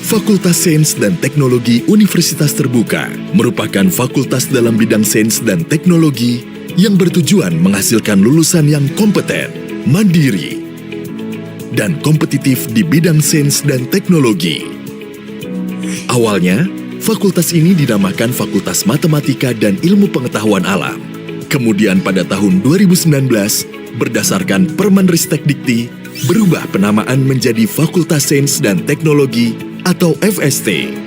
Fakultas Sains dan Teknologi Universitas Terbuka merupakan fakultas dalam bidang sains dan teknologi yang bertujuan menghasilkan lulusan yang kompeten, mandiri, dan kompetitif di bidang sains dan teknologi. Awalnya, fakultas ini dinamakan Fakultas Matematika dan Ilmu Pengetahuan Alam. Kemudian pada tahun 2019, berdasarkan Permenristek Dikti, berubah penamaan menjadi Fakultas Sains dan Teknologi atau FST.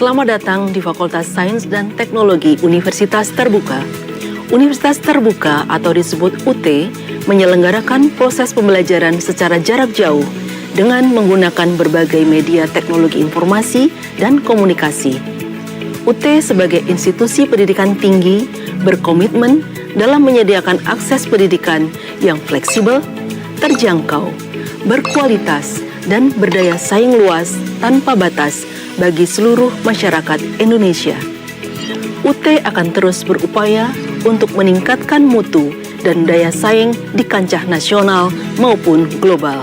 Selamat datang di Fakultas Sains dan Teknologi Universitas Terbuka. Universitas Terbuka atau disebut UT menyelenggarakan proses pembelajaran secara jarak jauh dengan menggunakan berbagai media teknologi informasi dan komunikasi. UT sebagai institusi pendidikan tinggi berkomitmen dalam menyediakan akses pendidikan yang fleksibel, terjangkau, berkualitas, dan berdaya saing luas tanpa batas bagi seluruh masyarakat Indonesia. UT akan terus berupaya untuk meningkatkan mutu dan daya saing di kancah nasional maupun global.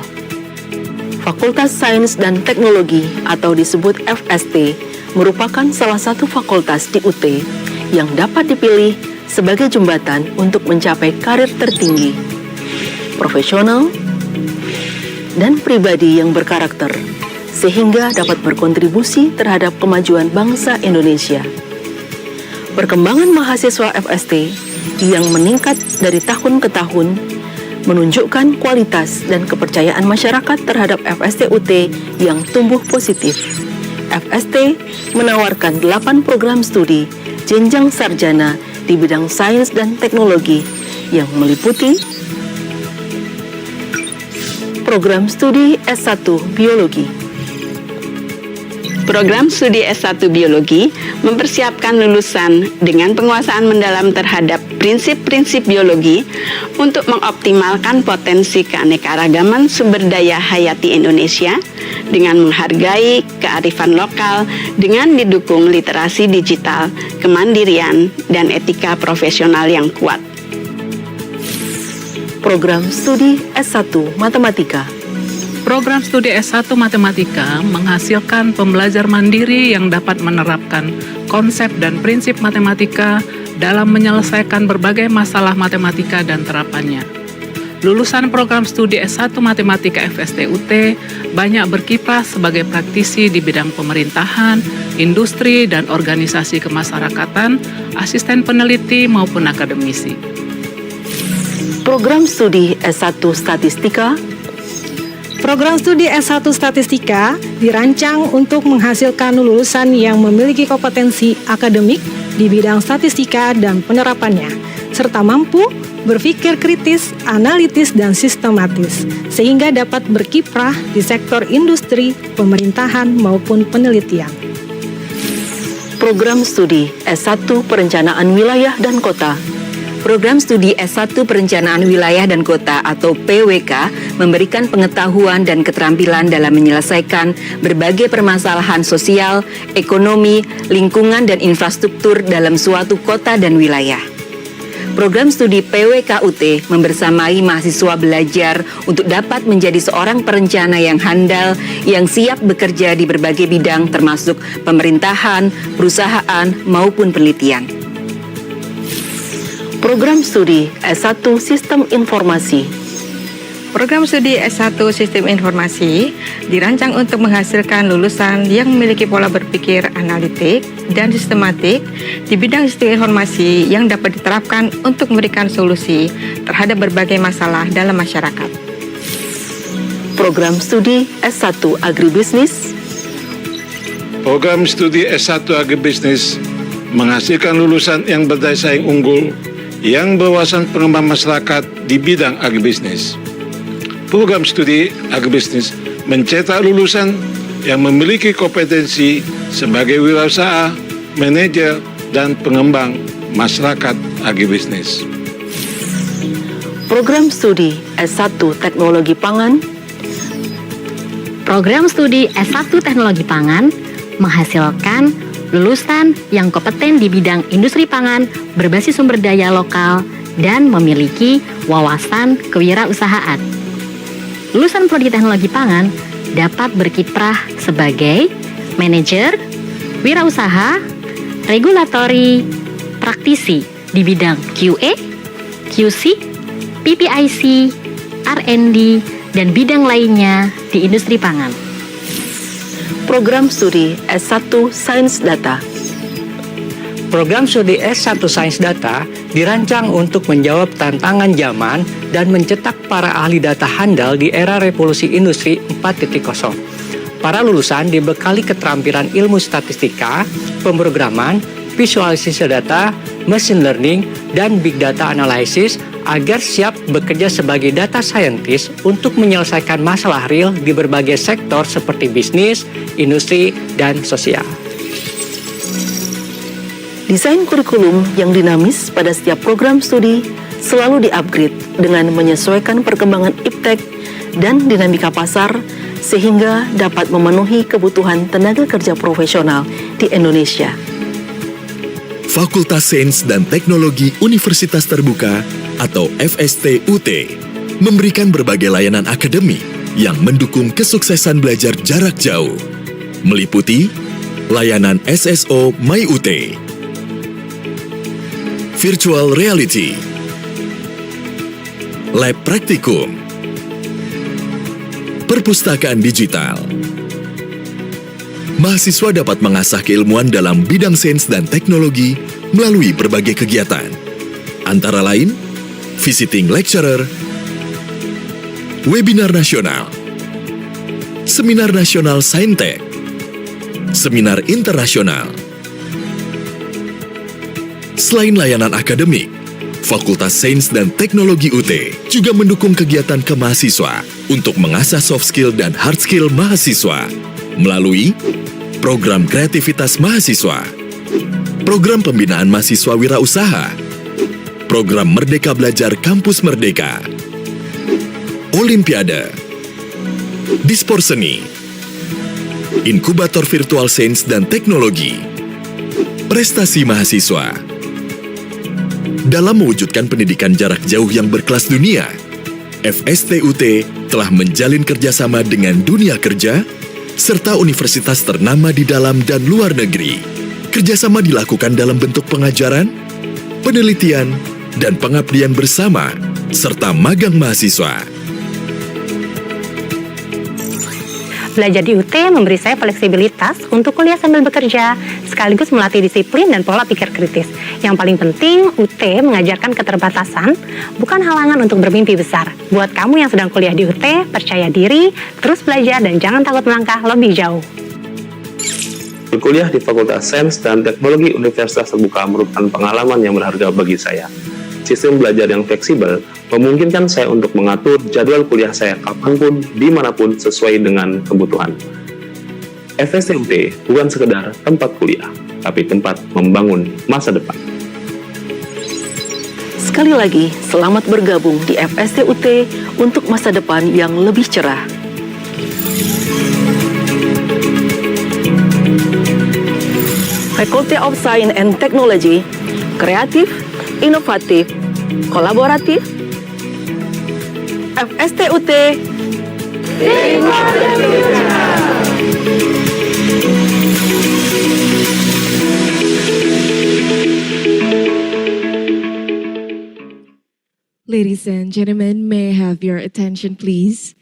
Fakultas Sains dan Teknologi atau disebut FST merupakan salah satu fakultas di UT yang dapat dipilih sebagai jembatan untuk mencapai karir tertinggi, profesional, dan pribadi yang berkarakter, sehingga dapat berkontribusi terhadap kemajuan bangsa Indonesia. Perkembangan mahasiswa FST yang meningkat dari tahun ke tahun menunjukkan kualitas dan kepercayaan masyarakat terhadap FST UT yang tumbuh positif. FST menawarkan 8 program studi jenjang sarjana di bidang sains dan teknologi yang meliputi program studi S1 Biologi. Program studi S1 Biologi mempersiapkan lulusan dengan penguasaan mendalam terhadap prinsip-prinsip biologi untuk mengoptimalkan potensi keanekaragaman sumber daya hayati Indonesia dengan menghargai kearifan lokal dengan didukung literasi digital, kemandirian, dan etika profesional yang kuat. Program studi S1 Matematika. Program studi S1 Matematika menghasilkan pembelajar mandiri yang dapat menerapkan konsep dan prinsip matematika dalam menyelesaikan berbagai masalah matematika dan terapannya. Lulusan program studi S1 Matematika FST UT banyak berkiprah sebagai praktisi di bidang pemerintahan, industri, dan organisasi kemasyarakatan, asisten peneliti maupun akademisi. Program studi S1 Statistika. Program studi S1 Statistika dirancang untuk menghasilkan lulusan yang memiliki kompetensi akademik di bidang statistika dan penerapannya, serta mampu berpikir kritis, analitis, dan sistematis, sehingga dapat berkiprah di sektor industri, pemerintahan, maupun penelitian. Program studi S1 Perencanaan Wilayah dan Kota. Program studi S1 Perencanaan Wilayah dan Kota atau PWK memberikan pengetahuan dan keterampilan dalam menyelesaikan berbagai permasalahan sosial, ekonomi, lingkungan, dan infrastruktur dalam suatu kota dan wilayah. Program studi PWK UT membersamai mahasiswa belajar untuk dapat menjadi seorang perencana yang handal, yang siap bekerja di berbagai bidang termasuk pemerintahan, perusahaan, maupun penelitian. Program studi S1 Sistem Informasi. Program studi S1 Sistem Informasi dirancang untuk menghasilkan lulusan yang memiliki pola berpikir analitik dan sistematik di bidang sistem informasi yang dapat diterapkan untuk memberikan solusi terhadap berbagai masalah dalam masyarakat. Program studi S1 Agribisnis. Program studi S1 Agribisnis menghasilkan lulusan yang berdaya saing unggul yang berwawasan pengembangan masyarakat di bidang agribisnis. Program studi agribisnis mencetak lulusan yang memiliki kompetensi sebagai wirausaha, manajer, dan pengembang masyarakat agribisnis. Program studi S1 Teknologi Pangan. Program studi S1 Teknologi Pangan menghasilkan lulusan yang kompeten di bidang industri pangan berbasis sumber daya lokal dan memiliki wawasan kewirausahaan. Lulusan prodi teknologi pangan dapat berkiprah sebagai manajer, wirausaha, regulatori, praktisi di bidang QA, QC, PPIC, R&D, dan bidang lainnya di industri pangan. Program studi S1 Sains Data. Program studi S1 Sains Data dirancang untuk menjawab tantangan zaman dan mencetak para ahli data handal di era revolusi industri 4.0. Para lulusan dibekali keterampilan ilmu statistika, pemrograman, visualisasi data, machine learning, dan big data analysis agar siap bekerja sebagai data scientist untuk menyelesaikan masalah real di berbagai sektor seperti bisnis, industri, dan sosial. Desain kurikulum yang dinamis pada setiap program studi selalu di-upgrade dengan menyesuaikan perkembangan iptek dan dinamika pasar sehingga dapat memenuhi kebutuhan tenaga kerja profesional di Indonesia. Fakultas Sains dan Teknologi Universitas Terbuka atau FST UT memberikan berbagai layanan akademik yang mendukung kesuksesan belajar jarak jauh, meliputi layanan SSO MyUT, Virtual Reality, Lab Praktikum, Perpustakaan Digital. Mahasiswa dapat mengasah keilmuan dalam bidang sains dan teknologi melalui berbagai kegiatan, antara lain visiting lecturer, webinar nasional, seminar nasional Saintek, seminar internasional. Selain layanan akademik, Fakultas Sains dan Teknologi UT juga mendukung kegiatan kemahasiswa untuk mengasah soft skill dan hard skill mahasiswa melalui program kreativitas mahasiswa, program pembinaan mahasiswa wirausaha, program Merdeka Belajar Kampus Merdeka, Olimpiade, Dispor Seni, Inkubator Virtual Sains dan Teknologi, Prestasi Mahasiswa. Dalam mewujudkan pendidikan jarak jauh yang berkelas dunia, FST UT telah menjalin kerjasama dengan dunia kerja, serta universitas ternama di dalam dan luar negeri. Kerjasama dilakukan dalam bentuk pengajaran, penelitian, dan pengabdian bersama, serta magang mahasiswa. Belajar di UT memberi saya fleksibilitas untuk kuliah sambil bekerja, sekaligus melatih disiplin dan pola pikir kritis. Yang paling penting, UT mengajarkan keterbatasan, bukan halangan untuk bermimpi besar. Buat kamu yang sedang kuliah di UT, percaya diri, terus belajar, dan jangan takut melangkah lebih jauh. Berkuliah di Fakultas Sains dan Teknologi Universitas Terbuka merupakan pengalaman yang berharga bagi saya. Sistem belajar yang fleksibel memungkinkan saya untuk mengatur jadwal kuliah saya kapanpun, dimanapun sesuai dengan kebutuhan. FST UT bukan sekedar tempat kuliah, tapi tempat membangun masa depan. Sekali lagi, selamat bergabung di FST UT untuk masa depan yang lebih cerah. Faculty of Science and Technology, kreatif, inovatif, kolaboratif, FST UT. Ladies and gentlemen, may I have your attention, please?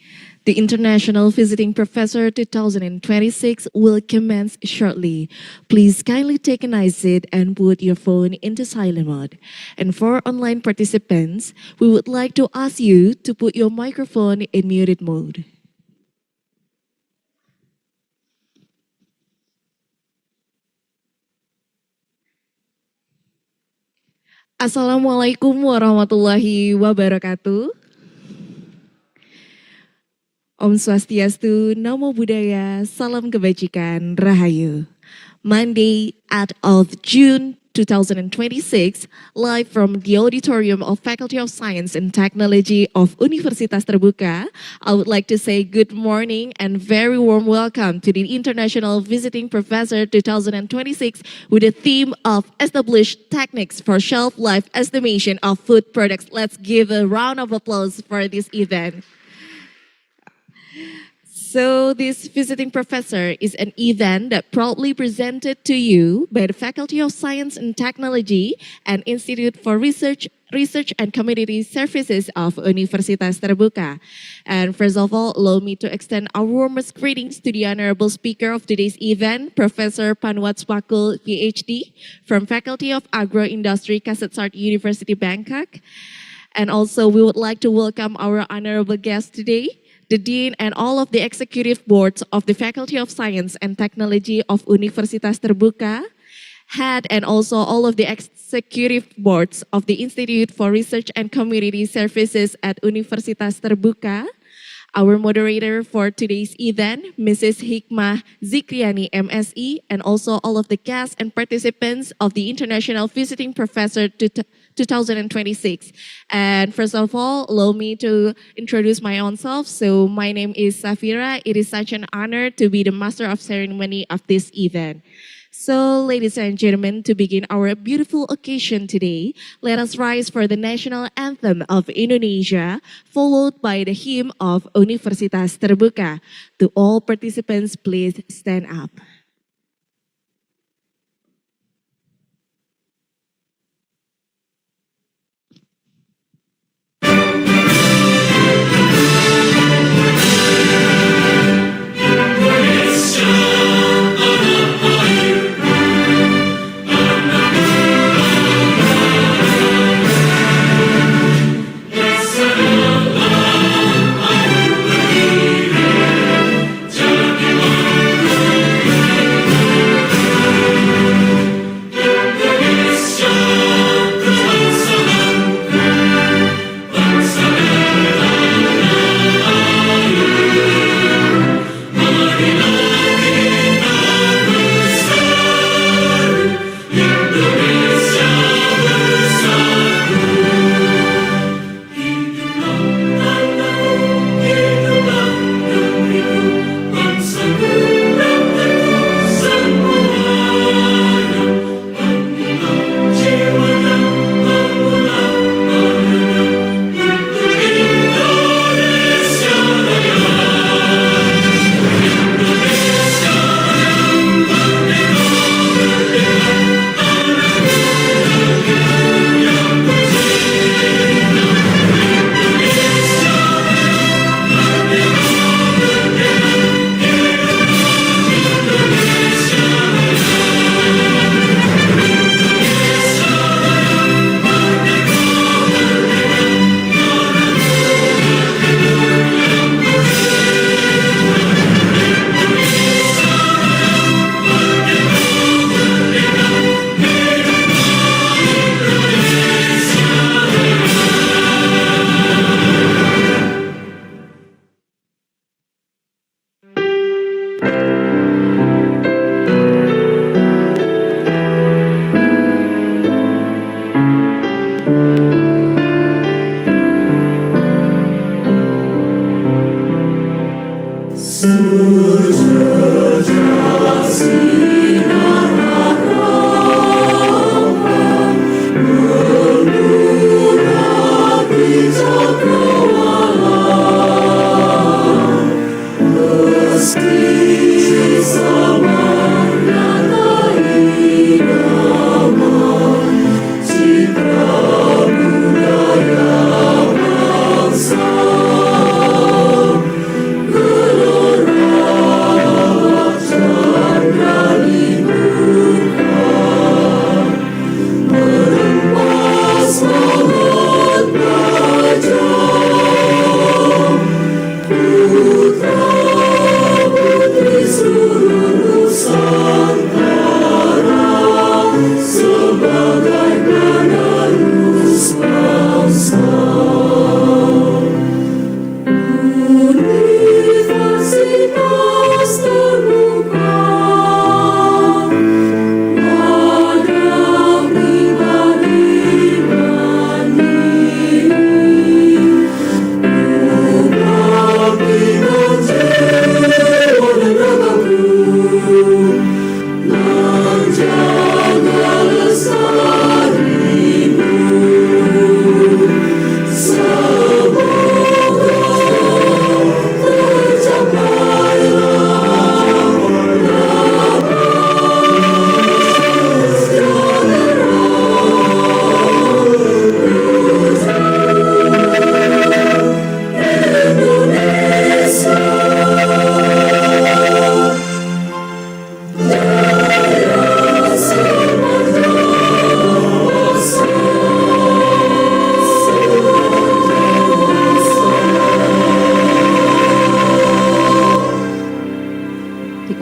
The International Visiting Professor 2026 will commence shortly. Please kindly take an exit and put your phone into silent mode. And for online participants, we would like to ask you to put your microphone in muted mode. Assalamualaikum warahmatullahi wabarakatuh. Om Swastiastu, Namo Buddhaya, Salam Kebajikan, Rahayu. Monday, 8th of June 2026, live from the Auditorium of Faculty of Science and Technology of Universitas Terbuka, I would like to say good morning and very warm welcome to the International Visiting Professor 2026 with the theme of Established Techniques for Shelf Life Estimation of Food Products. Let's give a round of applause for this event. So this visiting professor is an event that proudly presented to you by the Faculty of Science and Technology and Institute for Research and Community Services of Universitas Terbuka. And first of all, allow me to extend our warmest greetings to the honorable speaker of today's event, Professor Panuwat Suppakul, Ph.D. from Faculty of Agro-Industry, Kasetsart University, Bangkok. And also we would like to welcome our honorable guest today, the Dean and all of the executive boards of the Faculty of Science and Technology of Universitas Terbuka, head and also all of the executive boards of the Institute for Research and Community Services at Universitas Terbuka, our moderator for today's event, Mrs. Hikmah Zikriani, MSE, and also all of the guests and participants of the International Visiting Professor 2026. And first of all, allow me to introduce my own self. So my name is Safira. It is such an honor to be the master of ceremony of this event. So, ladies and gentlemen, to begin our beautiful occasion today, let us rise for the national anthem of Indonesia, followed by the hymn of Universitas Terbuka. To all participants, please stand up.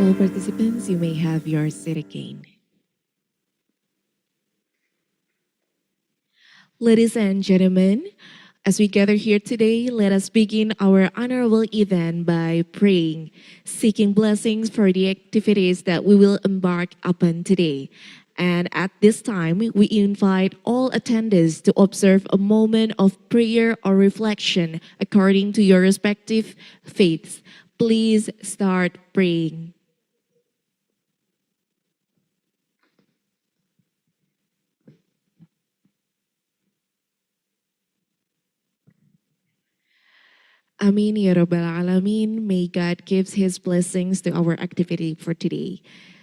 All participants, you may have your seat again. Ladies and gentlemen, as we gather here today, let us begin our honorable event by praying, seeking blessings for the activities that we will embark upon today. And at this time, we invite all attendees to observe a moment of prayer or reflection according to your respective faiths. Please start praying. Amin ya Rabbal Alamin. May God give His blessings to our activity for today.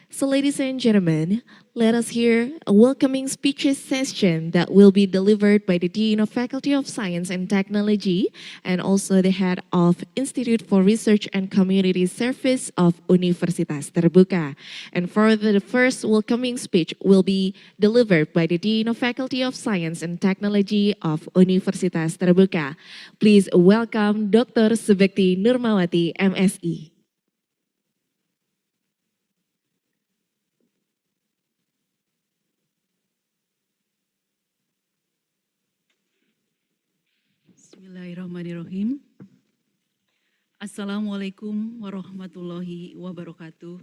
So ladies and gentlemen, let us hear a welcoming speeches session that will be delivered by the Dean of Faculty of Science and Technology and also the Head of Institute for Research and Community Service of Universitas Terbuka. And for the first welcoming speech will be delivered by the Dean of Faculty of Science and Technology of Universitas Terbuka. Please welcome Dr. Subekti Nurmawati, MSI. Bismillahirrahmanirrahim. Assalamualaikum warahmatullahi wabarakatuh.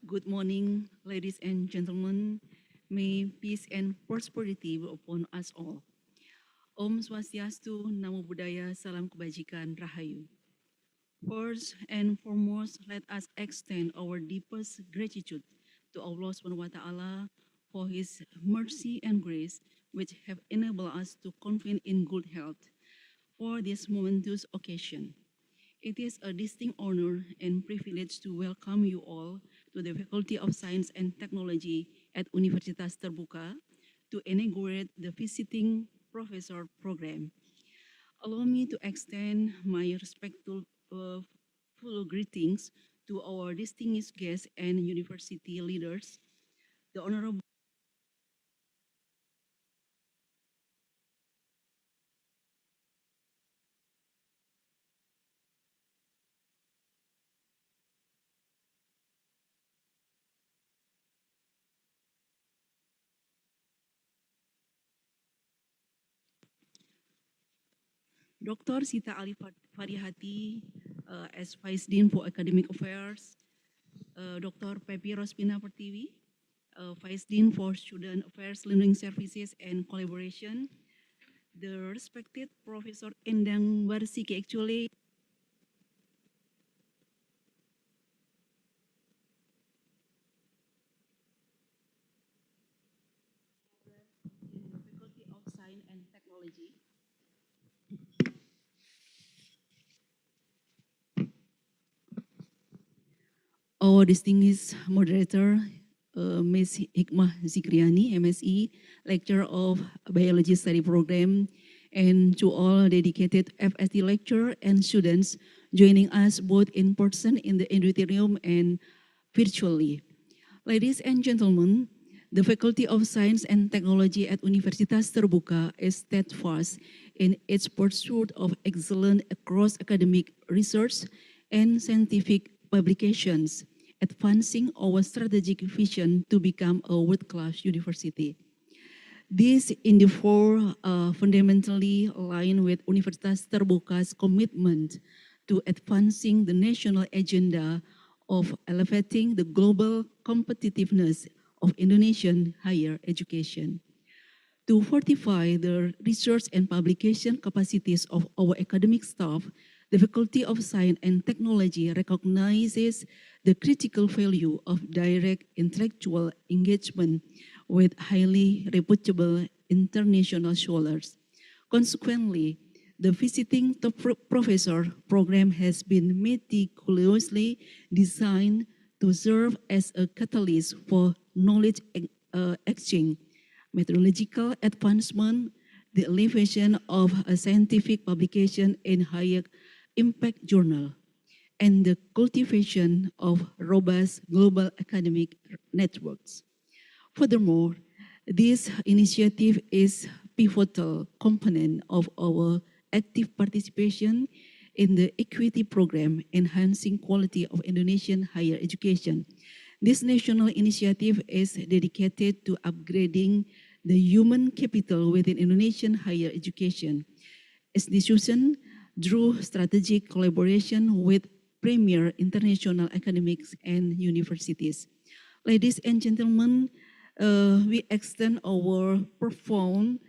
Good morning, ladies and gentlemen. May peace and prosperity be upon us all. Om Swastiastu, Namo Buddhaya, Salam Kebajikan, Rahayu. First and foremost, let us extend our deepest gratitude to Allah SWT for His mercy and grace, which have enabled us to convene in good health for this momentous occasion. It is a distinct honor and privilege to welcome you all to the Faculty of Science and Technology at Universitas Terbuka to inaugurate the Visiting Professor Program. Allow me to extend my respectful full greetings to our distinguished guests and university leaders, the Honorable Dr. Sita Ali Farihati as Vice Dean for Academic Affairs, Dr. Pepi Rospina Pertiwi, Vice Dean for Student Affairs, Learning Services and Collaboration, the respected Professor Endang Warsiki actually, in the Faculty of Science and Technology, our distinguished moderator, Ms. Hikmah Zikriani, MSI, Lecturer of Biology Study Program, and to all dedicated FST lecturer and students joining us both in person in the auditorium and virtually. Ladies and gentlemen, the Faculty of Science and Technology at Universitas Terbuka is steadfast in its pursuit of excellence across academic research and scientific publications, advancing our strategic vision to become a world-class university. This endeavor fundamentally align with Universitas Terbuka's commitment to advancing the national agenda of elevating the global competitiveness of Indonesian higher education. To fortify the research and publication capacities of our academic staff, the Faculty of Science and Technology recognizes the critical value of direct intellectual engagement with highly reputable international scholars. Consequently, the Visiting Professor Program has been meticulously designed to serve as a catalyst for knowledge exchange, methodological advancement, the elevation of a scientific publication in higher impact journal, and the cultivation of robust global academic networks. Furthermore, this initiative is a pivotal component of our active participation in the Equity Program, Enhancing Quality of Indonesian Higher Education. This national initiative is dedicated to upgrading the human capital within Indonesian higher education. Institution drew strategic collaboration with premier international academics and universities. Ladies and gentlemen, we extend our profound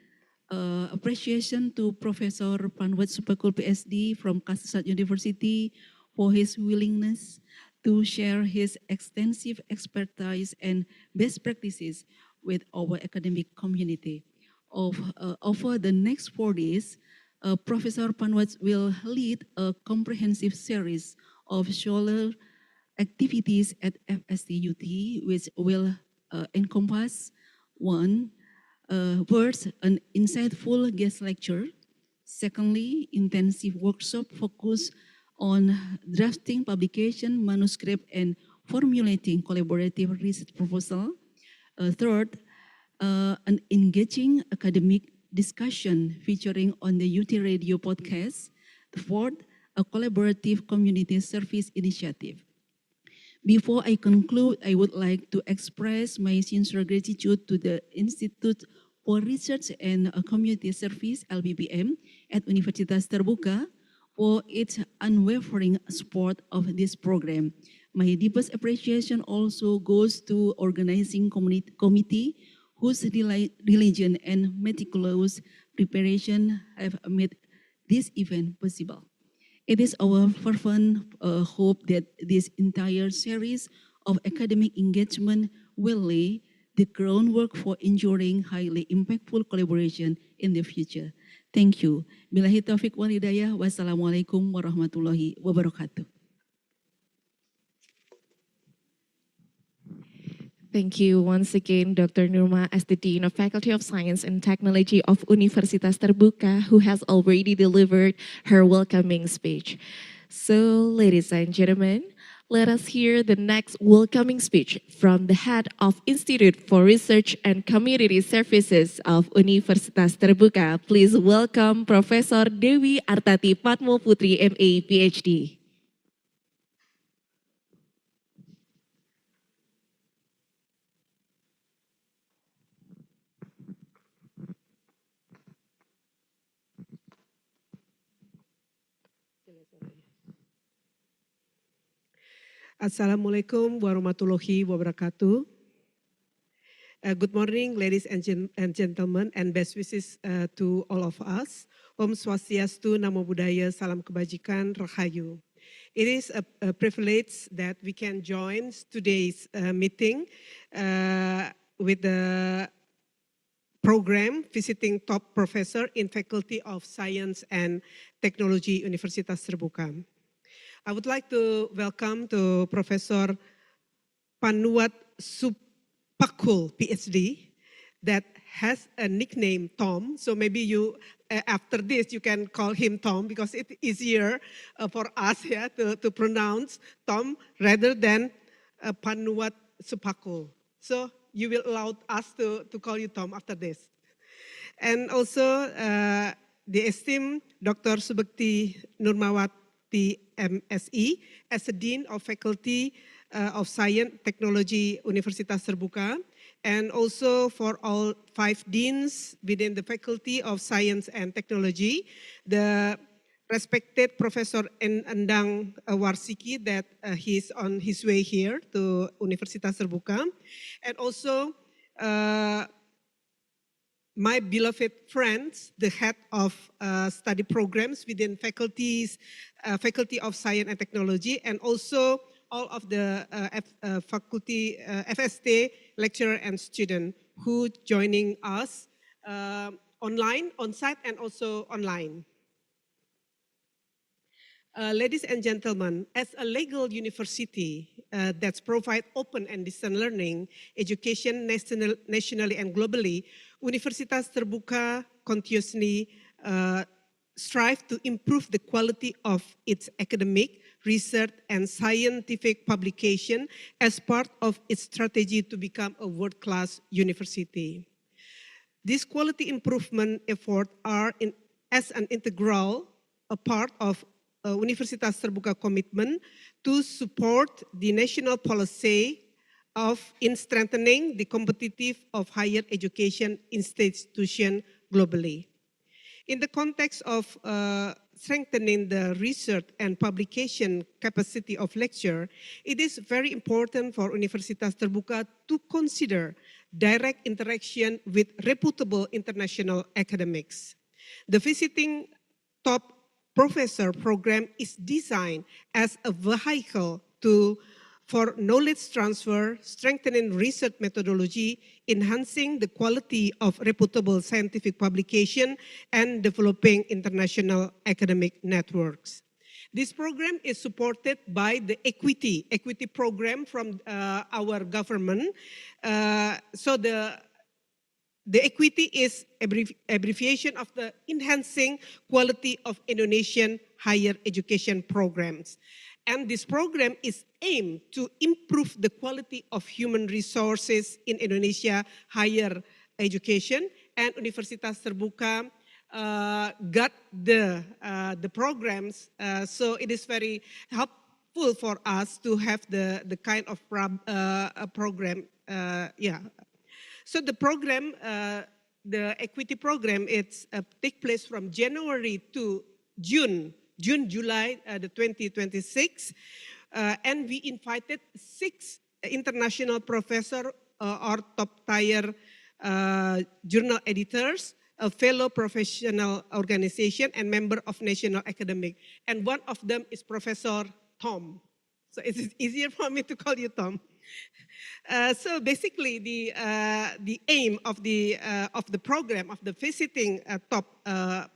appreciation to Professor Panuwat Suppakul, Ph.D. from Kasetsart University for his willingness to share his extensive expertise and best practices with our academic community. Over the next 4 days, Professor Panuwat will lead a comprehensive series of scholar activities at FST UT, which will encompass 1. First, an insightful guest lecture. Secondly, intensive workshop focused on drafting publication, manuscript, and formulating collaborative research proposal. Third, an engaging academic discussion featuring on the UT Radio podcast. Fourth, a collaborative community service initiative. Before I conclude, I would like to express my sincere gratitude to the Institute for Research and Community Service, LBBM, at Universitas Terbuka for its unwavering support of this program. My deepest appreciation also goes to organizing committee whose diligent and meticulous preparation have made this event possible. It is our fervent hope that this entire series of academic engagement will lay the groundwork for ensuring highly impactful collaboration in the future. Thank you. Billahi taufiq wal hidayah. Wassalamualaikum warahmatullahi wabarakatuh. Thank you once again, Dr. Nurma, as the Dean of Faculty of Science and Technology of Universitas Terbuka, who has already delivered her welcoming speech. So, ladies and gentlemen, let us hear the next welcoming speech from the head of Institute for Research and Community Services of Universitas Terbuka. Please welcome Profesor Dewi Artati Patmo Putri, MA, Ph.D. Assalamualaikum warahmatullahi wabarakatuh. Good morning, ladies and gentlemen, and best wishes to all of us. Om Swastiastu, Namo Buddhaya, Salam Kebajikan, Rahayu. It is a privilege that we can join today's meeting with the program Visiting Top Professor in Faculty of Science and Technology, Universitas Terbuka. I would like to welcome to Professor Panuwat Suppakul, Ph.D., that has a nickname Tom. So maybe you, after this, you can call him Tom because it's easier for us to pronounce Tom rather than Panuwat Suppakul. So you will allow us to call you Tom after this. And also the esteemed Dr. Subakti Nurmawati, MSE, as a Dean of Faculty of Science Technology Universitas Terbuka, and also for all 5 deans within the Faculty of Science and Technology, the respected Professor Endang Warsiki that he's on his way here to Universitas Terbuka, and also my beloved friends, the head of study programs within Faculty of Science and Technology, and also all of the faculty FST lecturer and student who joining us online, on-site, and also online. Ladies and gentlemen, as a legal university that provides open and distance learning education nationally and globally, Universitas Terbuka continuously strive to improve the quality of its academic, research, and scientific publication as part of its strategy to become a world-class university. These quality improvement efforts are as an integral a part of Universitas Terbuka commitment to support the national policy in strengthening the competitive of higher education institution globally. In the context of strengthening the research and publication capacity of lecture, it is very important for Universitas Terbuka to consider direct interaction with reputable international academics. The visiting top professor program is designed as a vehicle for knowledge transfer, strengthening research methodology, enhancing the quality of reputable scientific publication, and developing international academic networks. This program is supported by the equity program from our government. So the equity is abbreviation of the enhancing quality of Indonesian higher education programs. And this program is aimed to improve the quality of human resources in Indonesia higher education, and Universitas Terbuka got the programs, so it is very helpful for us to have the kind of program. So the program, the equity program, it's take place from January to July 2026, and we invited 6 international professors or top-tier journal editors, a fellow professional organization, and member of national academic. And one of them is Professor Tom. So it's easier for me to call you Tom. So basically, the aim of the program of the visiting top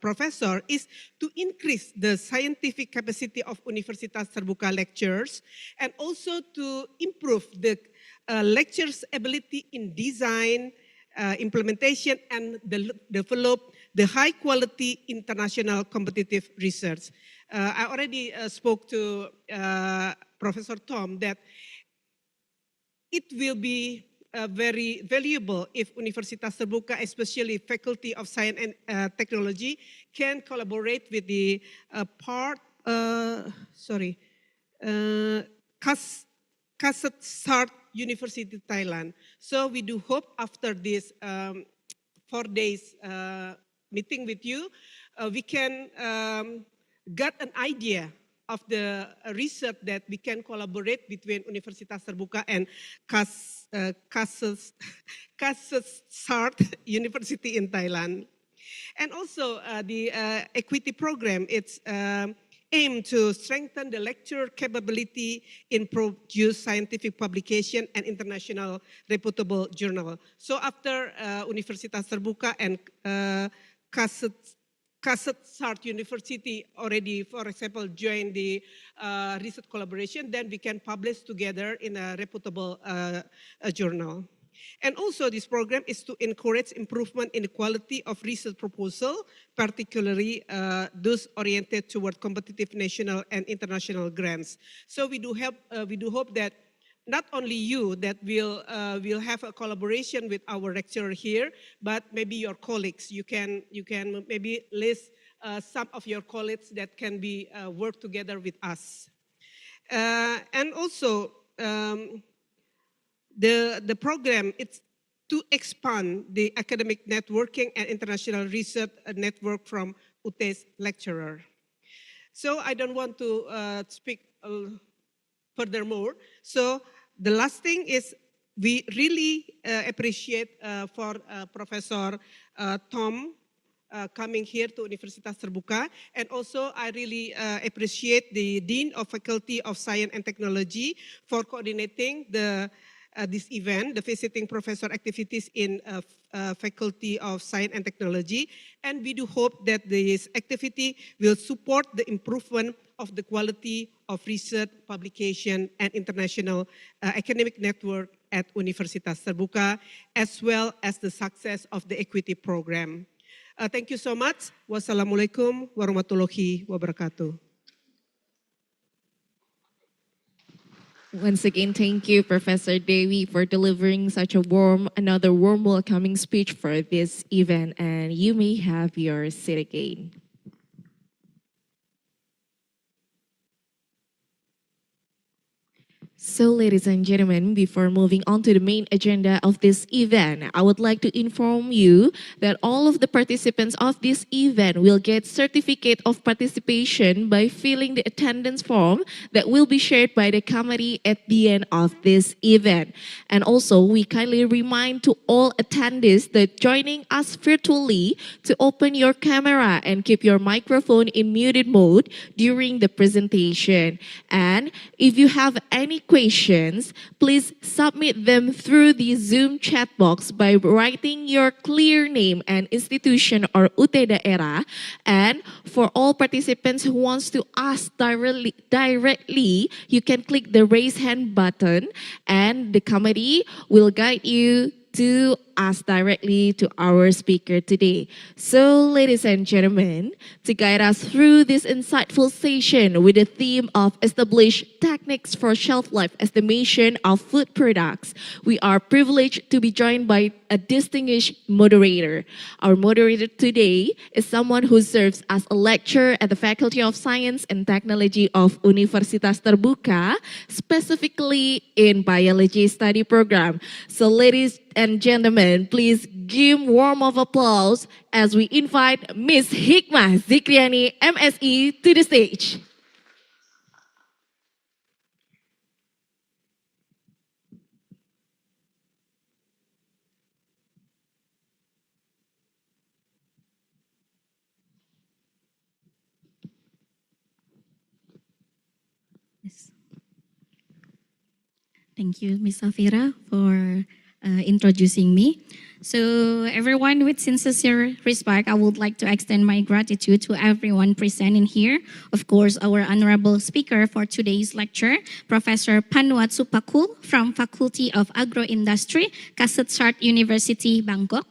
professor is to increase the scientific capacity of Universitas Terbuka lecturers, and also to improve the lecturers' ability in design, implementation, and develop the high-quality international competitive research. I already spoke to Professor Tom that it will be very valuable if Universitas Terbuka, especially Faculty of Science and Technology, can collaborate with the Kasetsart University, Thailand. So we do hope after this 4 days meeting with you, we can get an idea of the research that we can collaborate between Universitas Terbuka and Kasetsart University in Thailand. And also the equity program, it's aimed to strengthen the lecturer capability in produce scientific publication and international reputable journal. So after Universitas Terbuka and Kasetsart University already, for example, join the research collaboration, then we can publish together in a reputable journal. And also this program is to encourage improvement in the quality of research proposal, particularly those oriented toward competitive national and international grants. So we do hope that not only you that will have a collaboration with our lecturer here, but maybe your colleagues. You can maybe list some of your colleagues that can be work together with us. And also the program, it's to expand the academic networking and international research network from UT's lecturer. So I don't want to speak furthermore. So the last thing is we really appreciate for Professor Tom coming here to Universitas Terbuka, and also I really appreciate the Dean of Faculty of Science and Technology for coordinating this event, the visiting professor activities in Faculty of Science and Technology, and we do hope that this activity will support the improvement of the quality of research, publication, and international academic network at Universitas Terbuka, as well as the success of the equity program. Thank you so much. Wassalamualaikum warahmatullahi wabarakatuh. Once again, thank you, Professor Dewi, for delivering such another warm welcoming speech for this event, and you may have your seat again. So, ladies and gentlemen, before moving on to the main agenda of this event, I would like to inform you that all of the participants of this event will get certificate of participation by filling the attendance form that will be shared by the committee at the end of this event. And also, we kindly remind to all attendees that joining us virtually to open your camera and keep your microphone in muted mode during the presentation. And if you have any questions, please submit them through the Zoom chat box by writing your clear name and institution or UT daerah. And for all participants who wants to ask directly, you can click the raise hand button and the committee will guide you to ask directly to our speaker today. So, ladies and gentlemen, to guide us through this insightful session with the theme of established techniques for shelf life estimation of food products, we are privileged to be joined by a distinguished moderator. Our moderator today is someone who serves as a lecturer at the Faculty of Science and Technology of Universitas Terbuka, specifically in Biology Study Program. So, ladies and gentlemen, please give warm of applause as we invite Ms. Hikmah Zikriani, MSE, to the stage. Yes. Thank you, Ms. Safira, for introducing me. So everyone, with sincere respect, I would like to extend my gratitude to everyone present in here. Of course, our honorable speaker for today's lecture, Professor Panuwat Suppakul from Faculty of Agro-Industry, Kasetsart University, Bangkok.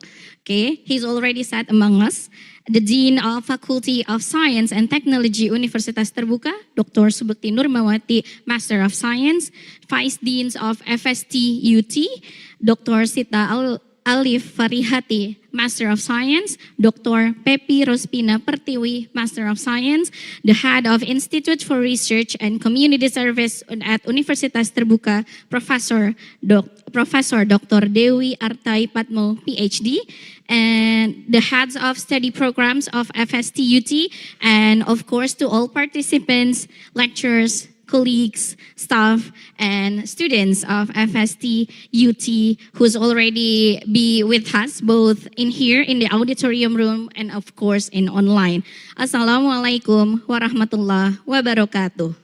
Okay, he's already sat among us. The Dean of Faculty of Science and Technology Universitas Terbuka, Dr. Subekti Nurmawati, Master of Science, Vice Deans of FST UT, Dr. Sita Alif Farihati, Master of Science, Dr. Pepi Rospina Pertiwi, Master of Science, the Head of Institute for Research and Community Service at Universitas Terbuka, Professor Dr. Dewi Artai Patmo, Ph.D., and the heads of study programs of FST UT, and of course to all participants, lecturers, colleagues, staff, and students of FST UT who's already be with us both in here in the auditorium room and of course in online. Assalamualaikum warahmatullahi wabarakatuh.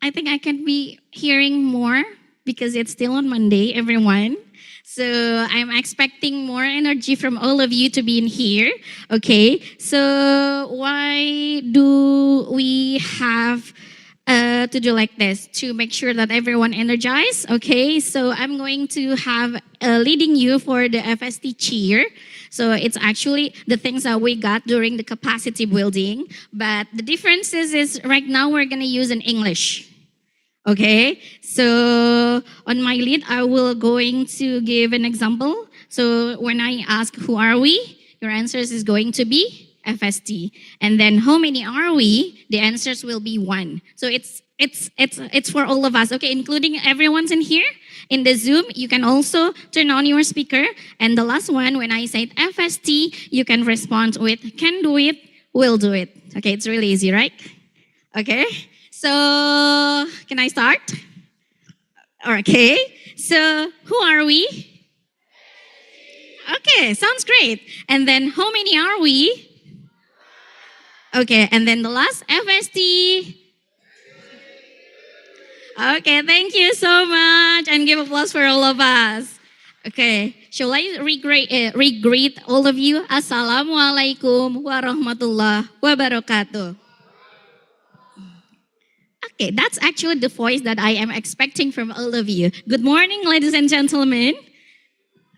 I think I can be hearing more because it's still on Monday, everyone. So I'm expecting more energy from all of you to be in here. Okay, so why do we have to do like this? To make sure that everyone energized. Okay, so I'm going to have leading you for the FST cheer. So it's actually the things that we got during the capacity building. But the difference is right now we're going to use in English. Okay, so on my lead, I will going to give an example. So when I ask who are we, your answers is going to be FST. And then how many are we? The answers will be 1. So it's for all of us, okay, including everyone's in here. In the Zoom, you can also turn on your speaker. And the last one, when I said FST, you can respond with can do it, will do it. Okay, it's really easy, right? Okay. So, can I start? Okay, so who are we? Okay, sounds great. And then how many are we? Okay, and then the last, FST. Okay, thank you so much. And give applause for all of us. Okay, shall I re-greet all of you? Assalamualaikum warahmatullahi wabarakatuh. Okay, that's actually the voice that I am expecting from all of you. Good morning, ladies and gentlemen.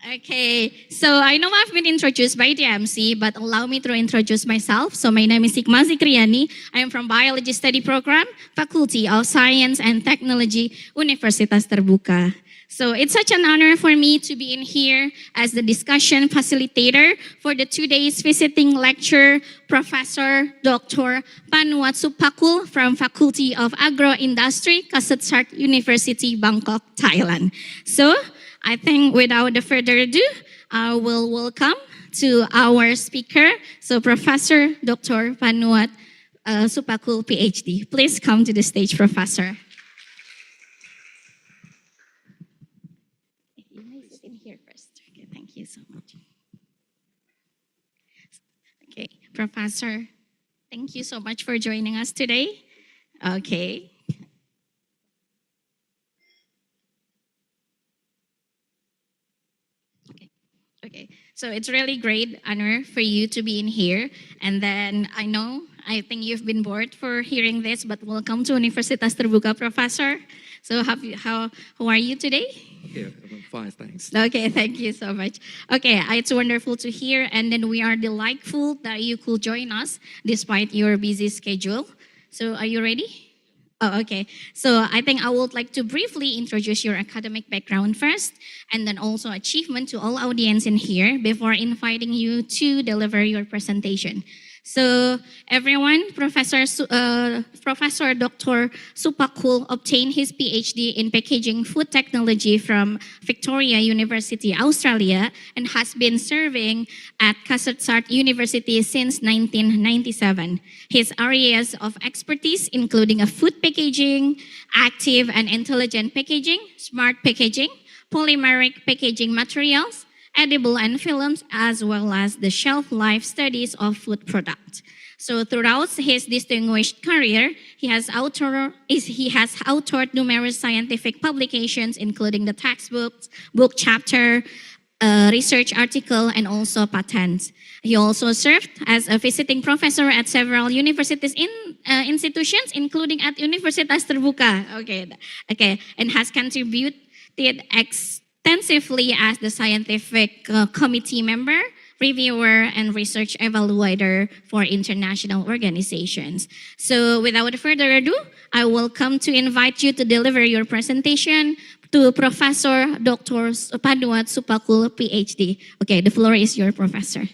Okay, so I know I've been introduced by the MC, but allow me to introduce myself. So my name is Hikmah Zikriani. I am from Biology Study Program, Faculty of Science and Technology, Universitas Terbuka. So it's such an honor for me to be in here as the discussion facilitator for the today's visiting lecturer, Professor Dr. Panuwat Suppakul from Faculty of Agro-Industry, Kasetsart University, Bangkok, Thailand. So I think without further ado, I will welcome to our speaker, so Professor Dr. Panuwat Suppakul, Ph.D. Please come to the stage, Professor. You may sit in here first. Okay, thank you so much. Okay, Professor, thank you so much for joining us today. Okay. Okay, so it's really great honor for you to be in here. And then I think you've been bored for hearing this, but welcome to Universitas Terbuka, Professor. So how are you today? Yeah, I'm fine, thanks. Okay, thank you so much. Okay, it's wonderful to hear, and then we are delightful that you could join us despite your busy schedule. So are you ready? Oh, okay. So I think I would like to briefly introduce your academic background first, and then also achievement to all audience in here before inviting you to deliver your presentation. So everyone, Professor Dr. Suppakul obtained his PhD in packaging food technology from Victoria University, Australia, and has been serving at Kasetsart University since 1997. His areas of expertise including food packaging, active and intelligent packaging, smart packaging, polymeric packaging materials, edible and films, as well as the shelf life studies of food products. So throughout his distinguished career, he has authored numerous scientific publications, including the textbooks, book chapter, research article, and also patents. He also served as a visiting professor at several universities institutions, including at Universitas Terbuka. Okay, and has contributed extensively as the scientific committee member, reviewer, and research evaluator for international organizations. So without further ado, I will come to invite you to deliver your presentation to Professor Dr. Panuwat Suppakul, PhD. Okay, the floor is yours, Professor.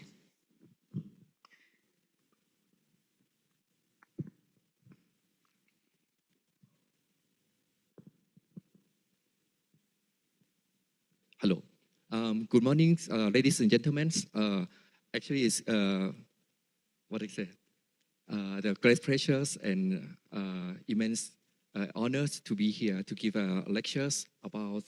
Hello. Good morning, ladies and gentlemen. Actually, it's the great pleasures and immense honors to be here to give lectures about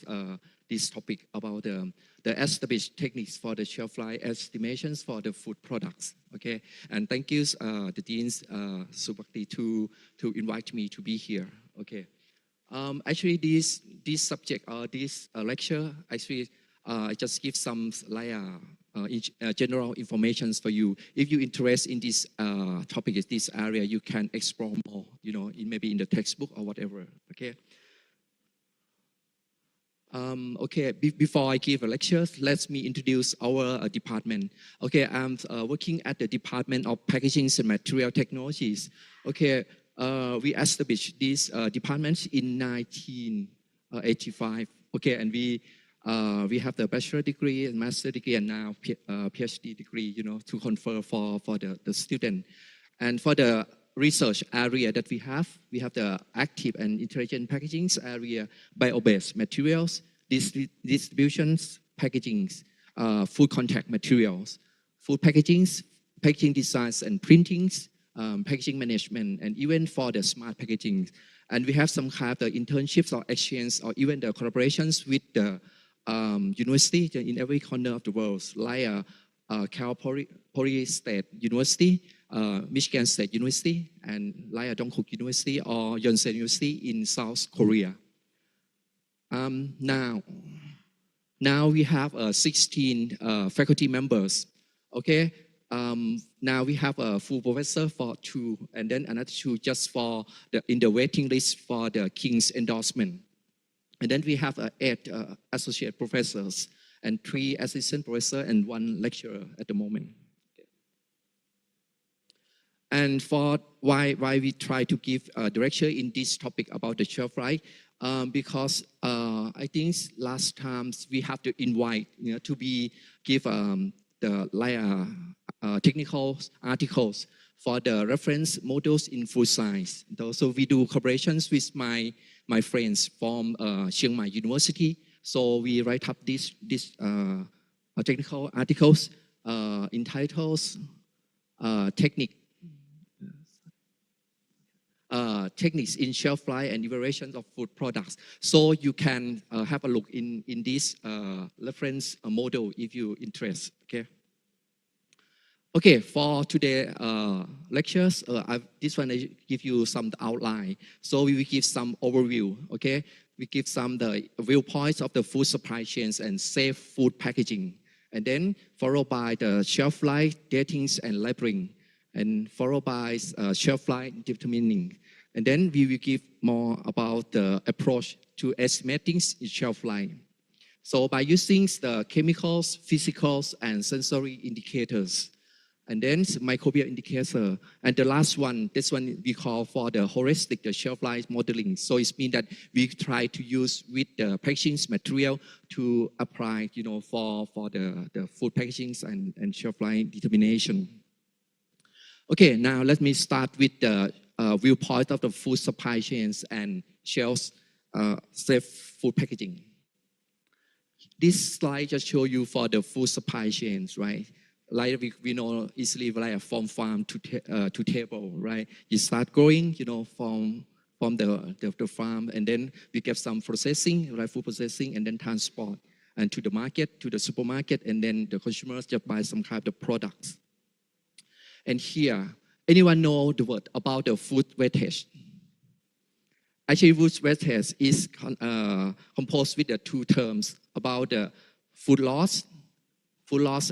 this topic about the established techniques for the shelf life estimations for the food products. Okay, and thank you, the deans Subakti to invite me to be here. Okay. Actually, this subject or this lecture, actually, I just give some general information for you. If you're interested in this topic, this area, you can explore more, maybe in the textbook or whatever, okay? Before I give a lecture, let me introduce our department. Okay, I'm working at the Department of Packaging and Material Technologies. Okay, we established this department in 1985. Okay, and we have the bachelor degree and master degree and now PhD degree, to confer for the student. And for the research area that we have the active and intelligent packaging area, bio-based materials, distributions, packagings, food contact materials, food packagings, packaging designs and printings, packaging management, and even for the smart packaging. And we have some kind of the internships or exchange or even the collaborations with the university in every corner of the world, like Cal Poly State University, Michigan State University, and like Dongguk University or Yonsei University in South Korea. Now we have 16 faculty members. Okay. Now we have a full professor for 2, and then another 2 just in the waiting list for the King's endorsement. And then we have 8 associate professors and 3 assistant professors and 1 lecturer at the moment. And for why we try to give direction in this topic about the shelf life, because I think last times we have to invite to be give the technical articles for the reference models in food science. So we do collaborations with my friends from Chiang Mai University. So we write up these technical articles entitled techniques in shelf life and evaluation of food products. So you can have a look in this reference model if you're interested. Okay, for today lectures, this one I give you some outline. So we will give some overview. Okay, we give some the viewpoints of the food supply chains and safe food packaging, and then followed by the shelf life, datings and labeling, and followed by shelf life determining. And then we will give more about the approach to estimating shelf life. So by using the chemicals, physicals, and sensory indicators, and then microbial indicator, and the last one, this one we call for the holistic, the shelf life modeling. So it means that we try to use with the packaging material to apply, for the food packagings and shelf life determination. Okay, now let me start with the viewpoint of the food supply chains and shelves safe food packaging. This slide just show you for the food supply chains, right? Like we know easily, like from farm to table, right? You start growing, from the farm, and then we get some processing, like food processing, and then transport, and to the market, to the supermarket, and then the consumers just buy some kind of products. And here, anyone know the word about the food wastage? Actually, food wastage is composed with the two terms about the food loss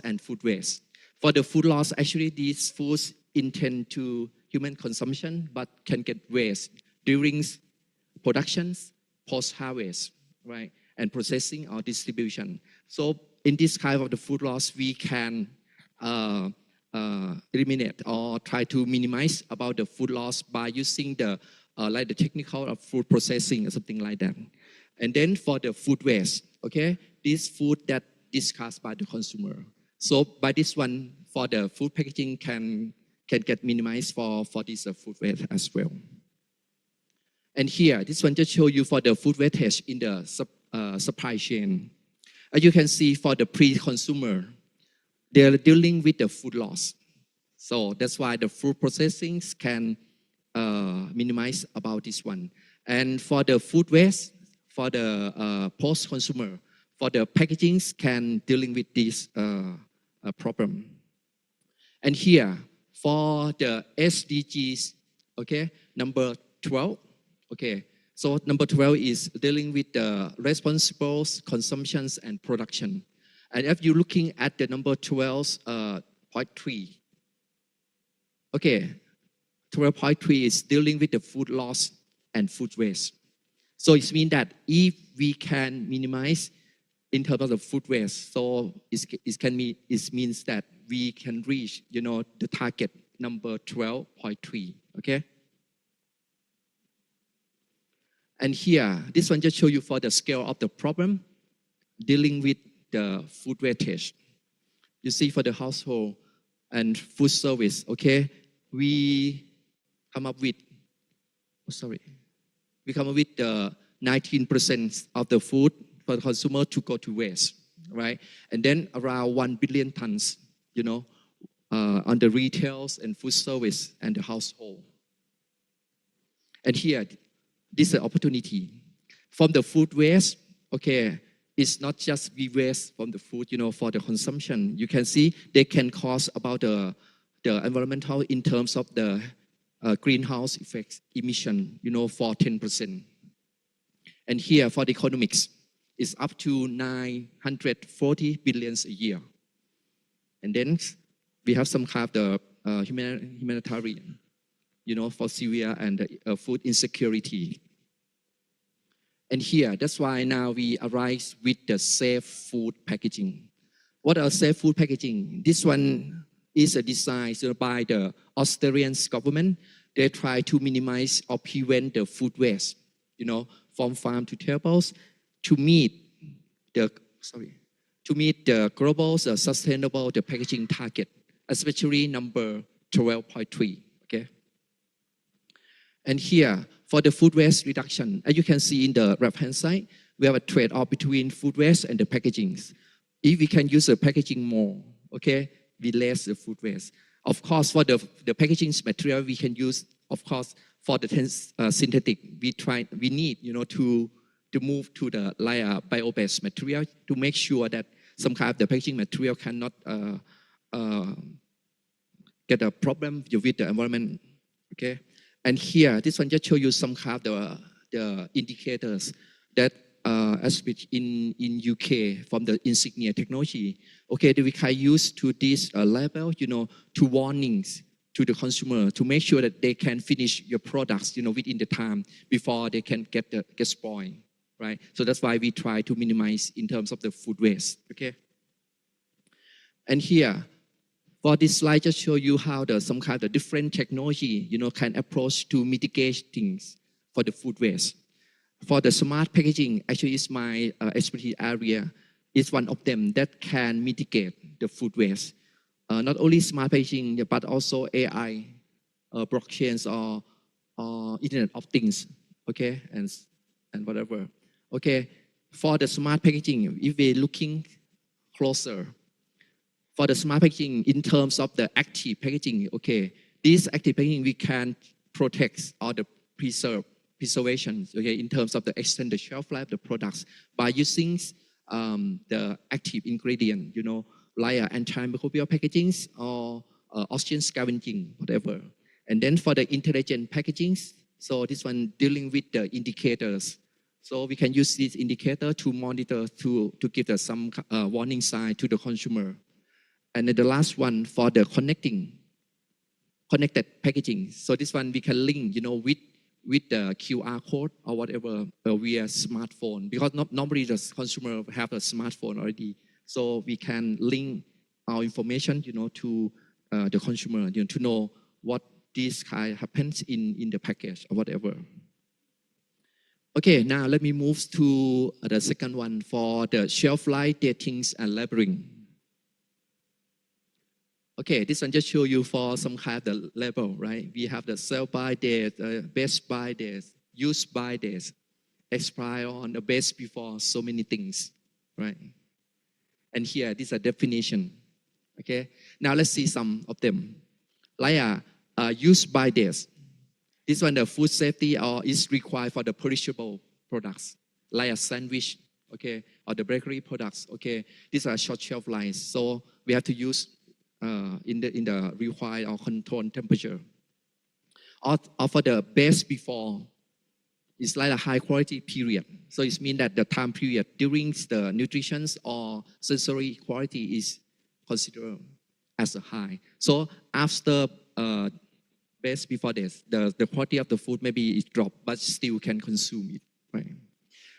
and food waste. For the food loss, actually these foods intend to human consumption but can get waste during productions, post-harvest, right, and processing or distribution. So in this kind of the food loss, we can eliminate or try to minimize about the food loss by using the like the technical of food processing or something like that. And then for the food waste, okay, this food that discussed by the consumer. So by this one, for the food packaging can get minimized for this food waste as well. And here, this one just show you for the food wastage in the supply chain. As you can see, for the pre-consumer, they're dealing with the food loss. So that's why the food processing can minimize about this one. And for the food waste, for the post-consumer, for the packagings can dealing with this problem. And here, for the SDGs, okay, number 12, okay, so number 12 is dealing with the responsible consumptions and production. And if you're looking at the number 12.3, okay, 12.3 is dealing with the food loss and food waste. So it means that if we can minimize in terms of the food waste, so it means that we can reach, the target number 12.3, okay? And here, this one just show you for the scale of the problem, dealing with the food wastage. You see for the household and food service, okay, we come up with, we come up with the 19% of the food for the consumer to go to waste, right? And then around 1 billion tons, on the retails and food service and the household. And here, this is an opportunity. From the food waste, okay, it's not just we waste from the food, for the consumption. You can see they can cause about the environmental in terms of the greenhouse effects emission, for 10%. And here for the economics, it's up to 940 billions a year. And then we have some kind of the humanitarian, for Syria and food insecurity. And here, that's why now we arise with the safe food packaging. What are safe food packaging? This one is designed by the Australian government. They try to minimize or prevent the food waste, from farm to tables, to meet the global sustainable packaging target, especially number 12.3. Okay. And here, for the food waste reduction, as you can see in the left-hand side, we have a trade-off between food waste and the packaging. If we can use the packaging more, okay, we less the food waste. Of course, for the packaging material, we can use, of course, for the synthetic, we need, to move to the bio-based material to make sure that some kind of the packaging material cannot get a problem with the environment. Okay, and here this one just show you some kind of the indicators that especially in UK from the insignia technology. Okay, we can use to this label, to warnings to the consumer to make sure that they can finish your products, within the time before they can get spoiled, right? So that's why we try to minimize in terms of the food waste. Okay, and here for this slide, just show you how some kind of different technology, can approach to mitigate things for the food waste. For the smart packaging, actually is my expertise area. It's one of them that can mitigate the food waste. Not only smart packaging, but also AI, blockchains, or Internet of Things, okay, and whatever. Okay, for the smart packaging, if we're looking closer, for the smart packaging in terms of the active packaging, okay, this active packaging we can protect or the preservation, okay, in terms of the extended shelf life of the products by using the active ingredient, like antimicrobial packagings or oxygen scavenging, whatever. And then for the intelligent packaging, so this one dealing with the indicators. So we can use this indicator to monitor, to give some warning sign to the consumer. And then the last one for the connected packaging. So this one we can link, with the QR code or whatever via smartphone, because normally the consumer have a smartphone already. So we can link our information, to the consumer, to know what this kind happens in the package or whatever. Okay, now let me move to the second one for the shelf life datings and labeling. Okay, this one just show you for some kind of the label, right? We have the sell by date, best by days, use by days, expire on, the best before, so many things, right? And here, this is a definition, okay? Now let's see some of them. Like use by days. This one, the food safety is required for the perishable products, like a sandwich, okay, or the bakery products, okay? These are short shelf lives, so we have to use in the required or controlled temperature. Or for the best before, it's like a high quality period. So it means that the time period during the nutrition or sensory quality is considered as a high. So after best before this, the quality of the food maybe is dropped, but still can consume it, right?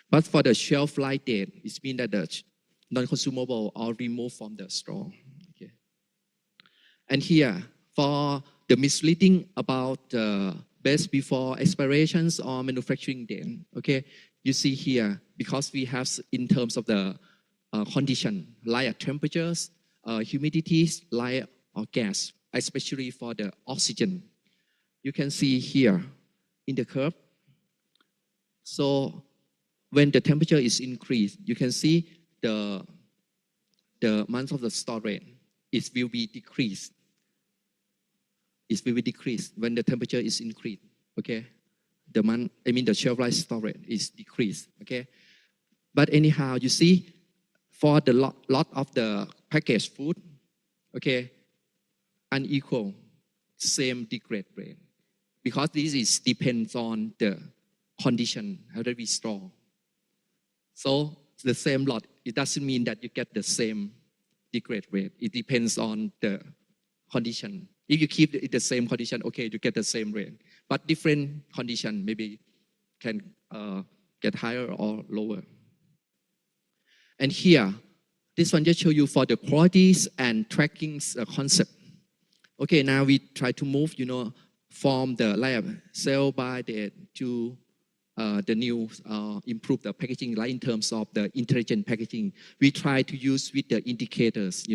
But for the shelf life date, it means that the non-consumable are removed from the store. Okay. And here, for the misleading about the best before expirations or manufacturing date, okay, you see here, because we have in terms of the condition, like temperatures, humidities, light or gas, especially for the oxygen. You can see here in the curve. So when the temperature is increased, you can see the month of the storage, it will be decreased. It will be decreased when the temperature is increased, okay? The shelf life storage is decreased, okay? But anyhow, you see, for the lot of the packaged food, okay, unequal, same degrade rate. Because this depends on the condition, how do we store. So the same lot, it doesn't mean that you get the same degrade rate. It depends on the condition. If you keep it the same condition, okay, you get the same rate. But different condition maybe can get higher or lower. And here, this one just show you for the qualities and tracking concept. Okay, now we try to move, from the like sell by date to the new improve the packaging, like in terms of the intelligent packaging. We try to use with the indicators,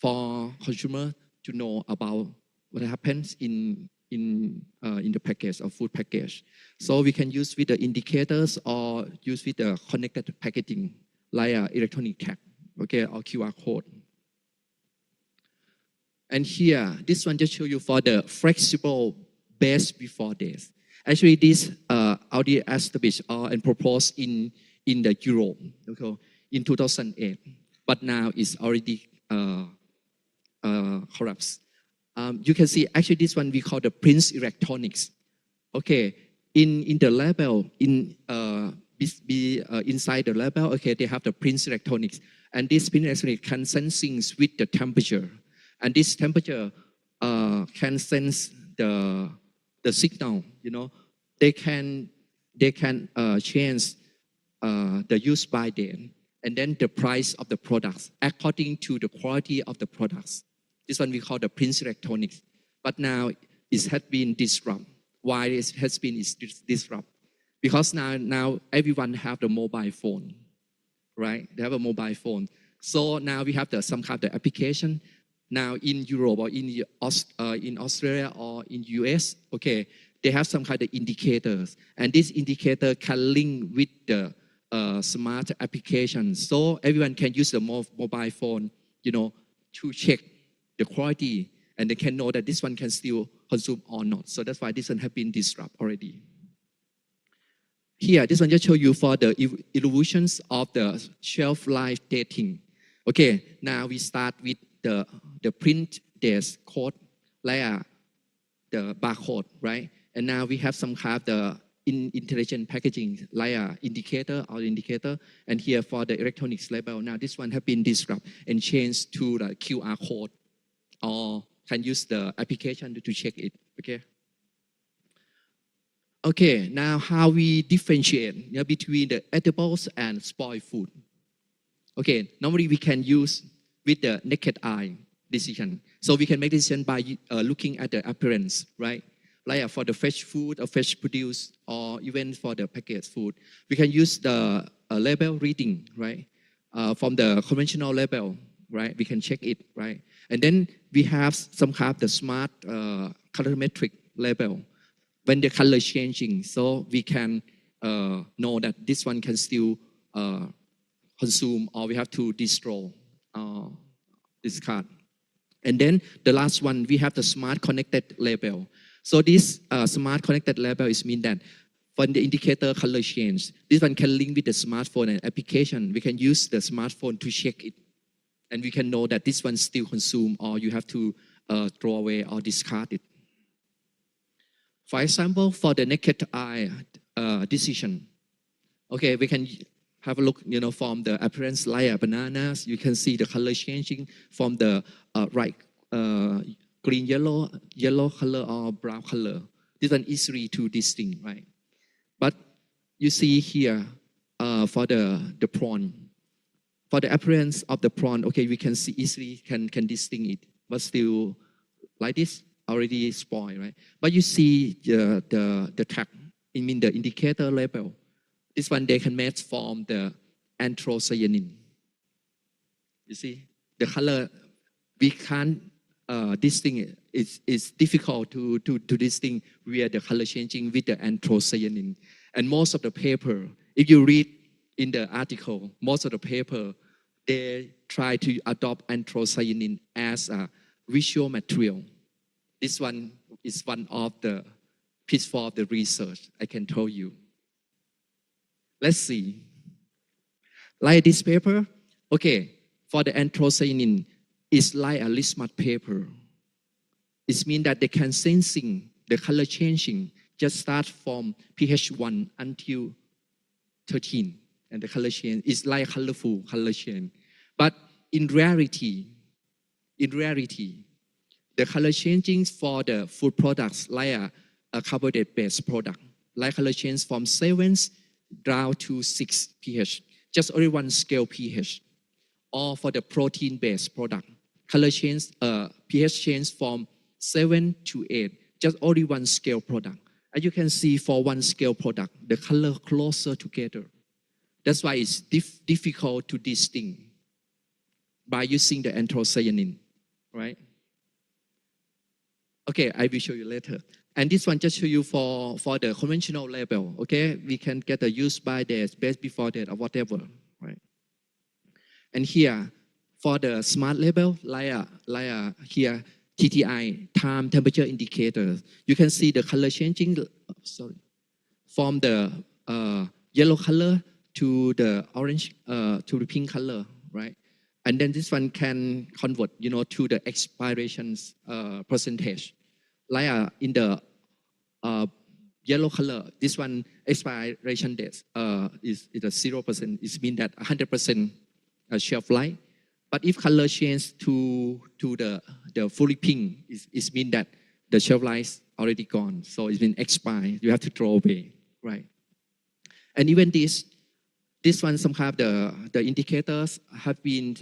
for consumer to know about what happens in the package or food package. So we can use with the indicators or use with the connected packaging, like electronic tag, okay, or QR code. And here, this one just show you for the flexible base before this. Actually, this already established and proposed in the Europe, okay, in 2008, but now it's already collapsed. You can see actually this one we call the Prince Electronics. Okay, in the label inside the label, okay, they have the Prince Electronics, and this Prince Electronics can sensing with the temperature, and this temperature can sense the signal. They can change the use by date and then the price of the products according to the quality of the products. This one we call the Prince Electronics. But now it has been disrupted. Why it has been disrupted? Because now everyone have the mobile phone, right? They have a mobile phone. So now we have some kind of application. Now in Europe or in Australia or in US, okay, they have some kind of indicators. And this indicator can link with the smart application. So everyone can use the mobile phone, to check the quality, and they can know that this one can still consume or not. So that's why this one has been disrupted already. Here, this one just show you for the evolutions of the shelf life dating. Okay, now we start with the print dates code, like the barcode, right? And now we have some kind of the intelligent packaging, like indicator. And here for the electronics label, now this one has been disrupted and changed to the QR code, or can use the application to check it, okay? Okay, now how we differentiate between the edibles and spoiled food. Okay, normally we can use with the naked eye decision. So we can make decision by looking at the appearance, right? Like for the fresh food or fresh produce, or even for the packaged food. We can use the label reading, right? From the conventional label, right? We can check it, right? And then we have some kind of the smart colorimetric label. When the color changing, so we can know that this one can still consume, or we have to destroy, discard. And then the last one, we have the smart connected label. So this smart connected label is mean that when the indicator color change, this one can link with the smartphone and application. We can use the smartphone to check it. And we can know that this one still consume, or you have to throw away or discard it. For example, for the naked eye decision, okay, we can have a look, from the appearance like bananas. You can see the color changing from the green, yellow color or brown color. This one easily to distinguish, right? But you see here for the prawn. For the appearance of the prawn, okay, we can see easily can distinguish it, but still like this already spoiled, right? But you see the tag, I mean the indicator label. This one they can match from the anthocyanin. You see the color we can't distinguish. It's difficult to distinguish where the color changing with the anthocyanin. And most of the paper, if you read in the article, most of the paper, they try to adopt anthocyanin as a visual material. This one is one of the pitfalls of the research, I can tell you. Let's see. Like this paper, okay, for the anthocyanin, it's like a litmus paper. It means that they can sensing the color changing, just start from pH 1 until 13. And the color change is like colorful color change. But in reality, the color changing for the food products like a carbohydrate-based product, like color change from 7 down to 6 pH, just only one scale pH. Or for the protein-based product, color change, pH change from 7 to 8, just only one scale product. As you can see, for one scale product, the color closer together. That's why it's difficult to distinguish by using the anthocyanin, right? Okay, I will show you later. And this one just show you for the conventional label, okay? We can get the use by date, best before date, or whatever, right? And here, for the smart label, like here, TTI, time temperature indicator, you can see the color changing, from the yellow color to the orange, to the pink color, right? And then this one can convert, to the expiration percentage. Like in the yellow color, this one expiration date is 0%. It means that 100% shelf life. But if color change to the fully pink, it means that the shelf life is already gone. So it's been expired. You have to throw away, right? And even this one, some kind of the indicators have been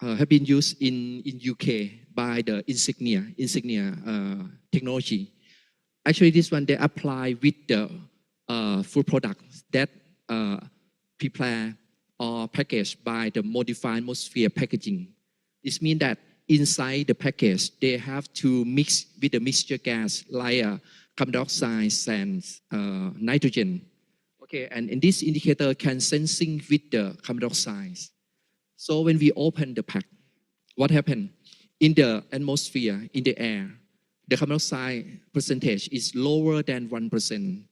used in UK by the insignia technology. Actually, this one they apply with the food products that prepare or packaged by the modified atmosphere packaging. This means that inside the package they have to mix with the mixture gas like carbon dioxide and nitrogen. Okay, and this indicator can sensing with the carbon dioxide. So when we open the pack, what happened? In the atmosphere, in the air, the carbon dioxide percentage is lower than 1%.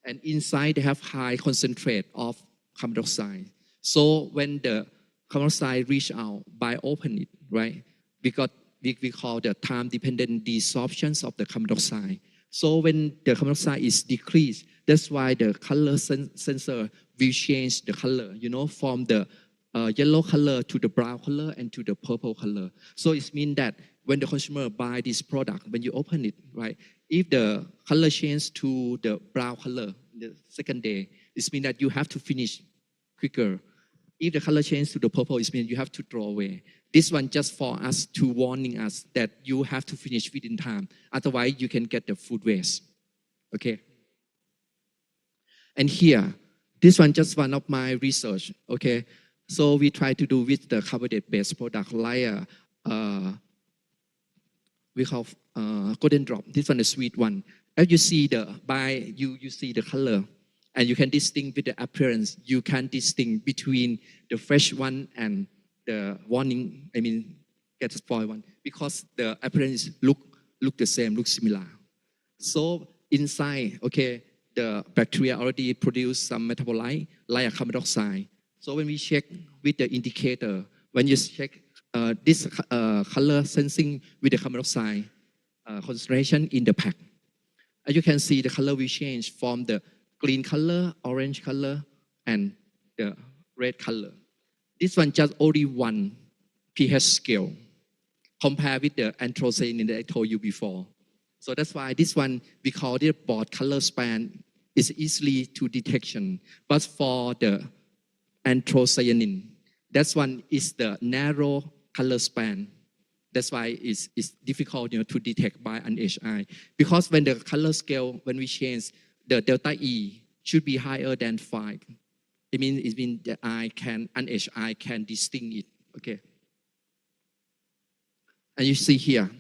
And inside they have high concentrate of carbon dioxide. So when the carbon dioxide reach out by opening it, right? Because we call the time-dependent desorptions of the carbon dioxide. So when the carbon dioxide is decreased, that's why the color sensor will change the color, from the yellow color to the brown color and to the purple color. So it means that when the consumer buy this product, when you open it, right, if the color changes to the brown color the second day, it means that you have to finish quicker. If the color changes to the purple, it means you have to throw away. This one just for us to warning us that you have to finish within time. Otherwise, you can get the food waste. Okay. And here, this one just one of my research. Okay. So we try to do with the carbohydrate-based product like we call golden drop. This one is sweet one. As you see you see the color, and you can distinguish with the appearance. You can distinguish between the fresh one and the get spoiled one, because the appearance look the same, look similar. So inside, okay, the bacteria already produce some metabolite like carbon dioxide. So when we check with the indicator, when you check this color sensing with the carbon dioxide concentration in the pack, as you can see, the color will change from the green color, orange color, and the red color. This one just only one pH scale compared with the anthocyanin that I told you before. So that's why this one, we call it broad color span, is easily to detection. But for the anthocyanin, that one is the narrow color span. That's why it's difficult to detect by an HI. Because when the color scale, when we change, the delta E should be higher than 5. It means that an HI can distinguish it. Okay. And you see here,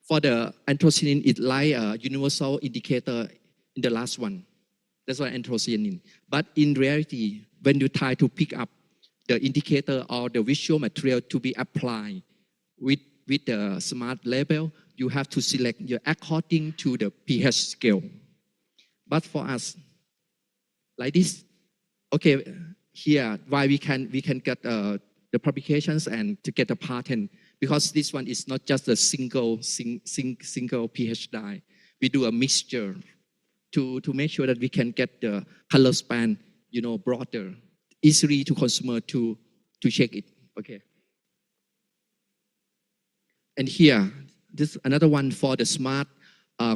for the anthocyanin, it's like a universal indicator in the last one. That's why anthocyanin. But in reality, when you try to pick up the indicator or the visual material to be applied with the smart label, you have to select according to the pH scale. But for us, like this, okay, here why we can get the publications and to get a patent, because this one is not just a single pH dye. We do a mixture to make sure that we can get the color span, broader, easily to consumer to check it. Okay. And here, this another one for the smart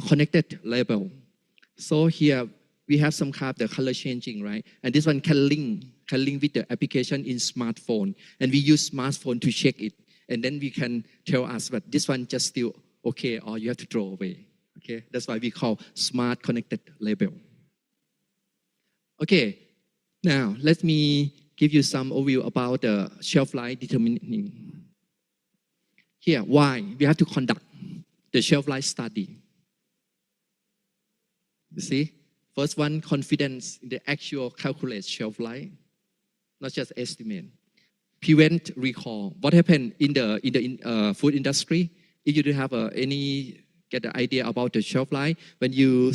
connected label. So here we have some kind of the color changing, right? And this one can link with the application in smartphone. And we use smartphone to check it. and then we can tell us that this one just still okay or you have to throw away. Okay, that's why we call smart connected label. Okay, now let me give you some overview about the shelf life determining. Here, why we have to conduct the shelf life study. You see, first one, confidence in the actual calculate shelf life, not just estimate. Prevent recall. What happened in the food industry? If you don't have get the idea about the shelf life, when you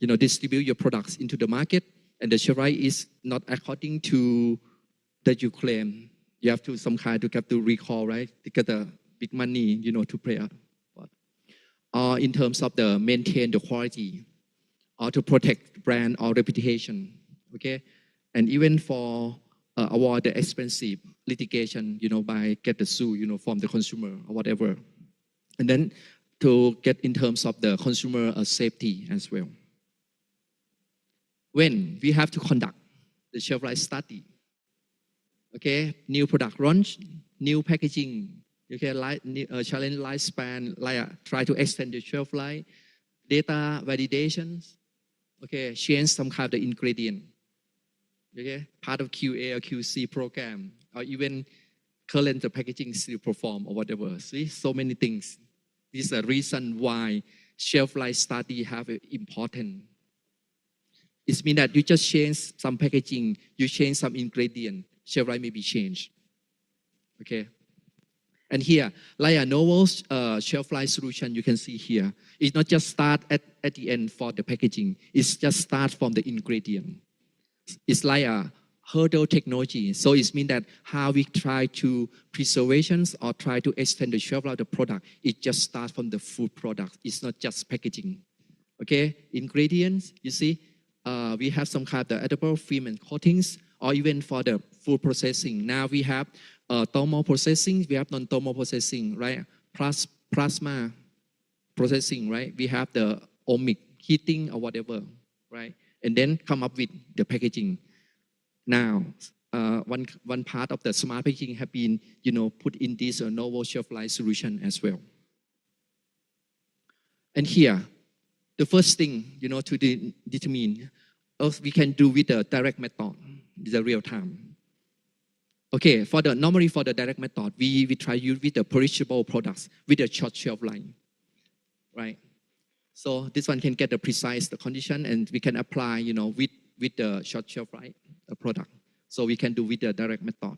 distribute your products into the market, and the shelf life is not according to that you claim, you have to have to recall, right? To get the big money, to pay out. Or in terms of the maintain the quality, or to protect brand or reputation, okay? And even for avoid the expensive litigation, by get the sue, from the consumer or whatever. And then to get in terms of the consumer safety as well. When we have to conduct the shelf life study, okay, new product launch, new packaging, okay, challenge lifespan, try to extend the shelf life, data validations, okay, change some kind of the ingredient, okay, part of QA or QC program, or even current the packaging still perform or whatever. See, so many things. This is the reason why shelf life study have important. It means that you just change some packaging, you change some ingredient, shelf life may be changed. Okay. And here, like a novel shelf life solution you can see here, it's not just start at the end for the packaging, it's just start from the ingredient. It's like a hurdle technology. So it means that how we try to preservations or try to extend the shelf life of the product, it just starts from the food product. It's not just packaging. Okay, ingredients, you see, we have some kind of the edible film and coatings, or even for the food processing. Now we have thermal processing, we have non-thermal processing, right? Plasma processing, right? We have the ohmic heating or whatever, right? And then come up with the packaging. Now, one part of the smart packaging have been, put in this novel shelf life solution as well. And here, the first thing, to determine, we can do with the direct method, the real time. Okay, normally for the direct method, we try use with the perishable products with a short shelf life, right? So this one can get the precise the condition, and we can apply, with the short shelf life product. So we can do with the direct method.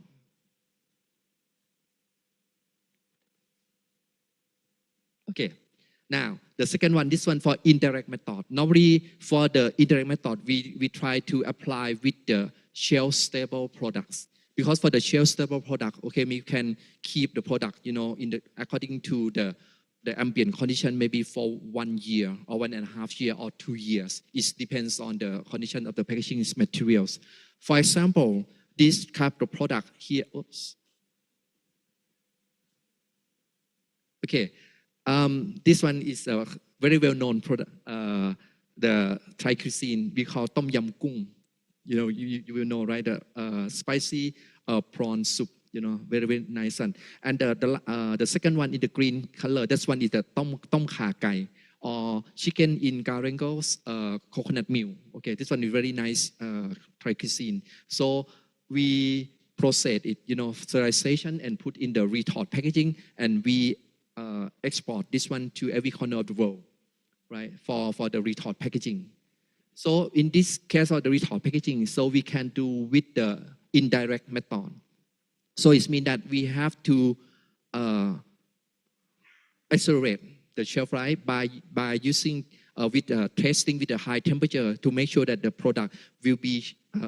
Okay. Now, the second one, this one for indirect method. Normally, for the indirect method, we try to apply with the shelf-stable products. Because for the shelf-stable product, okay, we can keep the product, according to the ambient condition, maybe for 1 year or 1.5 years or 2 years. It depends on the condition of the packaging materials. For example, this type of product here, oops. Okay. This one is a very well-known product, the Thai cuisine we call Tom Yam Kung. You will know, right? The spicy prawn soup. Very, very nice one. And the second one in the green color, this one is the tom kha kai, or chicken in garangos, coconut milk. Okay, this one is very nice Thai cuisine. So we process it, sterilization and put in the retort packaging, and we export this one to every corner of the world, right, for the retort packaging. So in this case of the retort packaging, so we can do with the indirect method. So it means that we have to accelerate the shelf life by using with testing with a high temperature to make sure that the product will be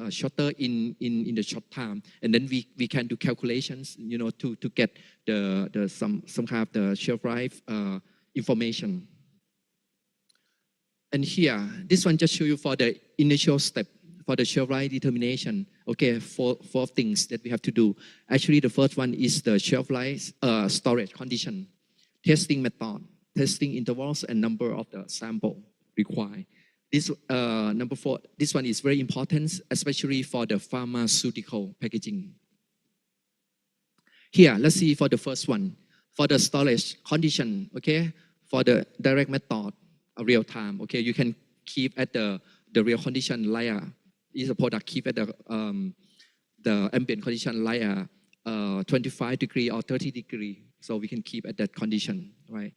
shorter in the short time, and then we can do calculations, to get some kind of the shelf life information. And here, this one just show you for the initial step for the shelf life determination. Okay, four things that we have to do. Actually, the first one is the shelf life storage condition, testing method, testing intervals, and number of the sample required. This number 4, this one is very important, especially for the pharmaceutical packaging. Here, let's see for the first one. For the storage condition, okay, for the direct method, real time, okay, you can keep at the real condition layer. Is a product keep at the ambient condition layer 25 degree or 30 degree. So we can keep at that condition, right?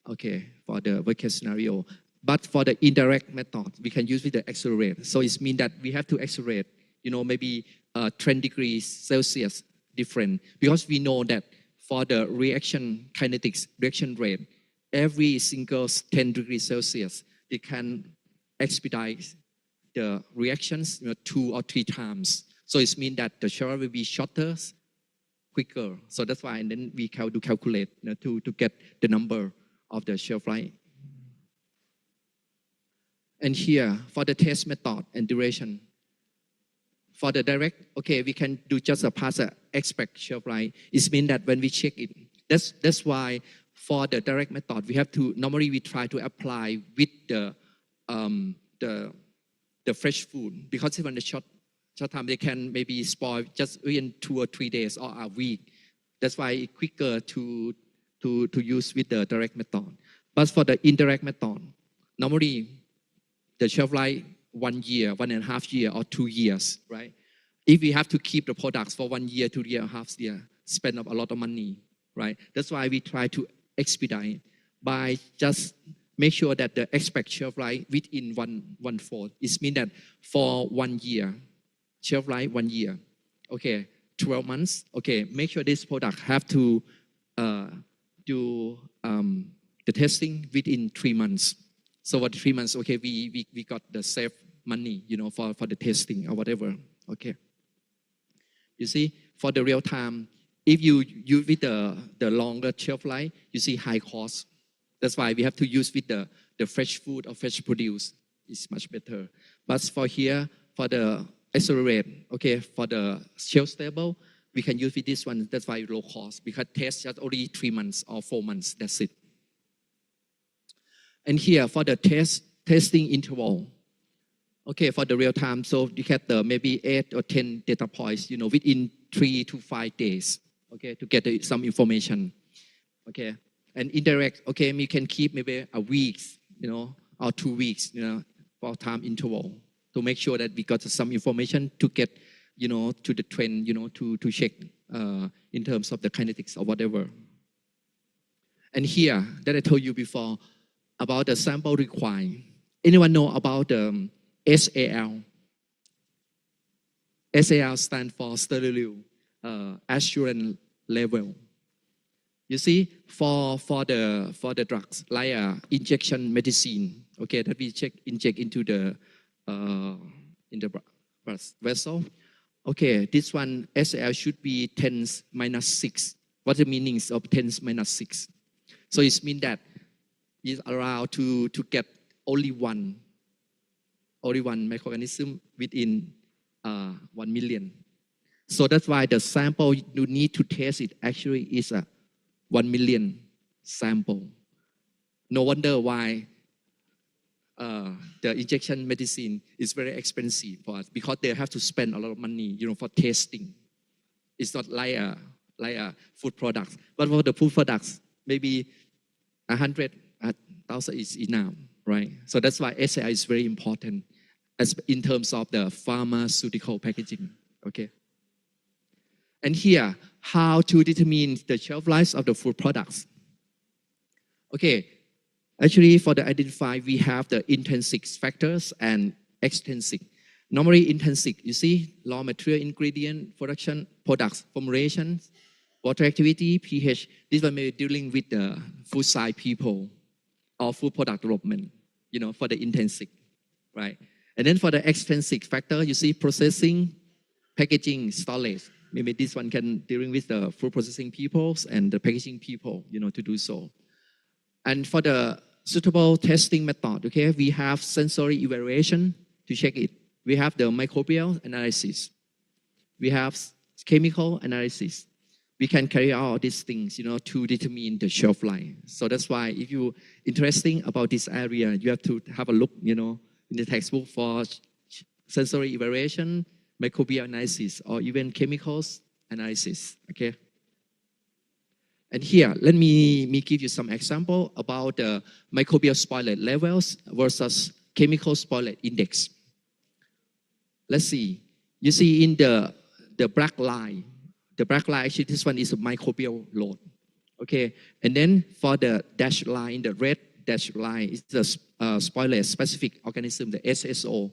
Okay, for the worst case scenario. But for the indirect method, we can use with the accelerate. So it means that we have to accelerate, maybe 10 degrees Celsius different, because we know that for the reaction kinetics, reaction rate, every single 10 degrees Celsius, it can expedite the reactions 2 or 3 times. So it means that the shelf will be shorter, quicker. So that's why, and then we do calculate to get the number of the shelf life. And here, for the test method and duration, for the direct, okay, we can do just a pass expect shelf life. It means that when we check it, that's why for the direct method, we have to, normally we try to apply with the fresh food, because even the short time they can maybe spoil just in 2 or 3 days or a week. That's why it's quicker to use with the direct method. But for the indirect method, normally the shelf life 1 year, 1.5 years, or 2 years, right? If we have to keep the products for 1 year, 2.5 years, spend up a lot of money, right? That's why we try to expedite by just make sure that the expect shelf life within one fold. It means that for 1 year, shelf life 1 year, okay, 12 months, okay, make sure this product have to do the testing within 3 months. So for the 3 months, okay, we got the save money, for the testing or whatever, okay. You see, for the real time, if you use with the longer shelf life, you see high cost. That's why we have to use with the fresh food or fresh produce. It's much better. But for here, for the accelerate, okay, for the shelf stable, we can use with this one. That's why low cost, because test just only 3 months or 4 months. That's it. And here for the testing interval, okay, for the real time, so you get maybe 8 or 10 data points, within 3 to 5 days, okay, to get some information, okay. And indirect, okay, we can keep maybe a week, or 2 weeks, for time interval to make sure that we got some information to get, to the trend, to check in terms of the kinetics or whatever. And here, that I told you before about the sample required. Anyone know about the SAL? SAL stands for sterile assurance level. You see, for the drugs like injection medicine, okay, that we inject into the in the blood vessel. Okay, this one SAL should be 10⁻⁶. What's the meaning of 10⁻⁶? So it means that it's allowed to get only one microorganism within 1 million. So that's why the sample you need to test it actually is a 1 million sample. No wonder why the injection medicine is very expensive for us, because they have to spend a lot of money, for testing. It's not like a food products, but for the food products, maybe 100,000 is enough, right? So that's why SAI is very important as in terms of the pharmaceutical packaging, okay? And here, how to determine the shelf life of the food products. Okay, actually for the identify, we have the intrinsic factors and extrinsic. Normally intrinsic, you see, raw material, ingredient, production, products, formulations, water activity, pH. This one may be dealing with the food science people or food product development, for the intrinsic, right? And then for the extrinsic factor, you see processing, packaging, storage. Maybe this one can dealing with the food processing people and the packaging people, to do so. And for the suitable testing method, okay, we have sensory evaluation to check it. We have the microbial analysis. We have chemical analysis. We can carry out these things, to determine the shelf life. So that's why if you're interested about this area, you have to have a look, in the textbook for sensory evaluation, microbial analysis, or even chemicals analysis, okay? And here, let me give you some example about the microbial spoilage levels versus chemical spoilage index. Let's see. You see in the black line, actually this one is a microbial load. Okay, and then for the dashed line, the red dashed line is the spoilage specific organism, the SSO.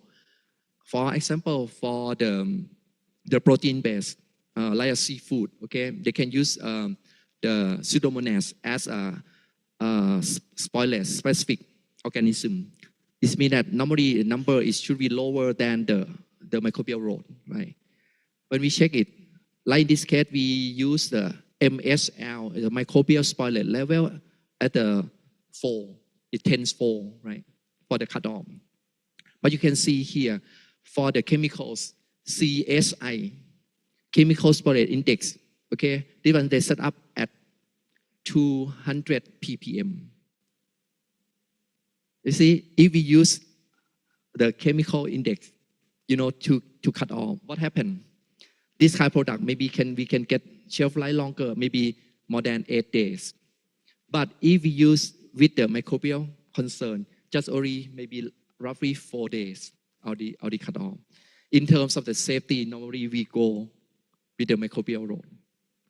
For example, for the protein base, like a seafood, okay, they can use the Pseudomonas as a spoilage specific organism. This means that normally the number should be lower than the microbial load, right? When we check it, like in this case, we use the MSL, the microbial spoilage level at the 4, it tends 4, right, for the cutoff. But you can see here, for the chemicals, CSI, chemical spoilage index, okay, this one they set up at 200 ppm. You see, if we use the chemical index, to cut off, what happened? This kind of product, maybe we can get shelf life longer, maybe more than 8 days. But if we use with the microbial concern, just only maybe roughly 4 days already cut off. In terms of the safety, normally we go with the microbial load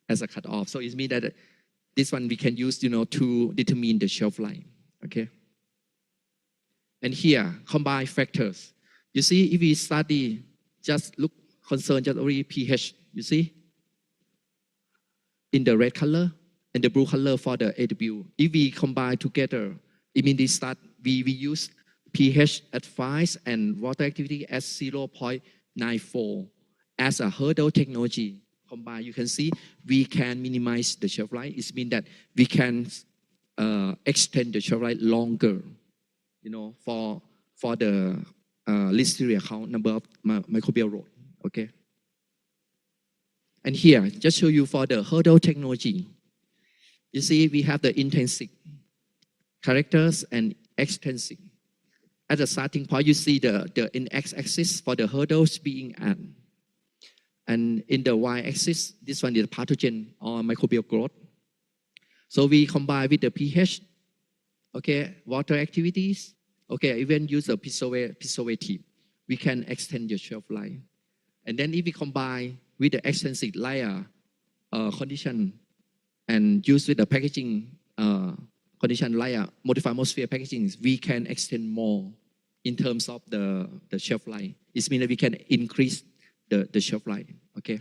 as a cutoff. So it means that this one we can use, to determine the shelf life. Okay. And here, combine factors. You see, if we study, just look, concern just only pH, you see, in the red color and the blue color for the AW. If we combine together, it means we use pH at 5 and water activity at 0.94 as a hurdle technology. Combine, you can see we can minimize the shelf life. It means that we can extend the shelf life longer, for the Listeria count number of microbial load. Okay. And here, just show you for the hurdle technology. You see, we have the intrinsic characters and extrinsic. At the starting point, you see the in x-axis for the hurdles being added. And in the y-axis, this one is pathogen or microbial growth. So we combine with the pH, okay, water activities, okay, even use a preservative, we can extend your shelf life. And then if we combine with the extrinsic layer condition and use with the packaging condition layer, modified atmosphere packaging, we can extend more in terms of the shelf life. It means that we can increase the shelf life, okay?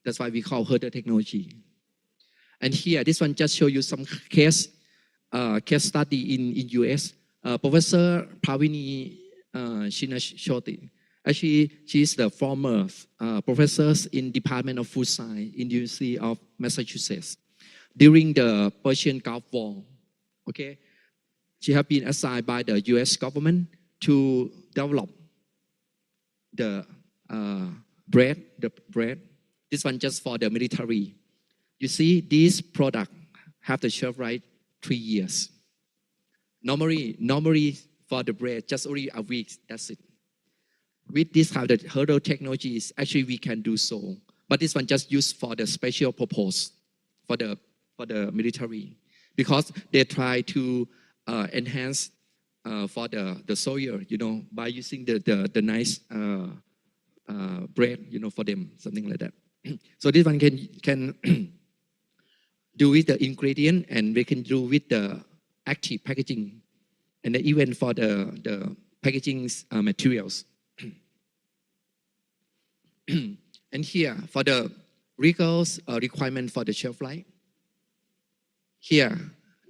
That's why we call hurdle technology. And here, this one just show you some case study in US. Professor Pravini Shinashoti, actually, she's the former professor in Department of Food Science in the University of Massachusetts. During the Persian Gulf War, okay, she has been assigned by the US government to develop the bread. This one just for the military. You see, this product have the shelf life 3 years. Normally for the bread, just only a week, that's it. With this kind of hurdle technologies, actually we can do so. But this one just used for the special purpose, for the military. Because they try to enhance for the soil, by using the nice bread, for them, something like that. So this one can do with the ingredient, and we can do with the active packaging, and even for the packaging materials. And here, for the rigorous requirement for the shelf life, here,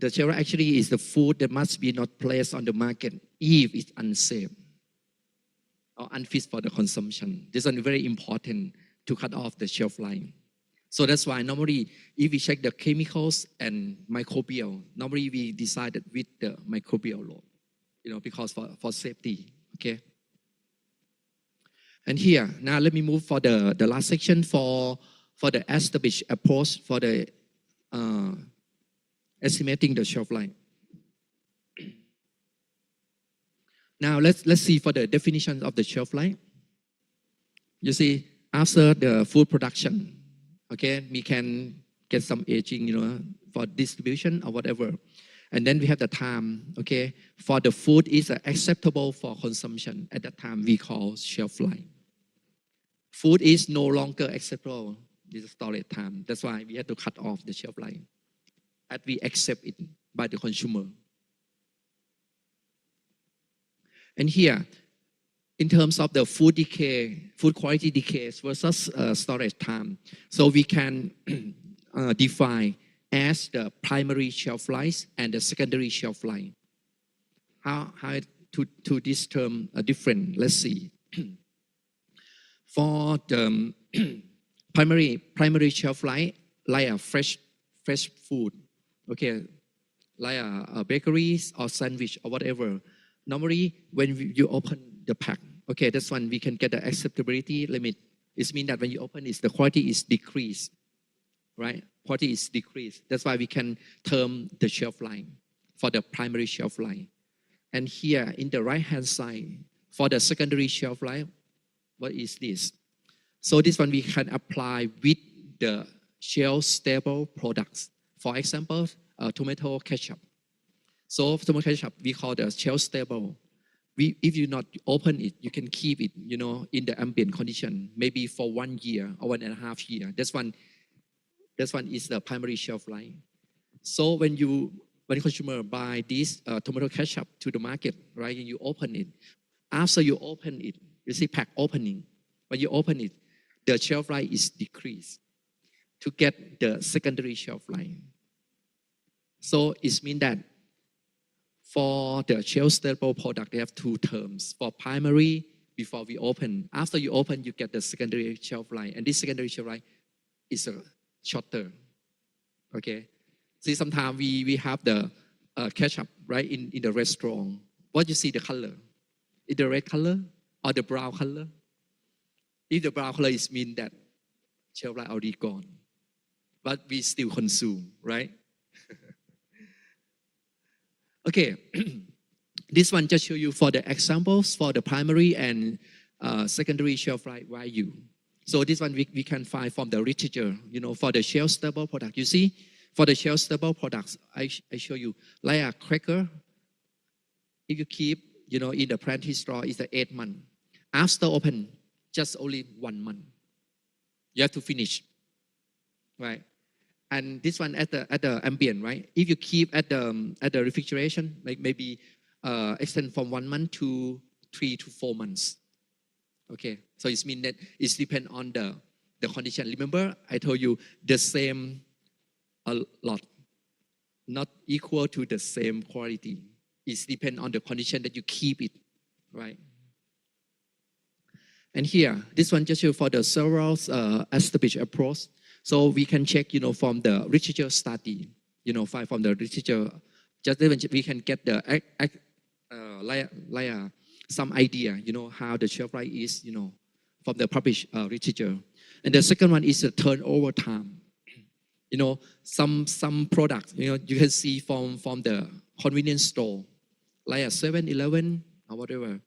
the shelf life actually is the food that must be not placed on the market if it's unsafe or unfit for the consumption. This is very important to cut off the shelf life. So that's why normally, if we check the chemicals and microbial, normally we decided with the microbial load, because for safety, okay? And here, now let me move for the last section for the established approach for the estimating the shelf life. Now let's see for the definition of the shelf life. You see, after the food production, okay, we can get some aging, for distribution or whatever. And then we have the time, okay, for the food is acceptable for consumption. At that time, we call shelf life. Food is no longer acceptable, this is storage time. That's why we have to cut off the shelf life, as we accept it by the consumer. And here, in terms of the food decay, food quality decays versus storage time, so we can define as the primary shelf life and the secondary shelf life. How to this term different? Let's see. For the primary shelf life, like a fresh food, okay, like a bakeries or sandwich or whatever. Normally, when you open the pack, okay, that's when we can get the acceptability limit. It means that when you open it, the quality is decreased, right? Quality is decreased. That's why we can term the shelf life for the primary shelf life. And here in the right-hand side, for the secondary shelf life, what is this? So this one we can apply with the shelf-stable products. For example, tomato ketchup. So tomato ketchup, we call the shelf-stable. If you not open it, you can keep it, in the ambient condition, maybe for 1 year or 1.5 years. This one is the primary shelf life. So when consumer buy this tomato ketchup to the market, right, and you open it, after you open it, you see pack opening. When you open it, the shelf life is decreased to get the secondary shelf life. So it means that for the shelf-stable product, they have two terms. For primary, before we open. After you open, you get the secondary shelf life. And this secondary shelf life is shorter. Okay? See, sometimes we have the ketchup, right, in the restaurant. What you see the color? Is the red color or the brown color? If the brown color, it means that shelf life already gone. But we still consume, right? Okay, this one just show you for the examples for the primary and secondary shelf life value. So this one we can find from the literature, for the shelf-stable product. You see, for the shelf-stable products, I show you, like a cracker, if you keep, in the pantry store, it's 8 months. After open, just only 1 month. You have to finish, right? And this one at the ambient, right? If you keep at the refrigeration, like maybe extend from 1 month to 3 to 4 months. Okay, so it means that it depends on the condition. Remember, I told you the same a lot, not equal to the same quality. It depends on the condition that you keep it, right? And here, this one just show for the several established approach. So we can check, from the literature study, from the literature, just even we can get the some idea, how the shelf life is, from the published literature. And the second one is the turnover time. Some products, you can see from the convenience store, like a 7-Eleven or whatever.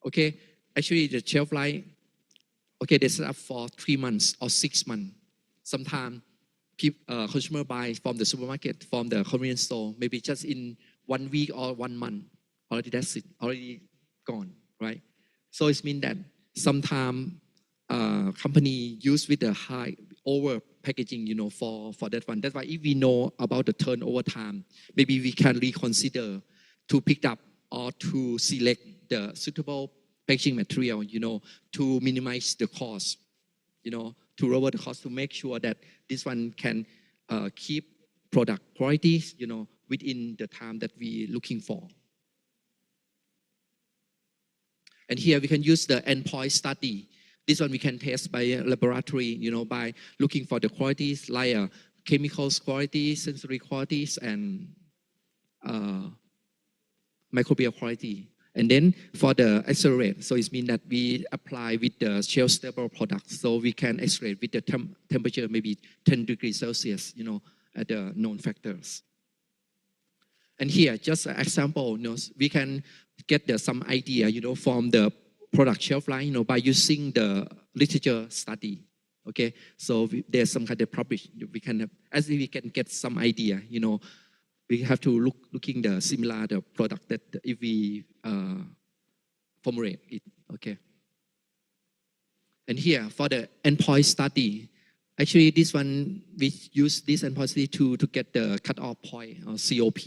Okay, actually the shelf life, okay, they set up for 3 months or 6 months. Sometimes consumer buy from the supermarket, from the convenience store, maybe just in 1 week or 1 month. Already that's it, already gone, right? So it means that sometimes company use with the high over packaging, for that one. That's why if we know about the turnover time, maybe we can reconsider to pick up or to select the suitable packaging material, to minimize the cost, to lower the cost, to make sure that this one can keep product qualities, within the time that we're looking for. And here we can use the endpoint study. This one we can test by laboratory, by looking for the qualities like chemicals qualities, sensory qualities, and microbial quality. And then for the accelerate, so it means that we apply with the shelf-stable products. So we can accelerate with the temperature, maybe 10 degrees Celsius, at the known factors. And here, just an example, we can get some idea, from the product shelf life, by using the literature study. Okay, so there's some kind of publish. We can have, as we can get some idea. We have to looking the similar the product that if we formulate it. Okay. And here for the endpoint study, actually this one we use this endpoint study to get the cutoff point or COP.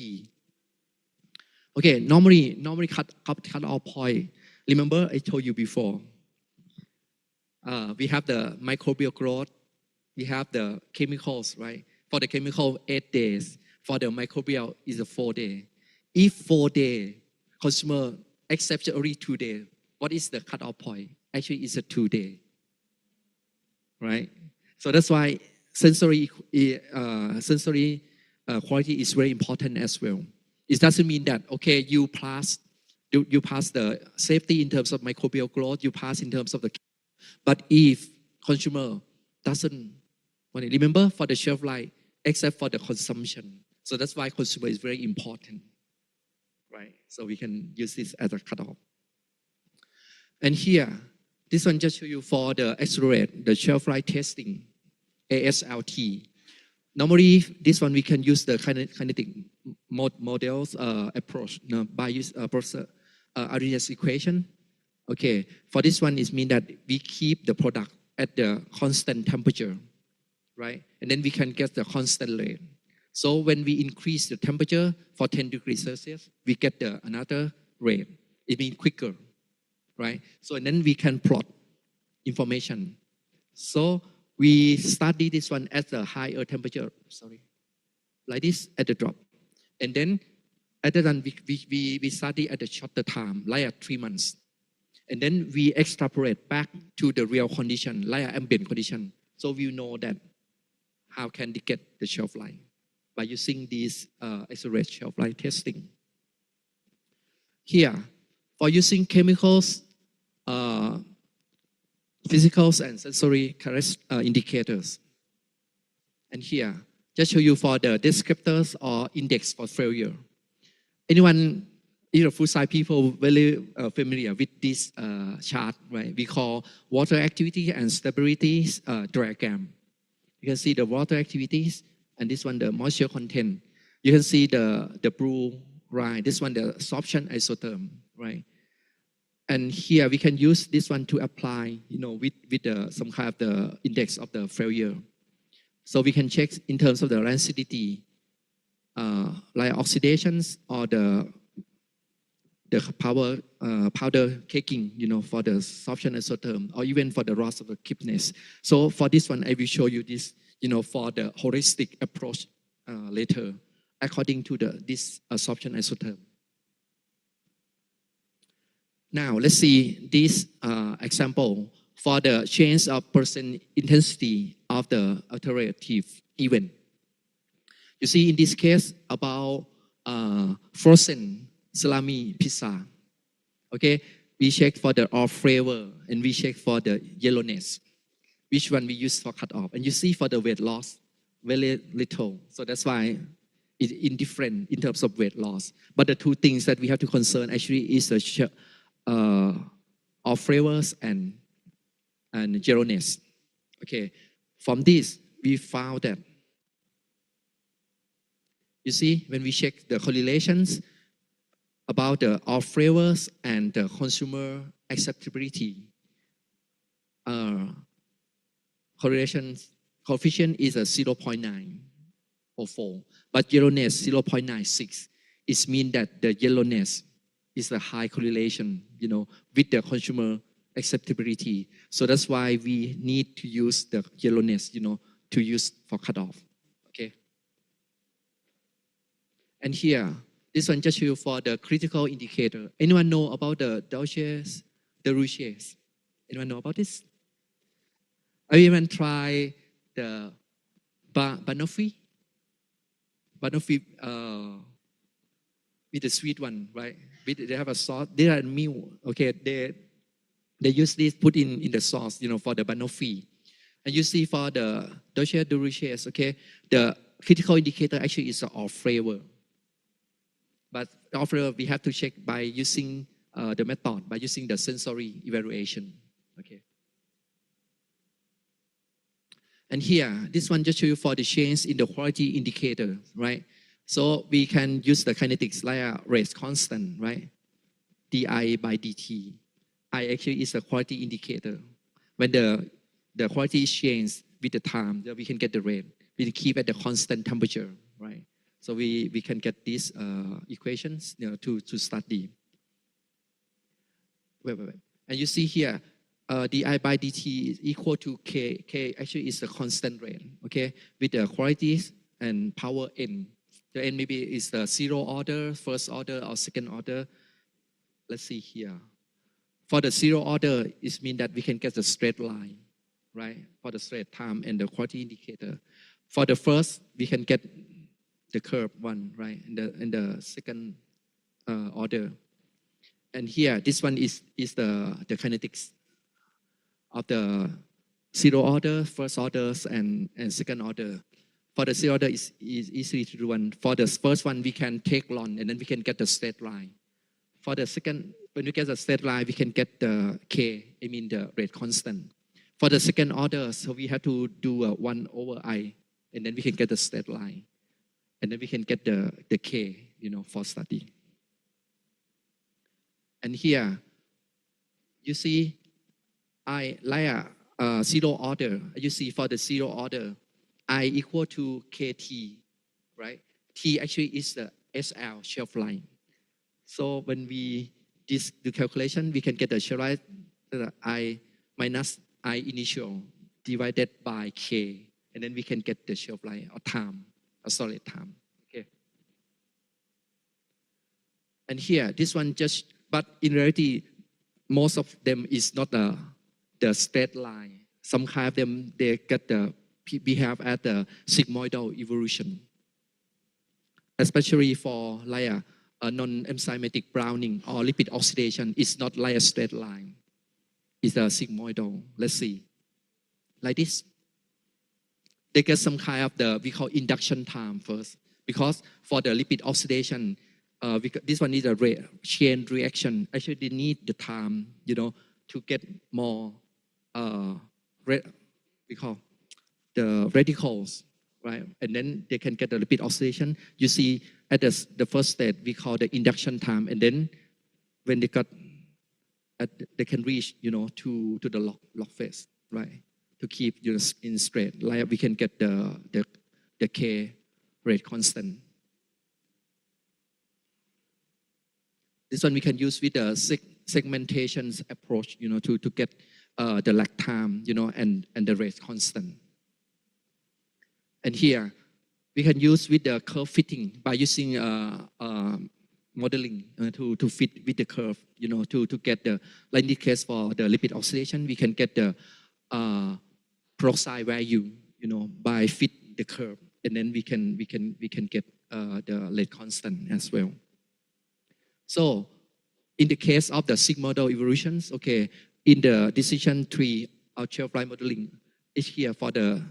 Okay, normally cutoff point. Remember I told you before. We have the microbial growth. We have the chemicals, right? For the chemical, 8 days. For the microbial, is a 4 day. If 4 day, consumer accepts only 2 days, what is the cutoff point? Actually, it's a 2 day, right? So that's why sensory quality is very important as well. It doesn't mean that, okay, you pass the safety in terms of microbial growth, you pass in terms of the, but if consumer doesn't want it, remember for the shelf life, except for the consumption. So that's why consumer is very important, right? So we can use this as a cutoff. And here, this one just show you for the accelerate, the shelf life testing, ASLT. Normally, this one we can use the kinetic models approach by use Arrhenius equation. Okay, for this one, it means that we keep the product at the constant temperature, right? And then we can get the constant rate. So when we increase the temperature for 10 degrees Celsius, we get another rate. It means quicker, right? So and then we can plot information. So we study this one at the higher temperature, like this at the drop. And then at the time, we study at the shorter time, like at 3 months. And then we extrapolate back to the real condition, like ambient condition. So we know that how can they get the shelf life by using this accelerated shelf life testing. Here, for using chemicals, physicals and sensory indicators. And here, just show you for the descriptors or index for failure. Anyone, food science people very familiar with this chart, right? We call water activity and stability diagram. You can see the water activities, and this one the moisture content. You can see the blue, right? This one the absorption isotherm, right? And here we can use this one to apply, with some kind of the index of the failure. So we can check in terms of the rancidity, like oxidations or the powder caking, for the absorption isotherm, or even for the loss of the keepness. So for this one, I will show you this, for the holistic approach later, according to this absorption isotherm. Now, let's see this example for the change of percent intensity of the alternative event. You see, in this case, about frozen salami pizza. Okay, we check for the off flavor and we check for the yellowness. Which one we use for cut off? And you see for the weight loss, very little. So that's why it's indifferent in terms of weight loss. But the two things that we have to concern actually is the off flavors and yellowness. Okay, from this we found that, you see, when we check the correlations about the off flavors and the consumer acceptability, coefficient is a 0.904, but yellowness 0.96. It means that the yellowness is a high correlation, with the consumer acceptability. So that's why we need to use the yellowness, to use for cutoff. Okay. And here, this one just show you for the critical indicator. Anyone know about the Dolces, the Ruches? Anyone know about this? I even try the banoffee. Banoffee with the sweet one, right? They have a sauce. They are meal. Okay, they use this put in the sauce, for the banoffee. And you see for the Dolce de Ruches, okay, the critical indicator actually is the off flavor. But off flavor we have to check by using the method, by using the sensory evaluation. Okay. And here, this one just show you for the change in the quality indicator, right? So we can use the kinetics like a rate constant, right? di by dt. I actually is a quality indicator. When the quality is changed with the time, then we can get the rate. We keep at the constant temperature, right? So we can get these equations, to study. Wait. And you see here, di by dt is equal to k. K actually is the constant rate, okay? With the quantities and power n. The n maybe is the zero order, first order, or second order. Let's see here. For the zero order, it means that we can get the straight line, right? For the straight time and the quality indicator. For the first, we can get the curve one, right? In the second order. And here, this one is the kinetics of the zero order, first orders, and second order. For the zero order, is easy to do one. For the first one, we can take ln, and then we can get the straight line. For the second, when we get the straight line, we can get the k, I mean the rate constant. For the second order, so we have to do 1 over I, and then we can get the straight line. And then we can get the k, for study. And here, you see, I like a zero order. You see, for the zero order, I equal to kt, right? T actually is the SL, shelf line. So when we do calculation, we can get the shelf line, I minus I initial divided by k, and then we can get the shelf line or time, a solid time. Okay. And here, this one just, but in reality, most of them is not the straight line. Some kind of them, they get the behave at the sigmoidal evolution, especially for like a non-enzymatic browning or lipid oxidation. It's not like a straight line. It's a sigmoidal. Let's see. Like this. They get some kind of we call induction time first. Because for the lipid oxidation, this one is a chain reaction. Actually, they need the time, to get more, we call the radicals, right? And then they can get the lipid oxidation. You see, at the first stage, we call the induction time. And then when they got, they can reach, to the log phase, right? To keep in straight. Like we can get the K rate constant. This one we can use with the segmentation approach, to get the lag time, and the rate constant. And here, we can use with the curve fitting by using modeling to fit with the curve, to get like in this case for the lipid oxidation, we can get the peroxide value, by fit the curve, and then we can get the rate constant as well. So, in the case of the sigmoidal evolutions, okay, in the decision tree of shelf line modeling, is here for the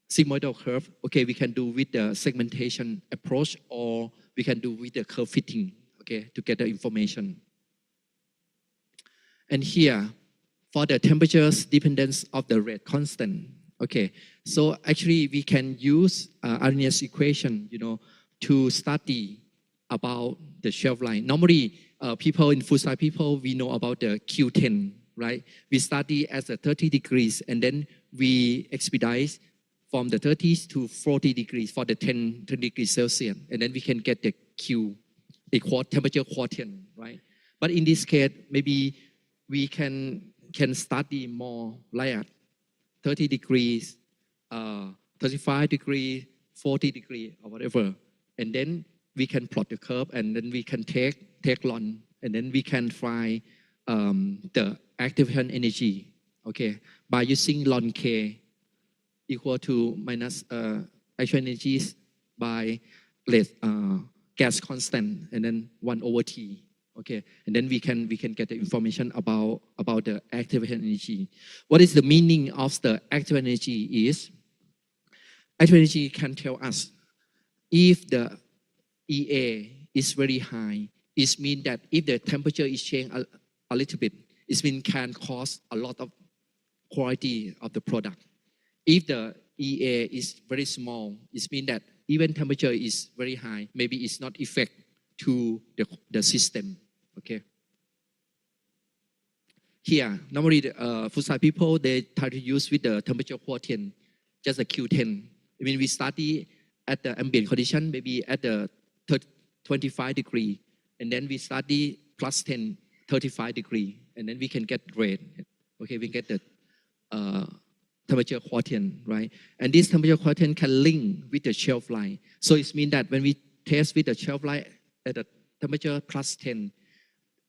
sigmoidal curve. Okay, we can do with the segmentation approach, or we can do with the curve fitting, okay, to get the information. And here, for the temperatures dependence of the rate constant, okay, so actually we can use Arrhenius equation, to study about the shelf line. Normally, people in food science people, we know about the Q10, right? We study as a 30 degrees, and then we expedite from the 30s to 40 degrees for the 10 degrees Celsius, and then we can get the Q, a temperature quotient, right? But in this case, maybe we can study more like 30 degrees, 35 degrees, 40 degrees, or whatever, and then we can plot the curve, and then we can take ln, and then we can find the activation energy, okay, by using ln k equal to minus actual energies by gas constant, and then 1 over T, okay, and then we can get the information about the activation energy. What is the meaning of the active energy is, active energy can tell us if the EA is very high, it means that if the temperature is changed a little bit, it means can cause a lot of quality of the product. If the EA is very small, it means that even temperature is very high, maybe it's not effect to the system, okay? Here, normally the food science people, they try to use with the temperature quotient, just a Q10. I mean, we study at the ambient condition, maybe at the 25 degree, and then we study plus 10, 35 degree, and then we can get rate, okay? We get the temperature quotient, right? And this temperature quotient can link with the shelf life. So it means that when we test with the shelf life at the temperature plus 10,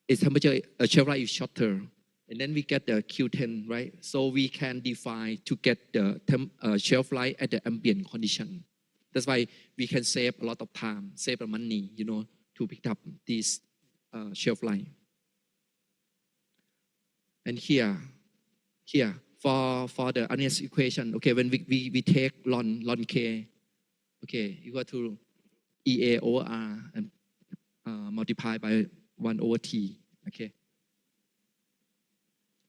its temperature shelf life is shorter, and then we get the Q10, right? So we can define to get the shelf life at the ambient condition. That's why we can save a lot of time, save the money, you know, to pick up this shelf life. And here, for the Arrhenius equation, okay, when we take ln K, okay, equal to EA over R and multiply by 1 over T, okay.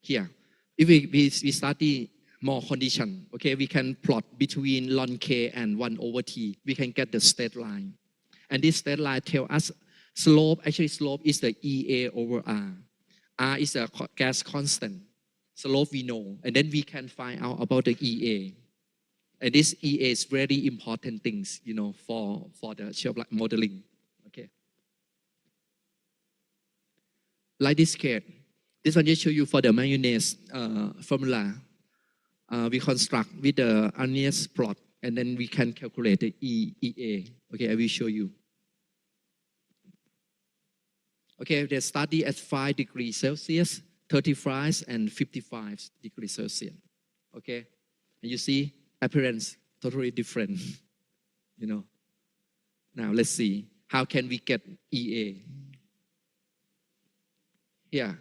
Here, if we study more condition, okay, we can plot between ln K and 1 over T. We can get the straight line. And this straight line tells us slope, actually slope is the EA over R. R is a gas constant. Slope we know. And then we can find out about the EA. And this EA is very important things, you know, for the shelf life modeling, okay. Like this case. This one just show you for the mayonnaise formula. We construct with the Arrhenius plot, and then we can calculate the EA. Okay, I will show you. Okay, they study at 5 degrees Celsius, 35 and 55 degrees Celsius. Okay, and you see appearance totally different. You know. Now let's see how can we get EA. Here.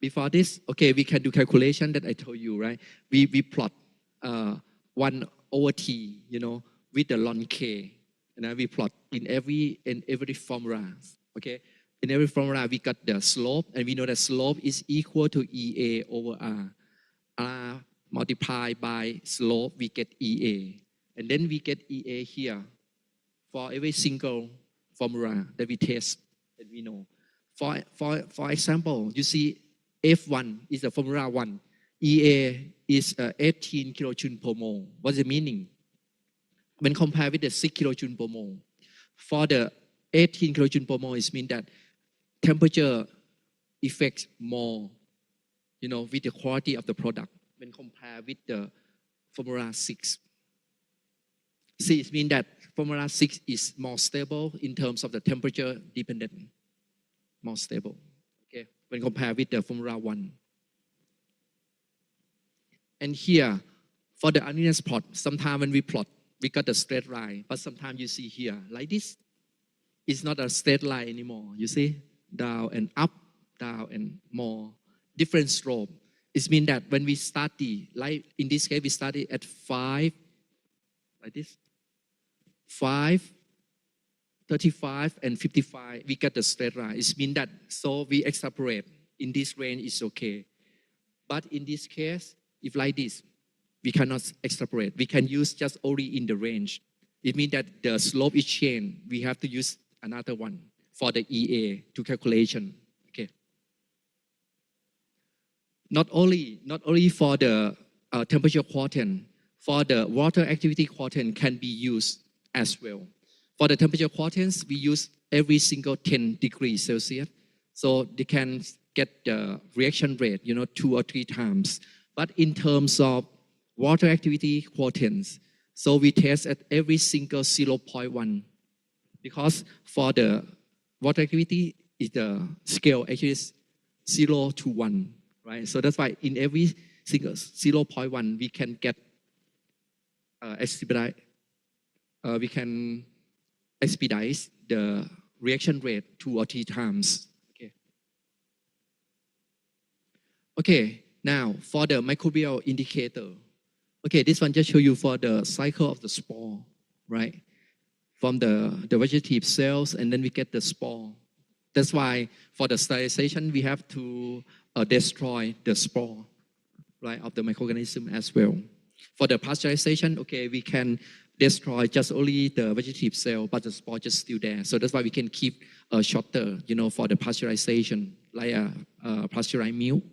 Before this, okay, we can do calculation that I told you, right? We plot 1 over T, you know, with the ln K, and then we plot in every formula, okay? In every formula, we got the slope, and we know that slope is equal to EA over R. R multiplied by slope, we get EA, and then we get EA here for every single formula that we test, that we know. For example, you see. F1 is the formula 1. EA is 18 kilojoule per mole. What's the meaning? When compared with the 6 kilojoule per mole, for the 18 kilojoule per mole, it means that temperature affects more, you know, with the quality of the product when compared with the formula 6. See, it means that formula 6 is more stable in terms of the temperature dependent, more stable. When compared with the formula 1. And here, for the Arrhenius plot, sometimes when we plot, we got the straight line, but sometimes you see here, like this, it's not a straight line anymore. You see, down and up, down and more, different slope. It means that when we study, like in this case, we study at 5, like this, 5, 35 and 55, we get the straight line. It means that, so we extrapolate. In this range is okay. But in this case, if like this, we cannot extrapolate. We can use just only in the range. It means that the slope is changed. We have to use another one for the EA to calculation. Okay. Not only for the temperature quotient, for the water activity quotient can be used as well. For the temperature quotients, we use every single 10 degrees Celsius. So they can get the reaction rate, you know, 2 or 3 times. But in terms of water activity quotients, so we test at every single 0.1. Because for the water activity, is the scale actually is 0 to 1, right? So that's why in every single 0.1, we can get we can expedite the reaction rate 2 or 3 times. Okay, now for the microbial indicator. Okay, this one just show you for the cycle of the spore, right? From the vegetative cells, and then we get the spore. That's why for the sterilization, we have to destroy the spore, right, of the microorganism as well. For the pasteurization, okay, we can destroy just only the vegetative cell, but the spore just still there. So that's why we can keep shorter, for the pasteurization, like pasteurized milk.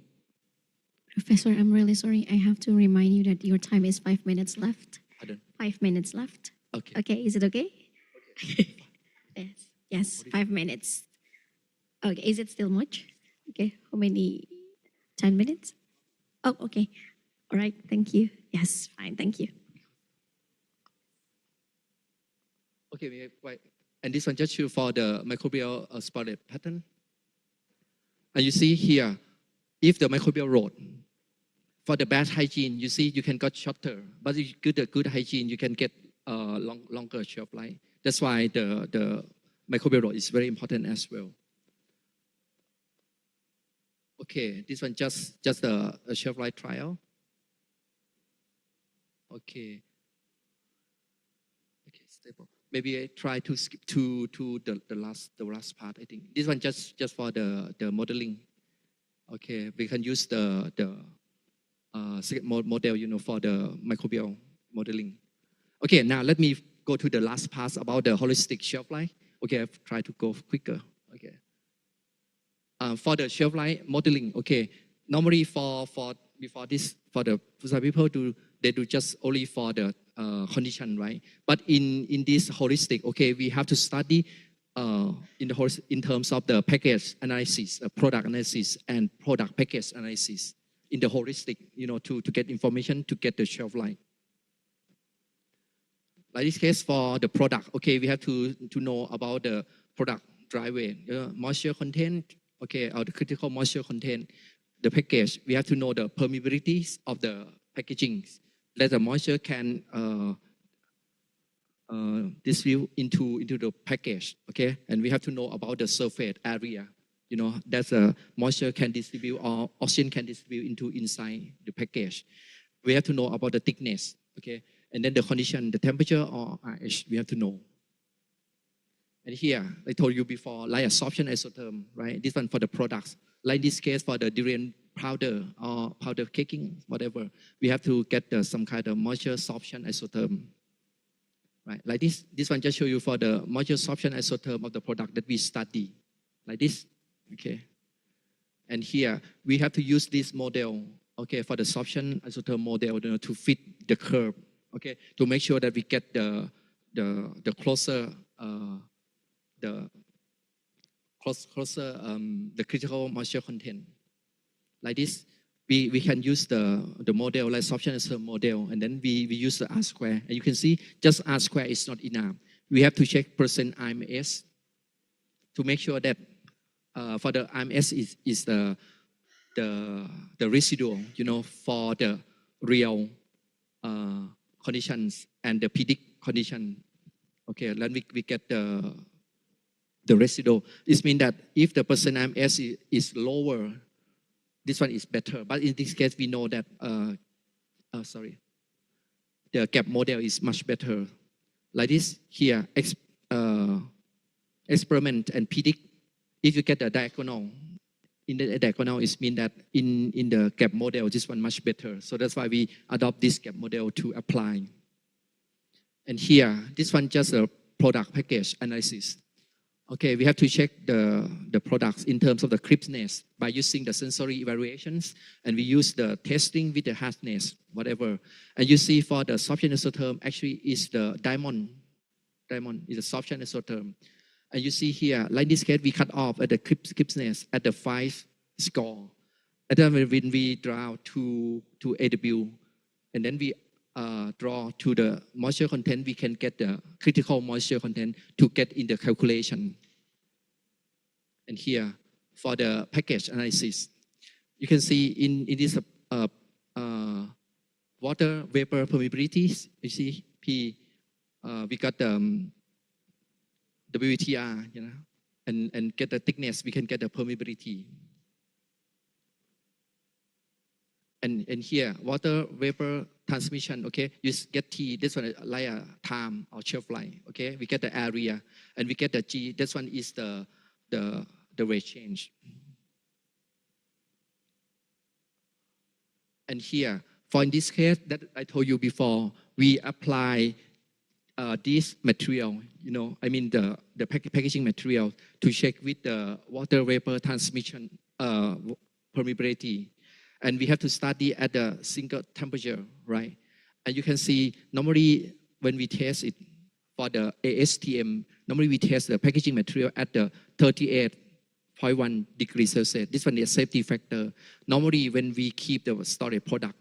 Professor, I'm really sorry. I have to remind you that your time is 5 minutes left. Pardon? 5 minutes left. Okay. Okay, is it okay? Yes. Yes, 5 minutes. Okay, is it still much? Okay, how many? 10 minutes? Oh, okay. All right, thank you. Yes, fine, thank you. Okay, wait. And this one just show for the microbial spotted pattern. And you see here, if the microbial road, for the bad hygiene, you see you can get shorter, but if you get the good hygiene, you can get longer shelf life. That's why the microbial road is very important as well. Okay, this one just a shelf life trial. Okay. Okay, stable. Maybe I try to skip to the last part. I think this one just for the modeling. Okay, we can use the second model, for the microbial modeling. Okay, now let me go to the last part about the holistic shelf life. Okay, I've tried to go quicker. Okay. For the shelf life modeling, okay, normally for the people they do just only for the condition, right? But in this holistic, okay, we have to study in terms of the package analysis, product analysis, and product package analysis in the holistic, to get information to get the shelf life. Like this case for the product, okay, we have to know about the product dry weight, moisture content, okay, or the critical moisture content. The package, we have to know the permeabilities of the packaging, that the moisture can distribute into the package, okay? And we have to know about the surface area, that the moisture can distribute or oxygen can distribute inside the package. We have to know about the thickness, okay? And then the condition, the temperature or RH, we have to know. And here, I told you before, like absorption isotherm, right? This one for the products. Like this case for the durian powder or powder caking, whatever, we have to get some kind of moisture absorption isotherm, right? Like this one just show you for the moisture absorption isotherm of the product that we study, like this, okay? And here, we have to use this model, okay, for the absorption isotherm model to fit the curve, okay, to make sure that we get the closer, the critical moisture content. Like this, we can use the model, like absorption isotherm model, and then we use the R square. And you can see just R square is not enough. We have to check percent IMS to make sure that for the IMS is the residual, for the real conditions and the predict condition. Okay, then we get the residual. This means that if the percent IMS is lower, this one is better. But in this case, we know that, the gap model is much better. Like this here, experiment and predict. If you get a diagonal, in the diagonal, it means that in the gap model, this one much better. So that's why we adopt this gap model to apply. And here, this one just a product package analysis. Okay, we have to check the products in terms of the crispness by using the sensory evaluations, and we use the testing with the hardness, whatever. And you see for the absorption isotherm, actually is the diamond. Diamond is the absorption isotherm. And you see here, like this case, we cut off at the crispness at the 5 score. And then when we draw to AW, and then we draw to the moisture content, we can get the critical moisture content to get in the calculation. And here, for the package analysis, you can see in this water vapor permeabilities, you see we got the WTR, and get the thickness, we can get the permeability. And here, water vapor transmission, okay, you get T, this one like a time or shelf life, okay, we get the area, and we get the G, this one is the rate change. And here, For in this case that I told you before, we apply this material, the packaging material to check with the water vapor transmission permeability. And we have to study at a single temperature, right? And you can see normally when we test it for the ASTM, normally we test the packaging material at the 38.1 degrees Celsius. This one is a safety factor. Normally when we keep the storage product,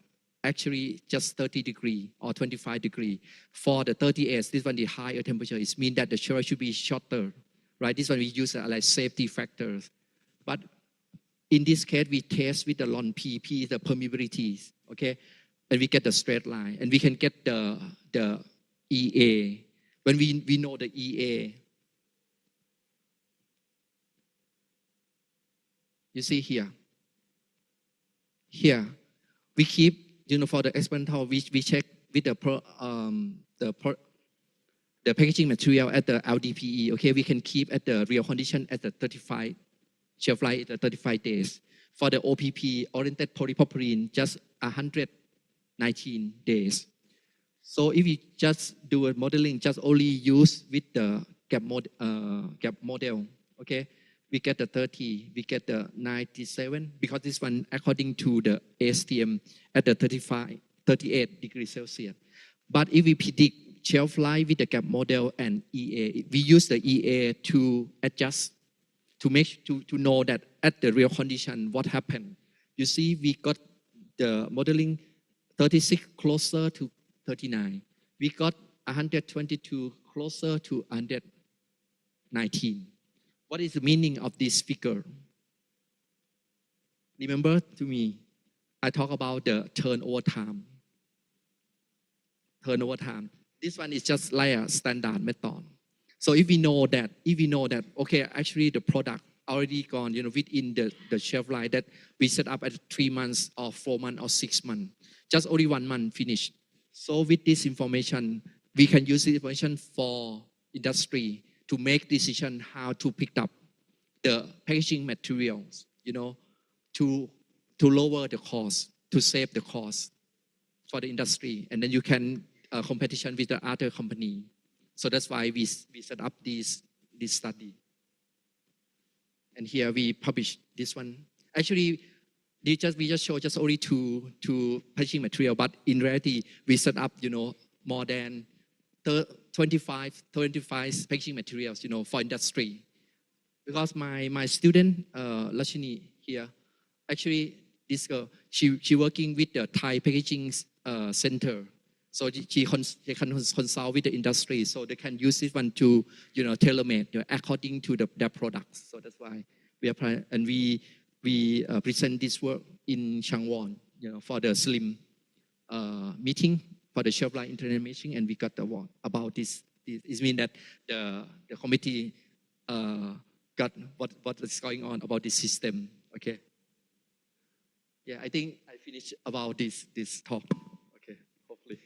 actually just 30 degree or 25 degree. For the 38, this one the higher temperature. It means that the shelf should be shorter, right? This one we use like safety factors. But in this case, we test with the ln PP, the permeabilities, okay? And we get the straight line, and we can get the EA. When we know the EA, you see here, we keep, for the experimental, we check with the packaging material at the LDPE, okay? We can keep at the real condition at the 35, shelf life at the 35 days. For the OPP, oriented polypropylene, just 119 days. So if you just do a modeling, just only use with the gap model, okay? We get the 30, we get the 97, because this one, according to the ASTM, at the 38 degrees Celsius. But if we predict shelf life with the gap model and EA, we use the EA to adjust, to know that at the real condition, what happened. You see, we got the modeling 36 closer to 39. We got 122 closer to 119. What is the meaning of this figure? Remember to me, I talk about the turnover time. This one is just like a standard method. So if we know that, okay, actually the product already gone, within the shelf life that we set up at 3 months or 4 months or 6 months, just only 1 month finished. So with this information, we can use this information for industry to make decision how to pick up the packaging materials, to lower the cost, to save the cost for the industry. And then you can competition with the other company. So that's why we set up this study. And here we publish this one. Actually, we just show just only two packaging material, but in reality, we set up, more than 25 packaging materials, for industry. Because my student, Lashini here, actually, this girl, she working with the Thai packaging center. So she can consult with the industry, so they can use this one to, tailor-made according to their products. So that's why we apply, and we present this work in Changwon, for the SLIM meeting, for the shelf life internet meeting, and we got the award about this. It means that the committee got what is going on about this system. Okay. Yeah, I think I finished about this talk. Okay, hopefully.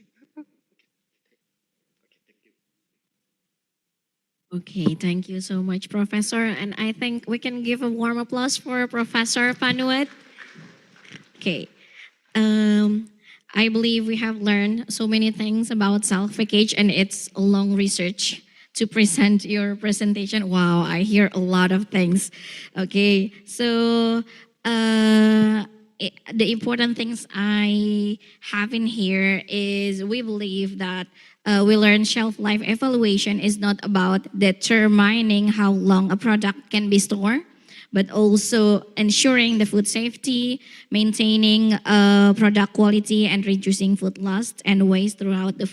Okay, thank you so much, Professor. And I think we can give a warm applause for Professor Panuwat. Okay. I believe we have learned so many things about self-package, and it's a long research to present your presentation. Wow, I hear a lot of things. Okay, so the important things I have in here is we believe that we learn shelf life evaluation is not about determining how long a product can be stored, but also ensuring the food safety, maintaining product quality, and reducing food loss and waste throughout the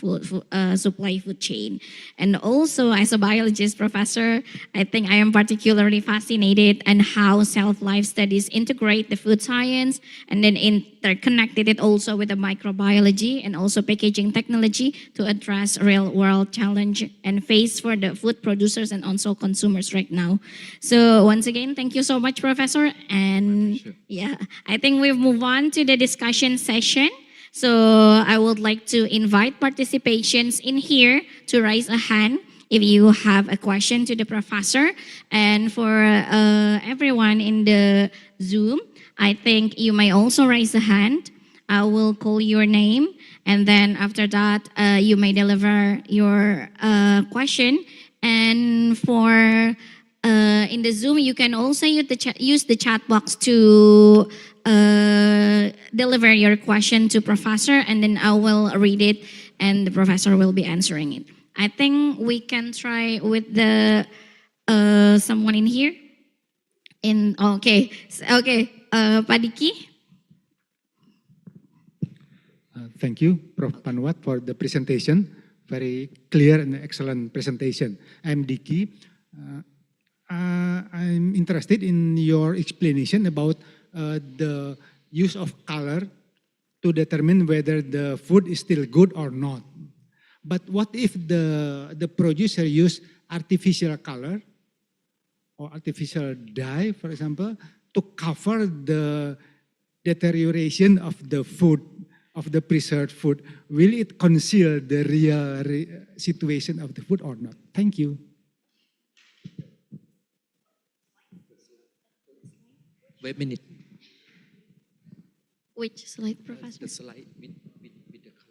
supply food chain. And also, as a biologist professor, I think I am particularly fascinated on how self-life studies integrate the food science and then interconnected it also with the microbiology and also packaging technology to address real-world challenge and face for the food producers and also consumers right now. So once again, thank you so much, Professor. And yeah, I think we've moved on to the discussion session. So I would like to invite participations in here to raise a hand if you have a question to the professor. And for everyone in the Zoom, I think you may also raise a hand I will call your name, and then after that, you may deliver your question. And for in the Zoom, you can also use the chat box to deliver your question to Professor, and then I will read it, and the Professor will be answering it. I think we can try with the someone in here. Okay, Pak Diki. Thank you, Prof. Panuwat, for the presentation. Very clear and excellent presentation. I'm Diki. I'm interested in your explanation about the use of color to determine whether the food is still good or not. But what if the producer use artificial color or artificial dye, for example, to cover the deterioration of the food, of the preserved food? Will it conceal the real situation of the food or not? Thank you. Wait a minute. Which slide, Professor? The slide with the color.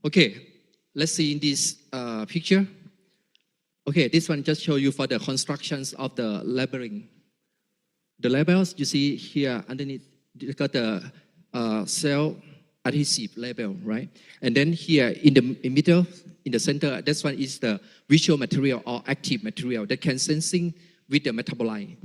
Okay, let's see in this picture. Okay, this one just show you for the constructions of the labeling. The labels you see here underneath, you got the cell adhesive label, right? And then here in the middle, in the center, this one is the visual material or active material that can sensing with the metabolite.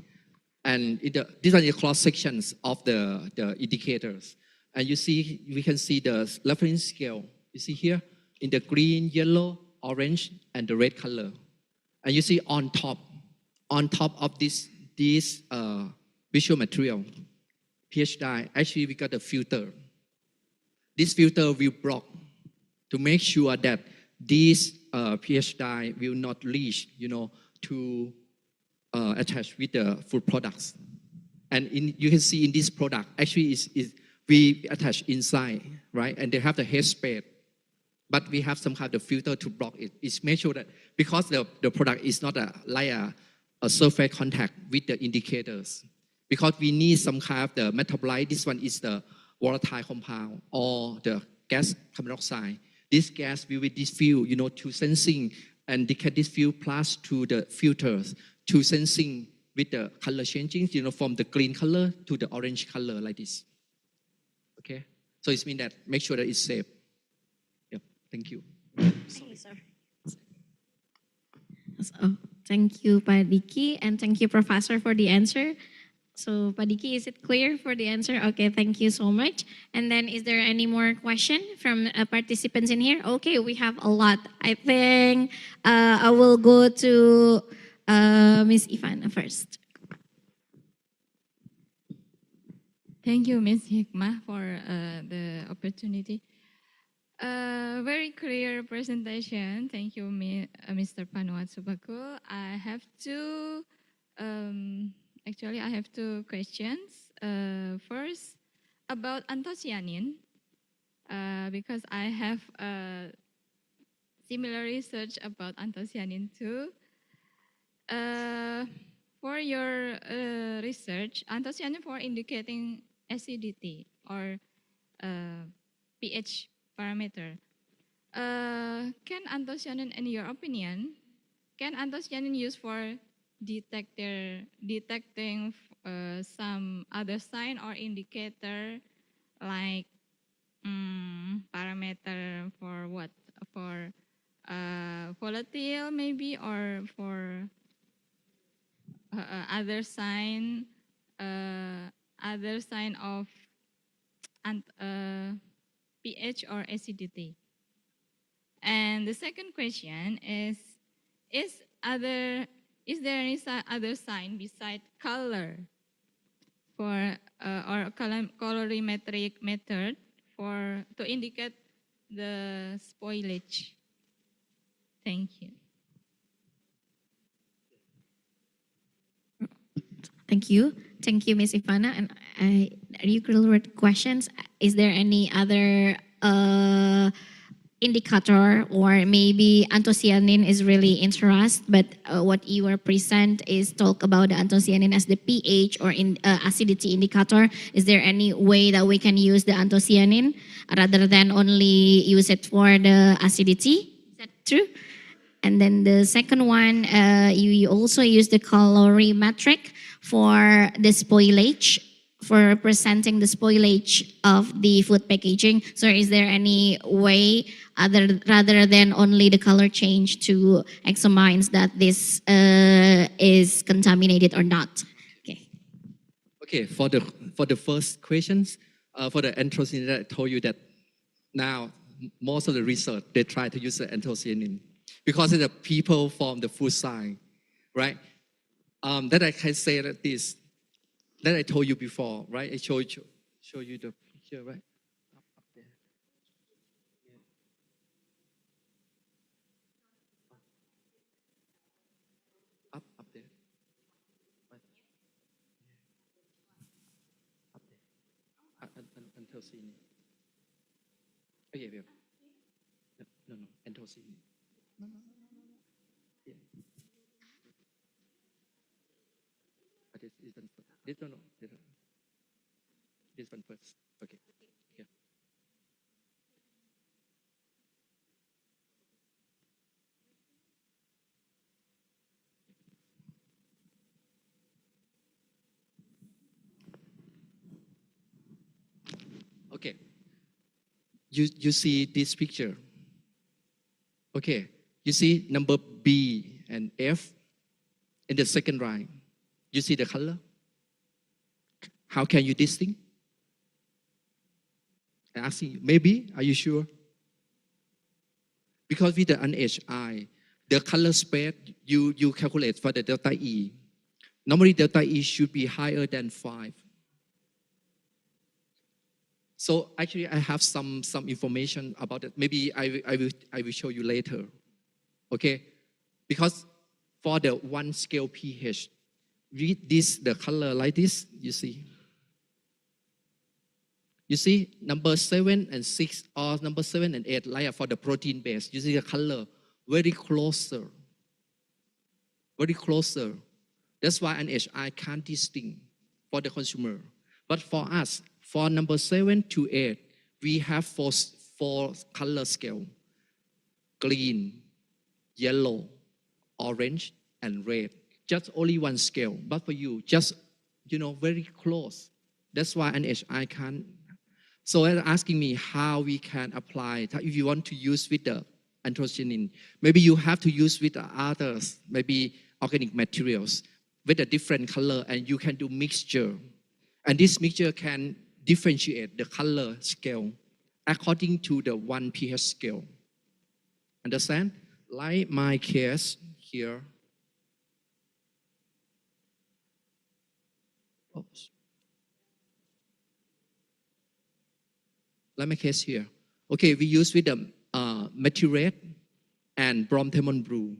And these are the cross sections of the indicators. And you see, we can see the reference scale. You see here in the green, yellow, orange, and the red color. And you see on top of this visual material, Ph.D, actually we got a filter. This filter will block to make sure that this Ph.D will not reach, to attach with the food products. And you can see in this product, actually we attach inside, right? And they have the headspace. But we have some kind of filter to block it. It's make sure that because the product is not like a surface contact with the indicators. Because we need some kind of the metabolite. This one is the volatile compound or the gas carbon dioxide. This gas will be diffused, to sensing, and they can diffuse plus to the filters to sensing with the color changing, from the green color to the orange color like this. Okay, so it means that make sure that it's safe. Thank you. Thank you, sir. So, thank you, Pak Diki, and thank you, Professor, for the answer. So, Pak Diki, is it clear for the answer? Okay, thank you so much. And then, is there any more question from participants in here? Okay, we have a lot. I think I will go to Ms. Ivana first. Thank you, Ms. Hikmah, for the opportunity. Very clear presentation. Thank you, Mr. Panuwat Suppakul. I have two questions. First, about anthocyanin, because I have similar research about anthocyanin too. For your research, anthocyanin for indicating acidity or pH parameter. Can anthocyanin, in your opinion, can anthocyanin used for detecting some other sign or indicator like parameter for what? For volatile maybe, or for other sign of pH or acidity. And the second question is there any other sign besides color for or colorimetric method to indicate the spoilage. Thank you. Thank you. Thank you, Ms. Ivana. And recurrent questions. Is there any other indicator, or maybe anthocyanin is really interest, but what you are present is talk about the anthocyanin as the pH or in acidity indicator. Is there any way that we can use the anthocyanin rather than only use it for the acidity? Is that true? And then the second one, you also use the colorimetric for the spoilage, for representing the spoilage of the food packaging. So is there any way rather than only the color change to examine that this is contaminated or not? Okay, for the first questions, for the anthocyanin, I told you that now most of the research, they try to use the anthocyanin because the people from the food side, right? That I can say that this, that I told you before, right? I show you the picture, right? Up there. Up there. Right. Up there. Anthocyanin. Oh, yeah. No, anthocyanin. No. Yeah. This one first. Okay. Here. Okay. You see this picture. Okay. You see number B and F in the second line. You see the color? How can you distinguish? I ask you, maybe, are you sure? Because with the NHI, the color spread, you calculate for the delta E. Normally, delta E should be higher than 5. So actually, I have some information about it. Maybe I will show you later. Okay? Because for the 1 scale pH, read this, the color like this, you see. You see, number 7 and 6, or number 7 and 8, like for the protein base, you see the color very closer. Very closer. That's why NHI can't distinguish for the consumer. But for us, for number 7 to 8, we have four color scale. Green, yellow, orange, and red. Just only 1 scale. But for you, just, very close. That's why NHI can't. So they're asking me how we can apply. If you want to use with the anthocyanin, maybe you have to use with the others, maybe organic materials with a different color, and you can do mixture. And this mixture can differentiate the color scale according to the 1 pH scale. Understand? Like my case here. Oops. Like my case here. Okay, we use with the methylate and bromthemon blue.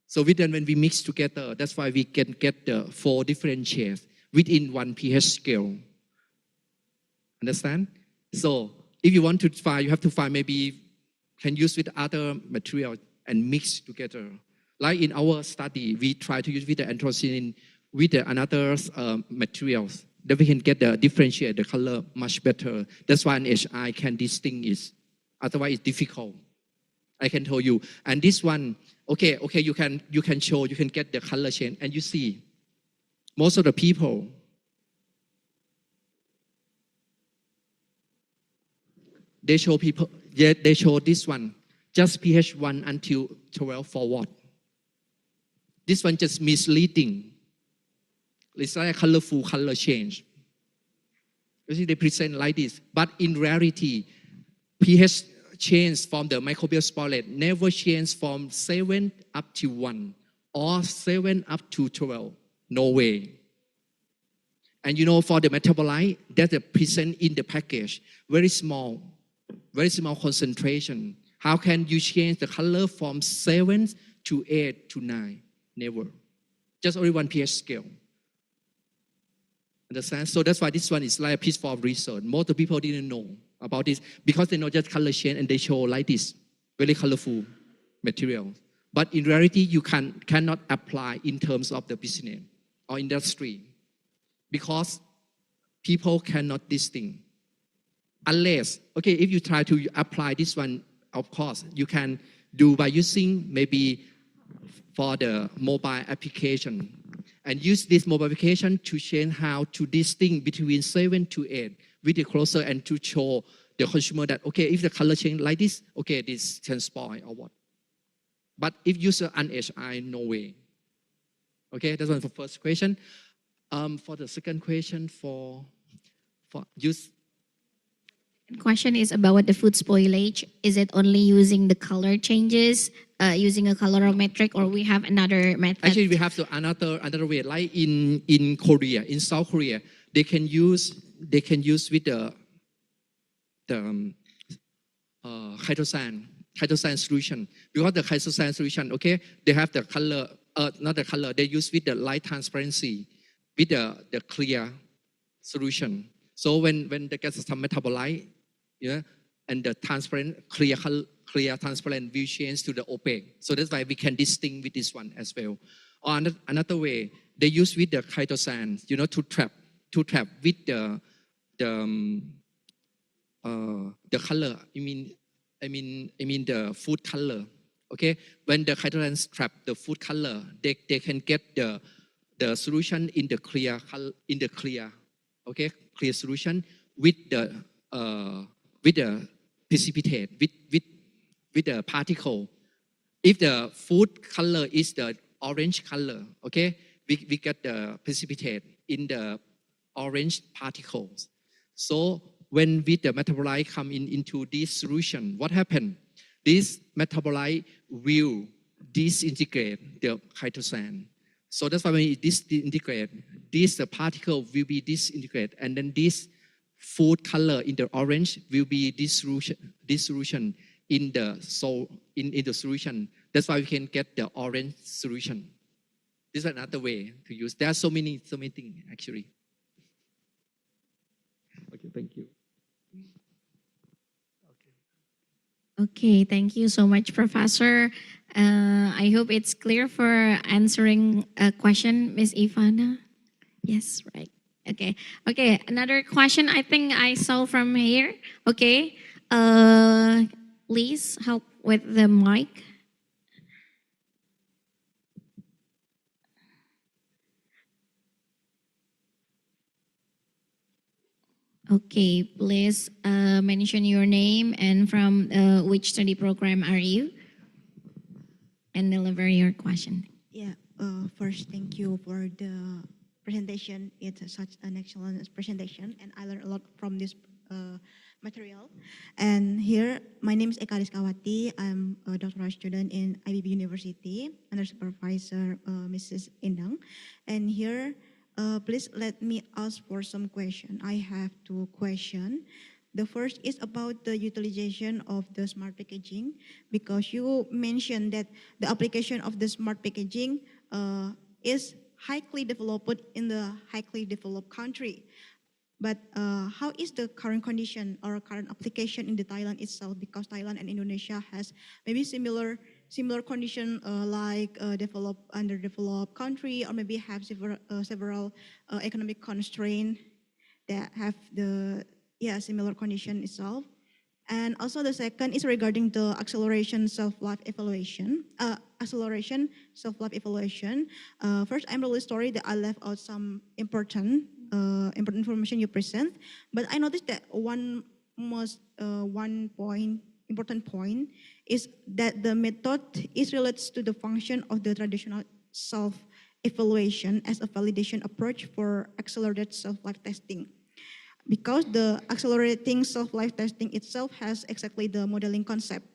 So when we mix together, that's why we can get the 4 different shades within 1 pH scale. Understand? So if you want to find, you have to find maybe can use with other material and mix together. Like in our study, we try to use with the anthocyanin with the another materials. Then we can get the differentiate the color much better. That's why an HI can distinguish. Otherwise, it's difficult. I can tell you. And this one, okay, you can show, you can get the color change, and you see most of the people, they show this one, just pH 1 until 12 forward. This one just misleading. It's like a colorful color change. You see, they present like this. But in reality, pH change from the microbial spoilage never change from 7 up to 1 or 7 up to 12. No way. And for the metabolite that are present in the package, very small concentration. How can you change the color from 7 to 8 to 9? Never. Just only 1 pH scale. Understand? So that's why this one is like a piece of research. Most people didn't know about this because they know just color change and they show like this, very colorful material. But in reality, you cannot apply in terms of the business or industry because people cannot distinguish. Unless, if you try to apply this one, of course, you can do by using maybe for the mobile application and use this mobile application to change how to distinguish between 7 to 8 with the closer and to show the consumer that, if the color change like this, this can spoil or what. But if user unaged eye, no way. That's one for first question. For the second question, for use. Question is about the food spoilage. Is it only using the color changes, using a colorimetric, or we have another method? Actually, we have another way. Like in Korea, in South Korea, they can use with the chitosan solution. Because the chitosan solution, they have the color, not the color. They use with the light transparency, with the clear solution. So when they get some metabolite, and the transparent, clear transparent will change to the opaque. So that's why we can distinguish with this one as well. Or another way, they use with the chitosan, to trap with the color. I mean the food color. When the chitosan trap the food color, they can get the solution in the clear clear solution with the precipitate, with the particle. If the food color is the orange color, we get the precipitate in the orange particles. So when with the metabolite come into this solution, what happened? This metabolite will disintegrate the chitosan. So that's why when it disintegrate, this particle will be disintegrated, and then this food color in the orange will be this solution in the solution. That's why we can get the orange solution. This is another way to use. There are so many things actually. Thank you. Okay, thank you so much, Professor. I hope it's clear for answering a question, Ms. Ivana. Yes, right. Okay, another question I think I saw from here. Please help with the mic. Okay, please mention your name and from which study program are you? And deliver your question. Yeah, first, thank you for the presentation. It's such an excellent presentation, and I learned a lot from this material. And here, my name is Eka Rizkawati. I'm a doctoral student in IBB University under supervisor Mrs. Indang. And here, please let me ask for some question. I have 2 questions. The first is about the utilization of the smart packaging, because you mentioned that the application of the smart packaging is highly developed in the highly developed country. But how is the current condition or current application in the Thailand itself? Because Thailand and Indonesia has maybe similar condition like underdeveloped country, or maybe have several economic constraints that have the similar condition itself. And also the second is regarding the acceleration self-life evaluation. First, I'm really sorry that I left out some important information you present, but I noticed that one important point is that the method is related to the function of the traditional self-evaluation as a validation approach for accelerated self-life testing. Because the accelerating self-life testing itself has exactly the modeling concept.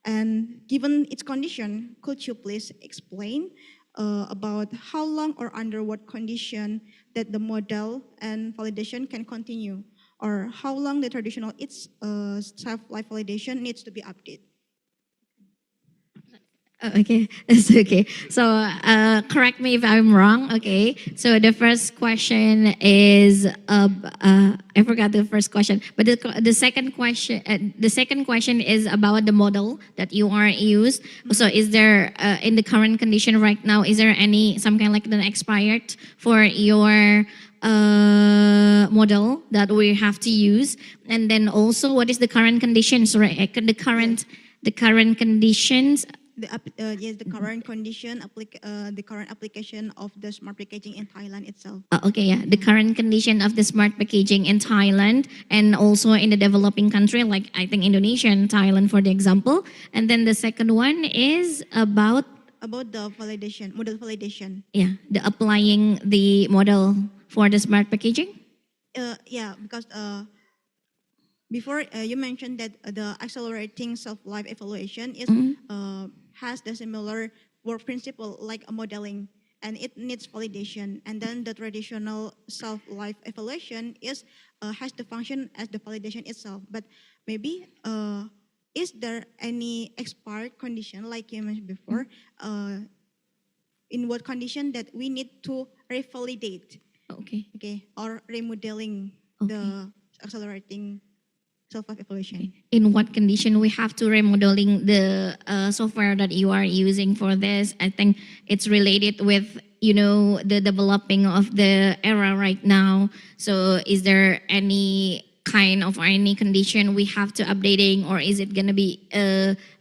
And given its condition, could you please explain about how long or under what condition that the model and validation can continue, or how long the traditional self-life validation needs to be updated? Okay, that's okay. So correct me if I'm wrong. Okay, so the first question is I forgot the first question, but the second question is about the model that you are used. So is there in the current condition right now, is there any some kind like an expired for your model that we have to use? And then also, what is the current conditions? Right, the current conditions. The current condition, the current application of the smart packaging in Thailand itself. Okay, yeah, the current condition of the smart packaging in Thailand and also in the developing country, like I think Indonesia and Thailand for the example. And then the second one is about the validation, model validation. Yeah, the applying the model for the smart packaging. Yeah, because before you mentioned that the accelerating self-life evaluation is has the similar work principle like a modeling, and it needs validation. And then the traditional self-life evaluation has the function as the validation itself. But maybe is there any expired condition like you mentioned before? In what condition that we need to revalidate? Okay, or remodeling the accelerating self-life evaluation. In what condition we have to remodeling the software that you are using for this? I think it's related with the developing of the era right now. So is there any kind of any condition we have to updating, or is it gonna be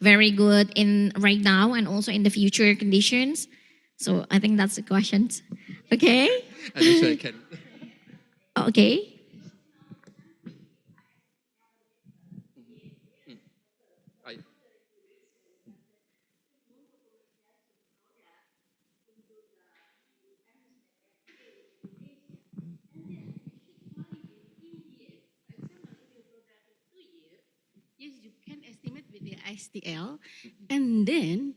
very good in right now and also in the future conditions? So I think that's the question. Okay. I think I can. Okay. Yes, you can estimate with the STL, and then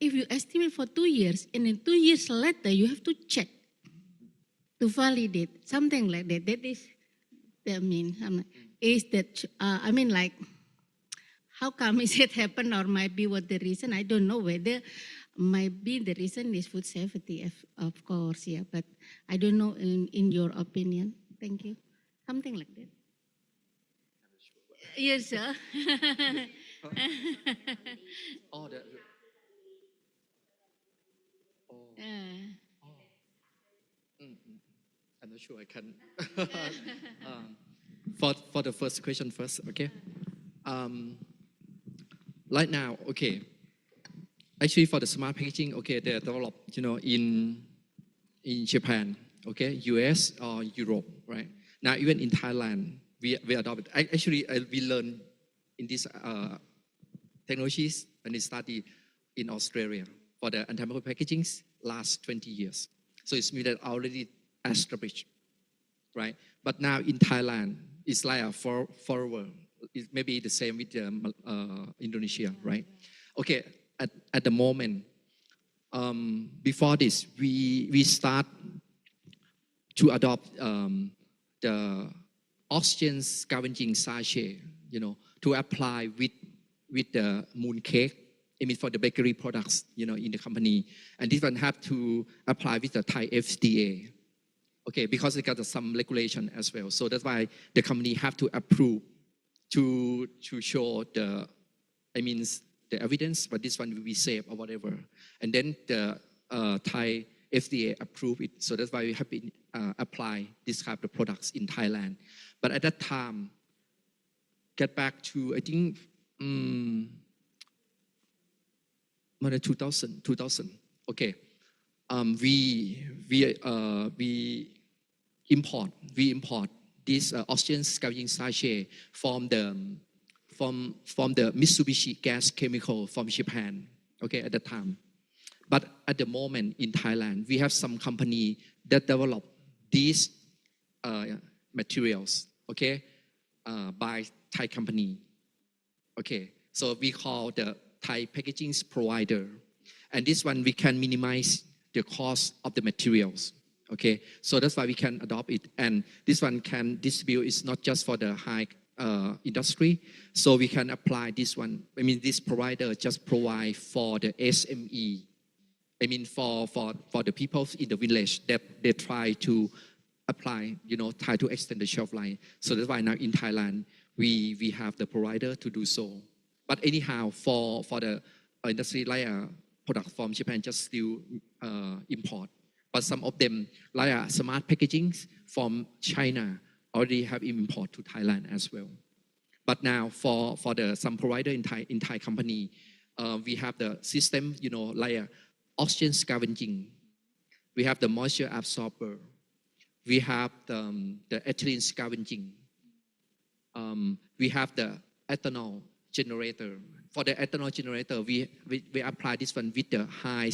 if you estimate for 2 years, and then 2 years later you have to check to validate something like that. That is, is that like, how come is it happen, or might be what the reason? I don't know whether might be the reason is food safety, of course, yeah. But I don't know in your opinion. Thank you. Something like that. Yes, sir. I'm not sure I can. For the first question first, okay. Right now, okay. Actually, for the smart packaging, okay, they're developed, in Japan, okay, US or Europe, right? Now, even in Thailand, we adopted. Actually, we learned in these technologies and study in Australia for the anti-malware packaging last 20 years. So it's mean that already established, right? But now in Thailand, it's like a forward. It may be the same with Indonesia, right? Okay, at the moment, before this, we start to adopt the oxygen scavenging sachet, to apply with the moon cake, I mean for the bakery products, in the company. And this one have to apply with the Thai FDA, okay, because it got some regulation as well. So that's why the company have to approve to show the evidence, but this one will be safe or whatever. And then the Thai FDA approve it. So that's why we have been apply this type of products in Thailand. But at that time, get back to, I think, more than 2000, okay. We import this oxygen scavenging sachet from the Mitsubishi gas chemical from Japan, okay, at the time. But at the moment in Thailand, we have some company that develop these materials, okay, by Thai company, okay. So we call the Thai packaging provider, and this one we can minimize the cost of the materials, Okay, so that's why we can adopt it. And this one can distribute, it's not just for the high industry. So we can apply this one. I mean, this provider just provide for the SME. I mean, for the people in the village that they try to apply, try to extend the shelf life. So that's why now in Thailand, we have the provider to do so. But anyhow, for the industry like product from Japan, just still import. But some of them, like smart packaging from China, already have import to Thailand as well. But now for the some provider in Thai company, we have the system, like oxygen scavenging. We have the moisture absorber. We have the ethylene scavenging. We have the ethanol generator. For the ethanol generator, we apply this one with the high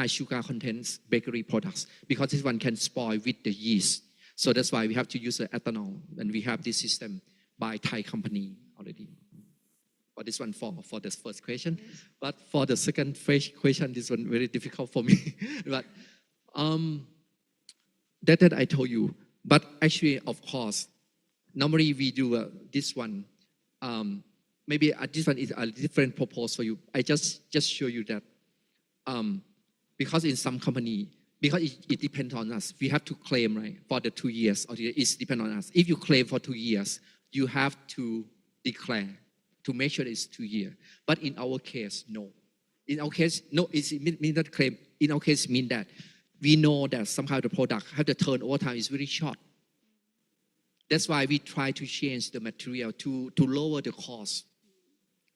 sugar contents bakery products because this one can spoil with the yeast. So that's why we have to use the ethanol, and we have this system by Thai company already. For this one, for the first question, but for the second question, this one very difficult for me. But that I told you. But actually, of course, normally we do this one. Maybe this one is a different purpose for you. I just show you that because in some company, because it depends on us, we have to claim, right, for the 2 years, or it depends on us. If you claim for 2 years, you have to declare to make sure it's 2 years. But in our case, no. In our case, no, it means not claim. In our case, mean that we know that somehow the product have the turnover time is very short. That's why we try to change the material to lower the cost,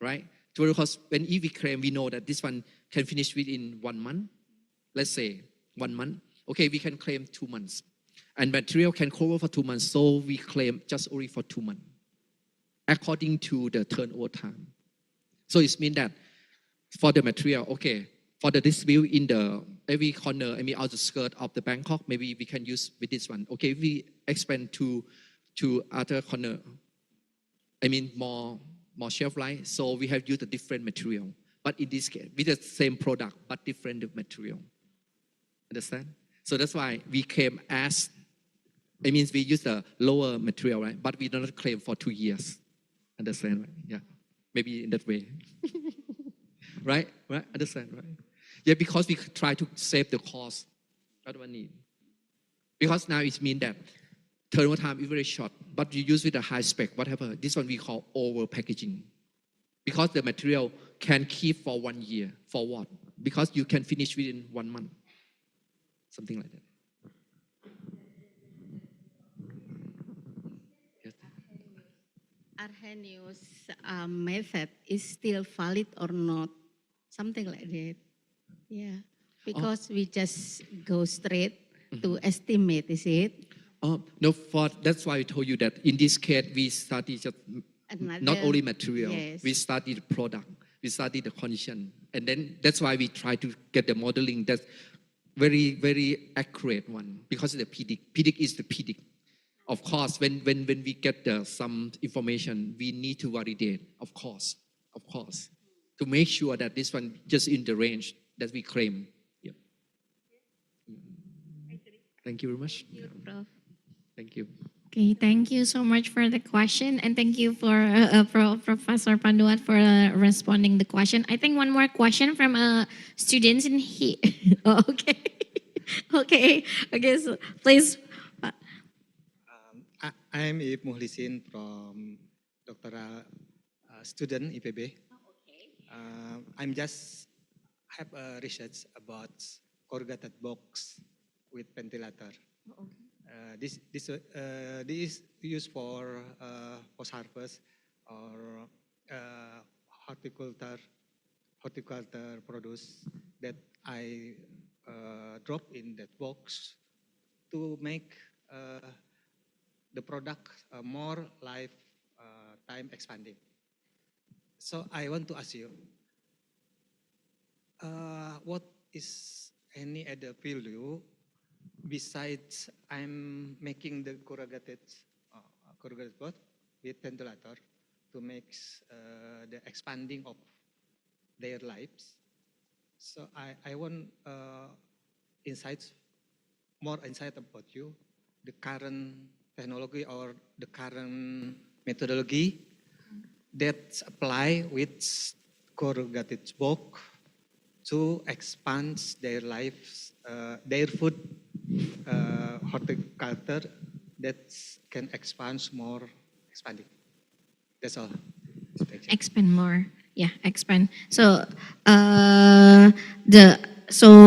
right? Because when if we claim, we know that this one can finish within 1 month. Let's say 1 month. Okay, we can claim 2 months. And material can cover for 2 months, so we claim just only for 2 months, according to the turnover time. So it means that for the material, okay, for the distribute in the every corner, I mean, out the skirt of the Bangkok, maybe we can use with this one. Okay, we expand to other corner. I mean, more shelf life, so we have used a different material. But in this case, with the same product, but different material. Understand? So that's why we came as, it means we use the lower material, right? But we do not claim for 2 years. Understand, right? Yeah. Maybe in that way. Right? Understand, right? Yeah, because we try to save the cost. That's what we need. Because now it means that turnover time is very short, but you use with a high spec, whatever. This one we call over packaging. Because the material can keep for 1 year. For what? Because you can finish within 1 month. Something like that. Yes. Arrhenius method is still valid or not? Something like that. Yeah. Because we just go straight to estimate, is it? No, that's why I told you that in this case, we study just not only material, yes. We study the product, we study the condition. And then that's why we try to get the modeling that's very, very accurate one, because the PDIC is the PDIC. Of course, when we get some information, we need to validate, of course, to make sure that this one just in the range that we claim. Yep. Thank you very much. Thank you, Prof. Thank you. Okay, thank you so much for the question, and thank you for Professor Panuwat for responding the question. I think one more question from students in here. Oh, okay. So please. I'm Ib Muhlisin from doctoral student IPB. I'm just have a research about corrugated box with ventilator. This is used for post harvest or horticulture produce that I drop in that box to make the product more life time expanding. So I want to ask you, what is any other value besides I'm making the corrugated board with ventilator to make the expanding of their lives? So I want insights more insight about you, the current technology or the current methodology that apply with corrugated box to expand their lives, their food horticulture that can expand more expanding. That's all. Expand more. Yeah, expand. So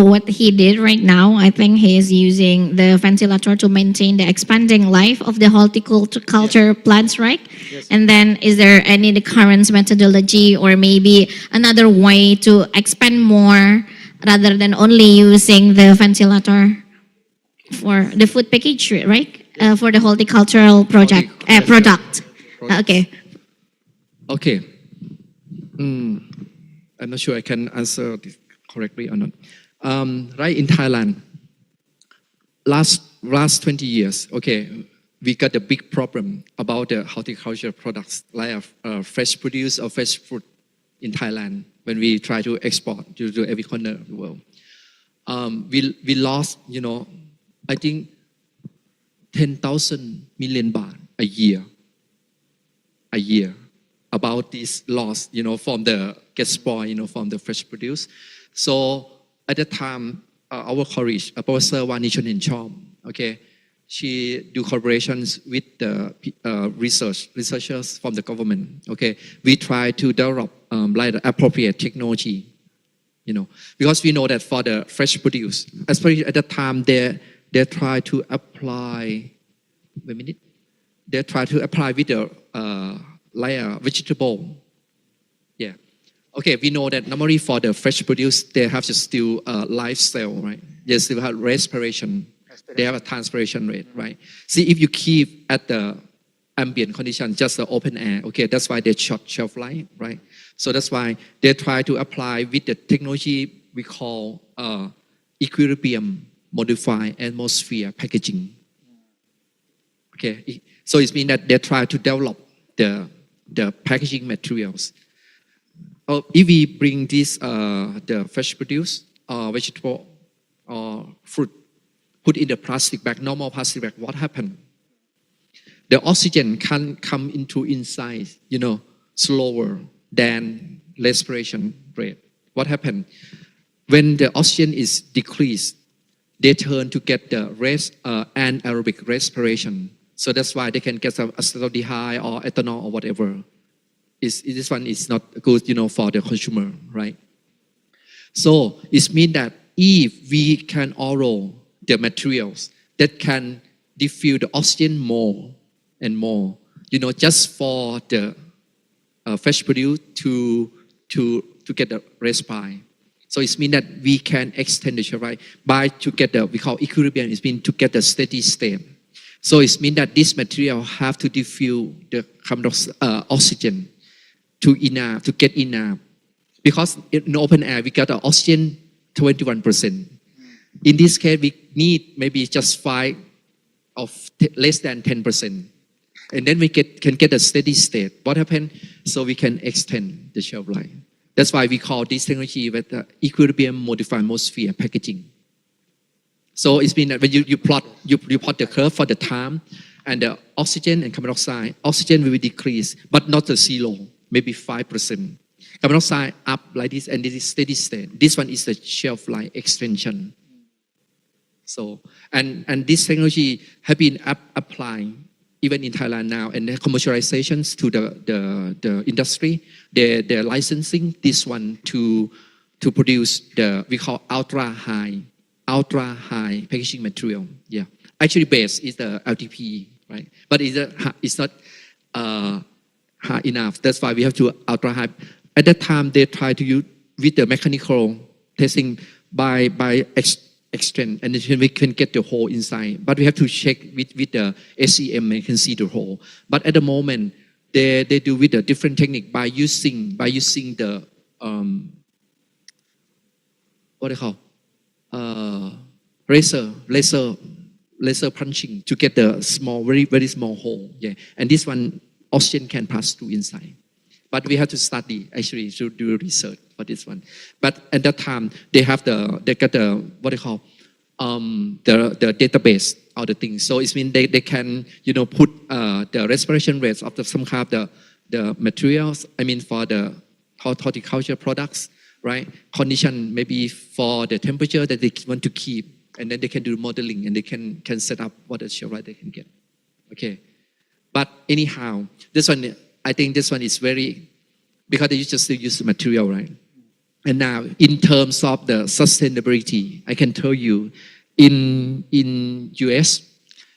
what he did right now, I think he is using the ventilator to maintain the expanding life of the horticulture plants, right? Yes. And then is there any the current methodology or maybe another way to expand more rather than only using the ventilator for the food package, right? For the horticultural product. Okay. Okay. I'm not sure I can answer this correctly or not. Right in Thailand, last 20 years, okay, we got a big problem about the horticulture products like fresh produce or fresh fruit in Thailand when we try to export to every corner of the world. We lost, I think 10,000 million baht a year. About this loss, from the get spoiled, from the fresh produce. So at the time, our colleague, Professor Wanichon Chom, okay, she do collaborations with the researchers from the government. Okay, we try to develop like the appropriate technology, because we know that for the fresh produce, especially at the time, they try to apply. Wait a minute. They try to apply with the like a vegetable. Yeah. Okay, we know that normally for the fresh produce, they have to still live cell, right? They still have respiration. They have a transpiration rate, right? See, if you keep at the ambient condition, just the open air, okay, that's why they short shelf life, right? So that's why they try to apply with the technology we call equilibrium modified atmosphere packaging. Okay, so it means that they try to develop the packaging materials. If we bring this the fresh produce or vegetable or fruit, put in the plastic bag, normal plastic bag, what happened? The oxygen can come into inside, slower than respiration rate. What happened? When the oxygen is decreased, they turn to get the anaerobic respiration. So that's why they can get some acetaldehyde or ethanol or whatever. This one is not good, for the consumer, right? So it means that if we can allow the materials that can diffuse the oxygen more and more, just for the fresh produce to get the respite. So it means that we can extend the shelf life by to get we call equilibrium. It means to get the steady state. So it means that this material have to diffuse the carbon oxygen to get enough. Because in open air, we got the oxygen 21%. In this case, we need maybe just 5 of less than 10%. And then we can get a steady state. What happened? So we can extend the shelf life. That's why we call this technology with the equilibrium modified atmosphere packaging. So it's been that when you plot the curve for the time and the oxygen and carbon dioxide, oxygen will decrease, but not the zero, maybe 5%. Carbon dioxide up like this, and this is steady state. This one is the shelf life extension. So, and this technology have been applying even in Thailand now, and the commercializations to the industry. They're licensing this one to produce we call ultra high packaging material. Yeah, actually base is the LTP, right? But it's not high enough. That's why we have to ultra high. At that time, they try to use with the mechanical testing by extend, and then we can get the hole inside. But we have to check with the SEM and can see the hole. But at the moment, they do with a different technique by using the what they call laser punching to get the small, very very small hole. Yeah, and this one oxygen can pass through inside. But we have to study actually to do research for this one. But at that time they got the what they call the database of the things. So it means they can, put the respiration rates of some kind of the materials, for the horticulture products, right? Condition maybe for the temperature that they want to keep, and then they can do modeling and they can set up what the shelf life they can get. Okay. But anyhow, I think this one is very, because they just still use the material, right? And now, in terms of the sustainability, I can tell you, in US,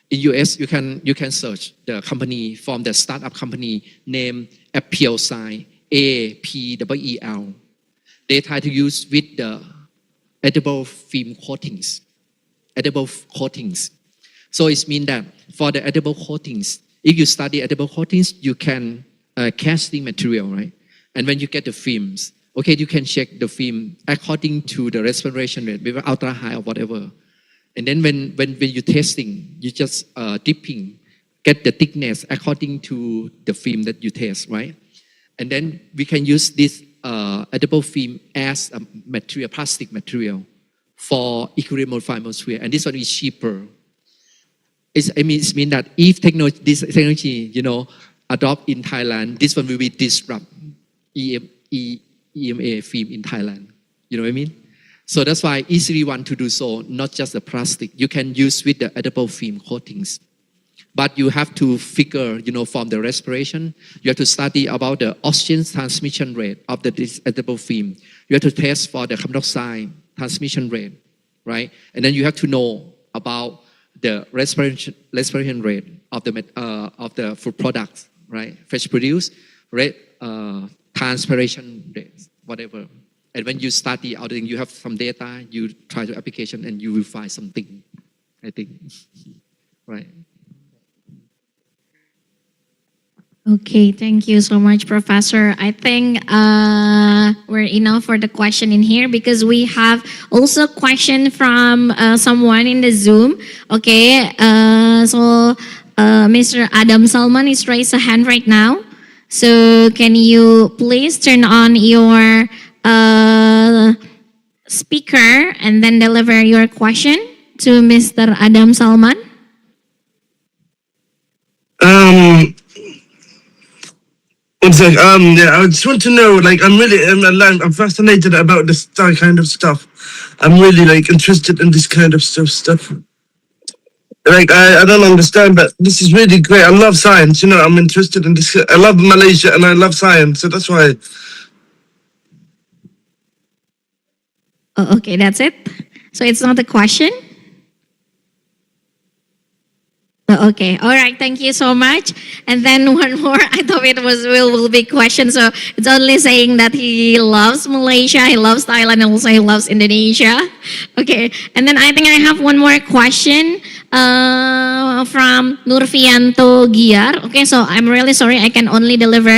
you can search the company from the startup company named Appeal Sign, APWEL. They try to use with the edible film coatings. So it means that for the edible coatings, if you study edible coatings, you can casting material, right? And when you get the films, okay, you can check the film according to the respiration rate, maybe ultra high or whatever. And then when you're testing, you just dipping, get the thickness according to the film that you test, right? And then we can use this edible film as a material, plastic material for equilibrium modified atmosphere. And this one is cheaper. It means that if this technology, adopt in Thailand, this one will be disrupt EMA film in Thailand. You know what I mean? So that's why easily want to do so, not just the plastic. You can use with the edible film coatings. But you have to figure, from the respiration, you have to study about the oxygen transmission rate of this edible film. You have to test for the carbon dioxide transmission rate, right? And then you have to know about the respiration rate of the food products, right? Fresh produce rate, transpiration rate, whatever. And when you study out, you have some data, you try the application, and you will find something, I think, right? Okay, thank you so much, Professor. I think we're enough for the question in here because we have also a question from someone in the Zoom. Okay, so Mr. Adam Salman is raised a hand right now. So can you please turn on your speaker and then deliver your question to Mr. Adam Salman? One sec. Yeah, I just want to know, I'm fascinated about this kind of stuff. I'm really interested in this kind of stuff. I don't understand, but this is really great. I love science, I'm interested in this. I love Malaysia and I love science, so that's why. Oh, okay, that's it. So it's not a question? Oh, okay, all right, thank you so much. And then one more, I thought it will be question. So it's only saying that he loves Malaysia, he loves Thailand, and also he loves Indonesia. Okay, and then I think I have one more question from Nurfianto Giar. Okay, so I'm really sorry, I can only deliver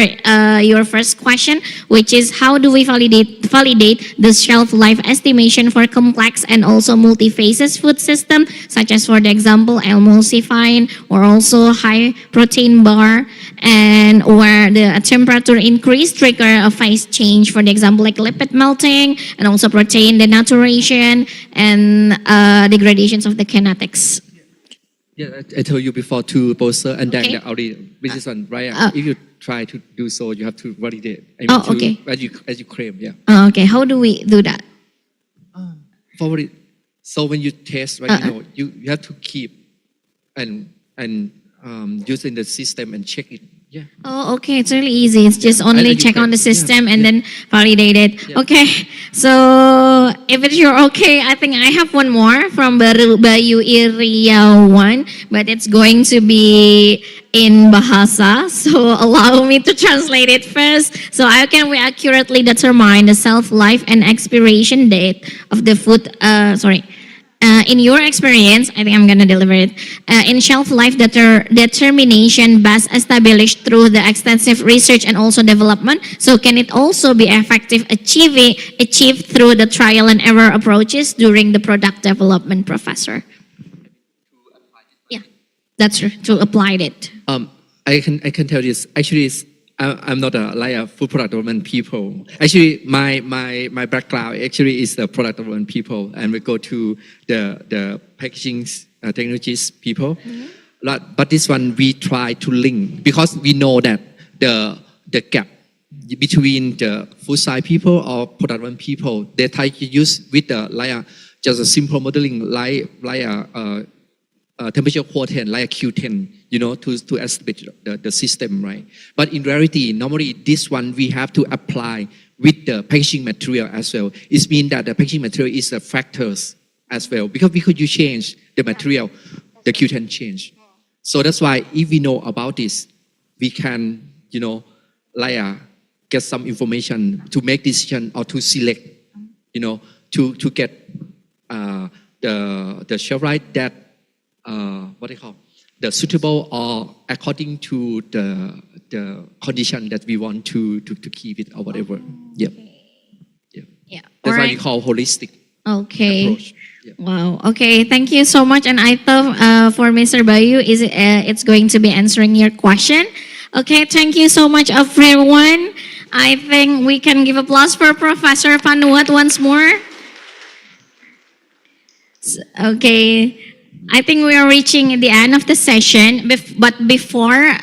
your first question, which is how do we validate the shelf life estimation for complex and also multi-phases food system, such as for the example emulsifying or also high protein bar, and or the temperature increase trigger a phase change, for the example like lipid melting and also protein denaturation and degradations of the kinetics. Yeah, I told you before to poster and then Okay. the already this one, right? If you try to do so, you have to validate. Okay. As you claim, yeah. Okay, how do we do that? Forward it. So when you test, right, you have to keep and using the system and check it. Yeah. Oh, okay. It's really easy. It's just only check on the system and then validate it. Yeah. Okay. So if you're okay, I think I have one more from Bayu Iriawan, but it's going to be in Bahasa. So allow me to translate it first. So how can we accurately determine the shelf life and expiration date of the food? In your experience, I think I'm going to deliver it, in shelf life determination best established through the extensive research and also development. So can it also be effective achieved through the trial and error approaches during the product development, Professor? Yeah, that's true, to apply it. I can tell you this. Actually, I'm not like a food product development people. Actually, my background actually is the product development people, and we go to the packaging technologies people. But this one we try to link because we know that the gap between the food science people or product development people, they try to use with the just a simple modeling like a temperature quotient like a Q10, to establish the system, right? But in reality, normally this one we have to apply with the packaging material as well. It means that the packaging material is the factors as well, because you change the material, the Q10 change. So that's why if we know about this, we can, get some information to make decision or to select, to get the shelf life that the suitable or according to the condition that we want to keep it or whatever. Yeah. That's why we call holistic approach. Wow. Okay. Thank you so much. And I thought for Mr. Bayu, it's going to be answering your question. Okay. Thank you so much, everyone. I think we can give applause for Professor Panuwat once more. Okay. I think we are reaching the end of the session, but before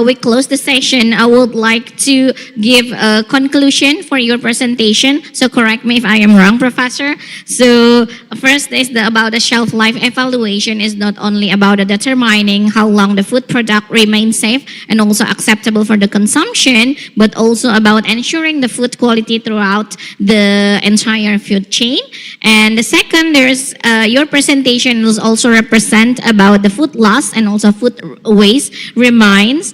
we close the session, I would like to give a conclusion for your presentation. So correct me if I am wrong, Professor. So first is about the shelf life evaluation is not only about determining how long the food product remains safe and also acceptable for the consumption, but also about ensuring the food quality throughout the entire food chain. And the second, there's your presentation was also represent about the food loss and also food waste remains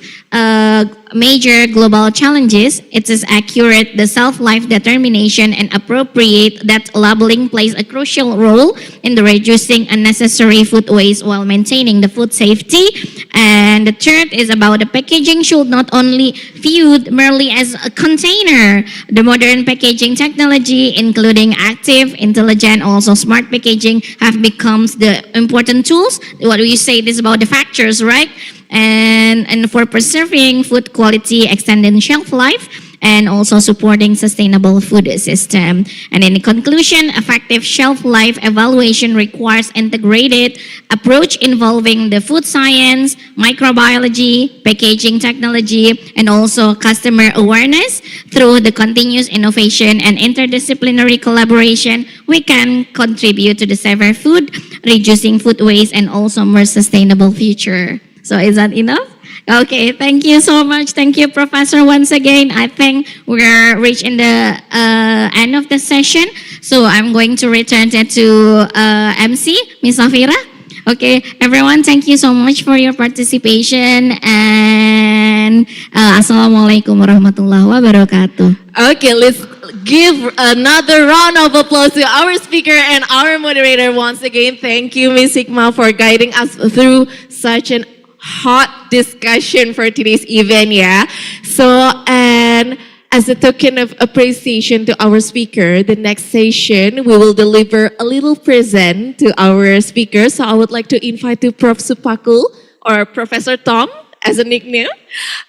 major global challenges. It is accurate, the self-life determination and appropriate that labeling plays a crucial role in the reducing unnecessary food waste while maintaining the food safety. And the third is about the packaging should not only viewed merely as a container. The modern packaging technology, including active, intelligent, also smart packaging, have become the important tools. What we say this about the factors, right? And for preserving food quality, extending shelf life, and also supporting sustainable food system. And in conclusion, effective shelf life evaluation requires integrated approach involving the food science, microbiology, packaging technology, and also customer awareness. Through the continuous innovation and interdisciplinary collaboration, we can contribute to the safer food, reducing food waste, and also more sustainable future. So is that enough? Okay, thank you so much. Thank you, Professor, once again. I think we're reaching the end of the session. So I'm going to return it to MC, Ms. Safira. Okay, everyone, thank you so much for your participation. And Assalamualaikum warahmatullahi wabarakatuh. Okay, let's give another round of applause to our speaker and our moderator once again. Thank you, Ms. Hikmah, for guiding us through such an hot discussion for today's event, yeah. So, and as a token of appreciation to our speaker, the next session we will deliver a little present to our speaker. So I would like to invite to Prof. Suppakul or Professor Tom as a nickname,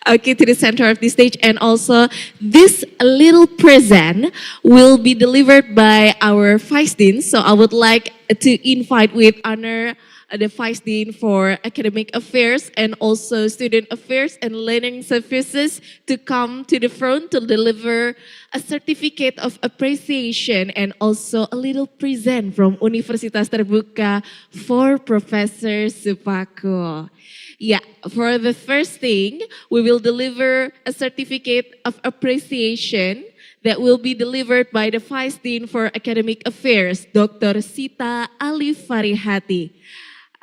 okay, to the center of the stage. And also this little present will be delivered by our Vice Dean. So I would like to invite with honor the Vice Dean for Academic Affairs and also Student Affairs and Learning Services to come to the front to deliver a certificate of appreciation and also a little present from Universitas Terbuka for Professor Suppakul. Yeah, for the first thing, we will deliver a certificate of appreciation that will be delivered by the Vice Dean for Academic Affairs, Dr. Sita Alif Farihati.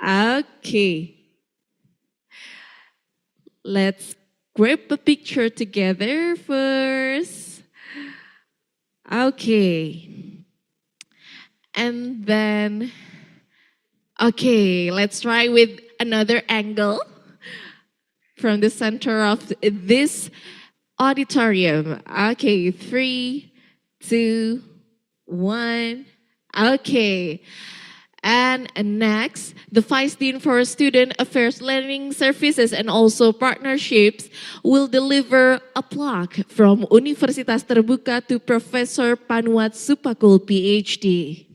Okay, let's grab a picture together first. Okay, and then, okay, let's try with another angle from the center of this auditorium. Okay, 3, 2, 1, okay. And next, the Vice Dean for Student Affairs, Learning Services, and also Partnerships will deliver a plaque from Universitas Terbuka to Professor Panuwat Suppakul, Ph.D.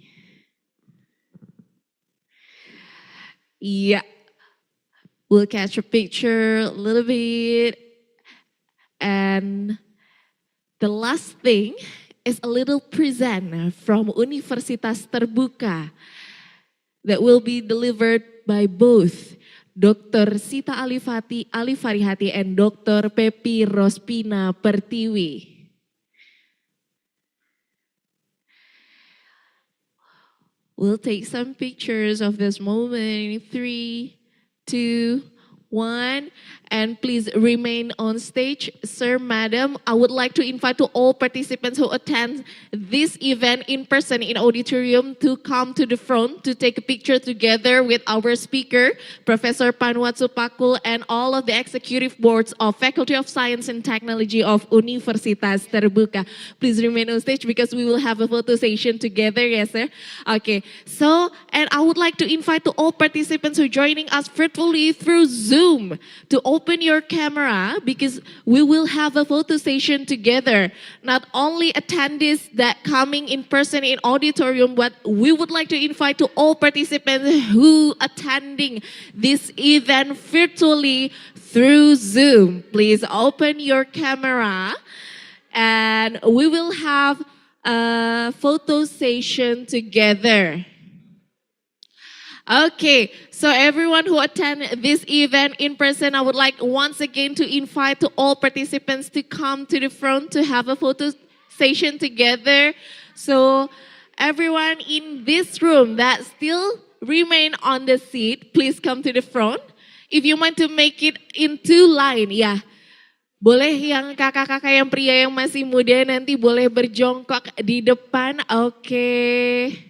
Yeah, we'll catch a picture a little bit. And the last thing is a little present from Universitas Terbuka that will be delivered by both Dr. Sita Alifarihati and Dr. Pepi Rospina Pertiwi. We'll take some pictures of this moment in 3, 2, 1, and please remain on stage. Sir, madam, I would like to invite to all participants who attend this event in person in auditorium to come to the front to take a picture together with our speaker, Professor Panuwat Suppakul, and all of the executive boards of Faculty of Science and Technology of Universitas Terbuka. Please remain on stage because we will have a photo session together, yes sir? Okay, so, and I would like to invite to all participants who are joining us virtually through Zoom to open your camera because we will have a photo session together. Not only attendees that coming in person in auditorium, but we would like to invite to all participants who attending this event virtually through Zoom. Please open your camera and we will have a photo session together. Okay, so everyone who attend this event in person, I would like once again to invite to all participants to come to the front to have a photo session together. So everyone in this room that still remain on the seat, please come to the front. If you want to make it in 2 line, ya. Boleh yang kakak-kakak yang pria yang masih muda nanti boleh berjongkok di depan, oke.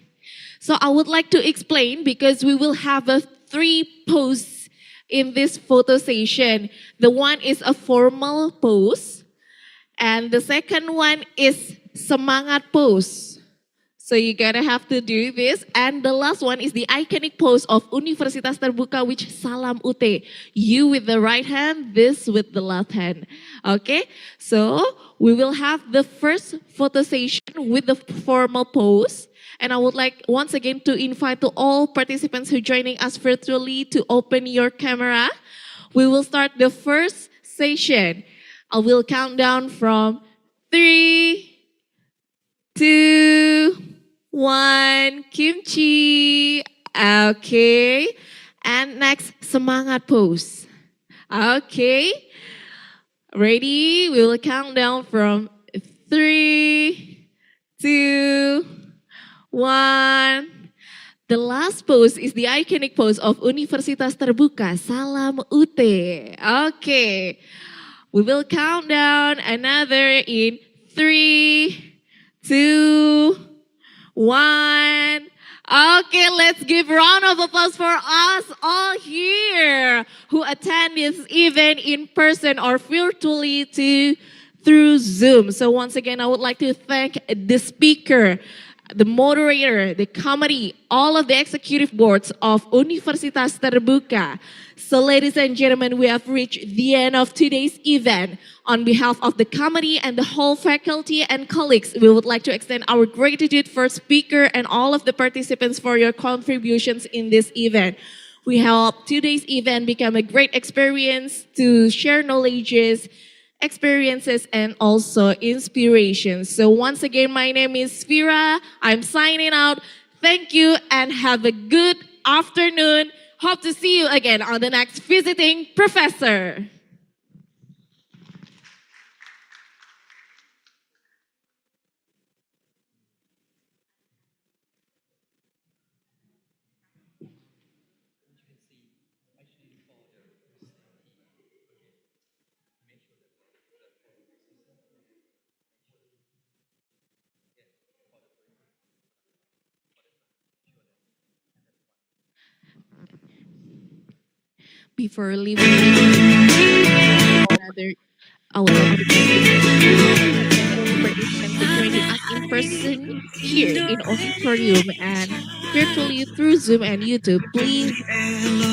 So I would like to explain because we will have 3 poses in this photo session. The one is a formal pose and the second one is semangat pose. So you gotta have to do this. And the last one is the iconic pose of Universitas Terbuka, which Salam UT. You with the right hand, this with the left hand. Okay, so we will have the first photo session with the formal pose. And I would like once again to invite to all participants who are joining us virtually to open your camera. We will start the first session. I will count down from 3, 2, 1, kimchi. Okay. And next, semangat pose. Okay. Ready? We will count down from 3, 2, 1. The last pose is the iconic pose of Universitas Terbuka, Salam UT. Okay. We will count down another in 3, 2, 1. Okay, let's give a round of applause for us all here who attend this event in person or virtually through Zoom. So once again, I would like to thank the speaker, the moderator, the committee, all of the executive boards of Universitas Terbuka. So ladies and gentlemen, we have reached the end of today's event. On behalf of the committee and the whole faculty and colleagues, we would like to extend our gratitude for speaker and all of the participants for your contributions in this event. We hope today's event become a great experience to share knowledges, experiences, and also inspirations. So once again, my name is Vira. I'm signing out. Thank you and have a good afternoon. Hope to see you again on the next Visiting Professor. Before leaving, I would like to thank you for joining us in person person here in auditorium and virtually through Zoom and YouTube, please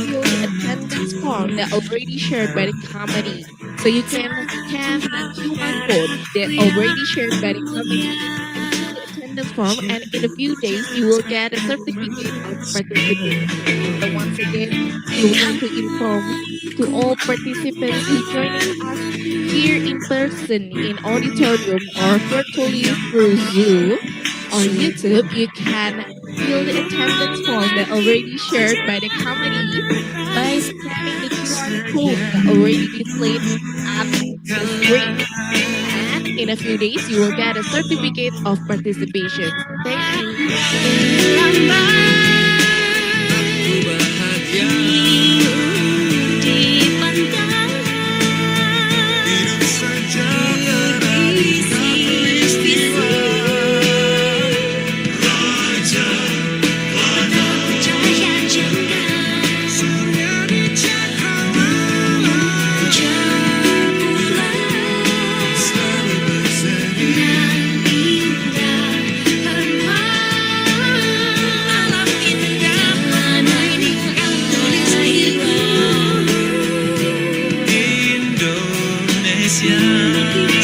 fill the attendance form that already shared by the committee. So you can scan the QR code that already shared by the committee and fill the attendance form, and in a few days you will get a certificate of participation. So once again, we would like to inform to all participants who joining us here in person in auditorium or virtually through Zoom or YouTube, you can fill the attendance form that already shared by the committee by scanning the QR code that already displayed at the screen. And in a few days, you will get a certificate of participation. Thank you. Indonesia.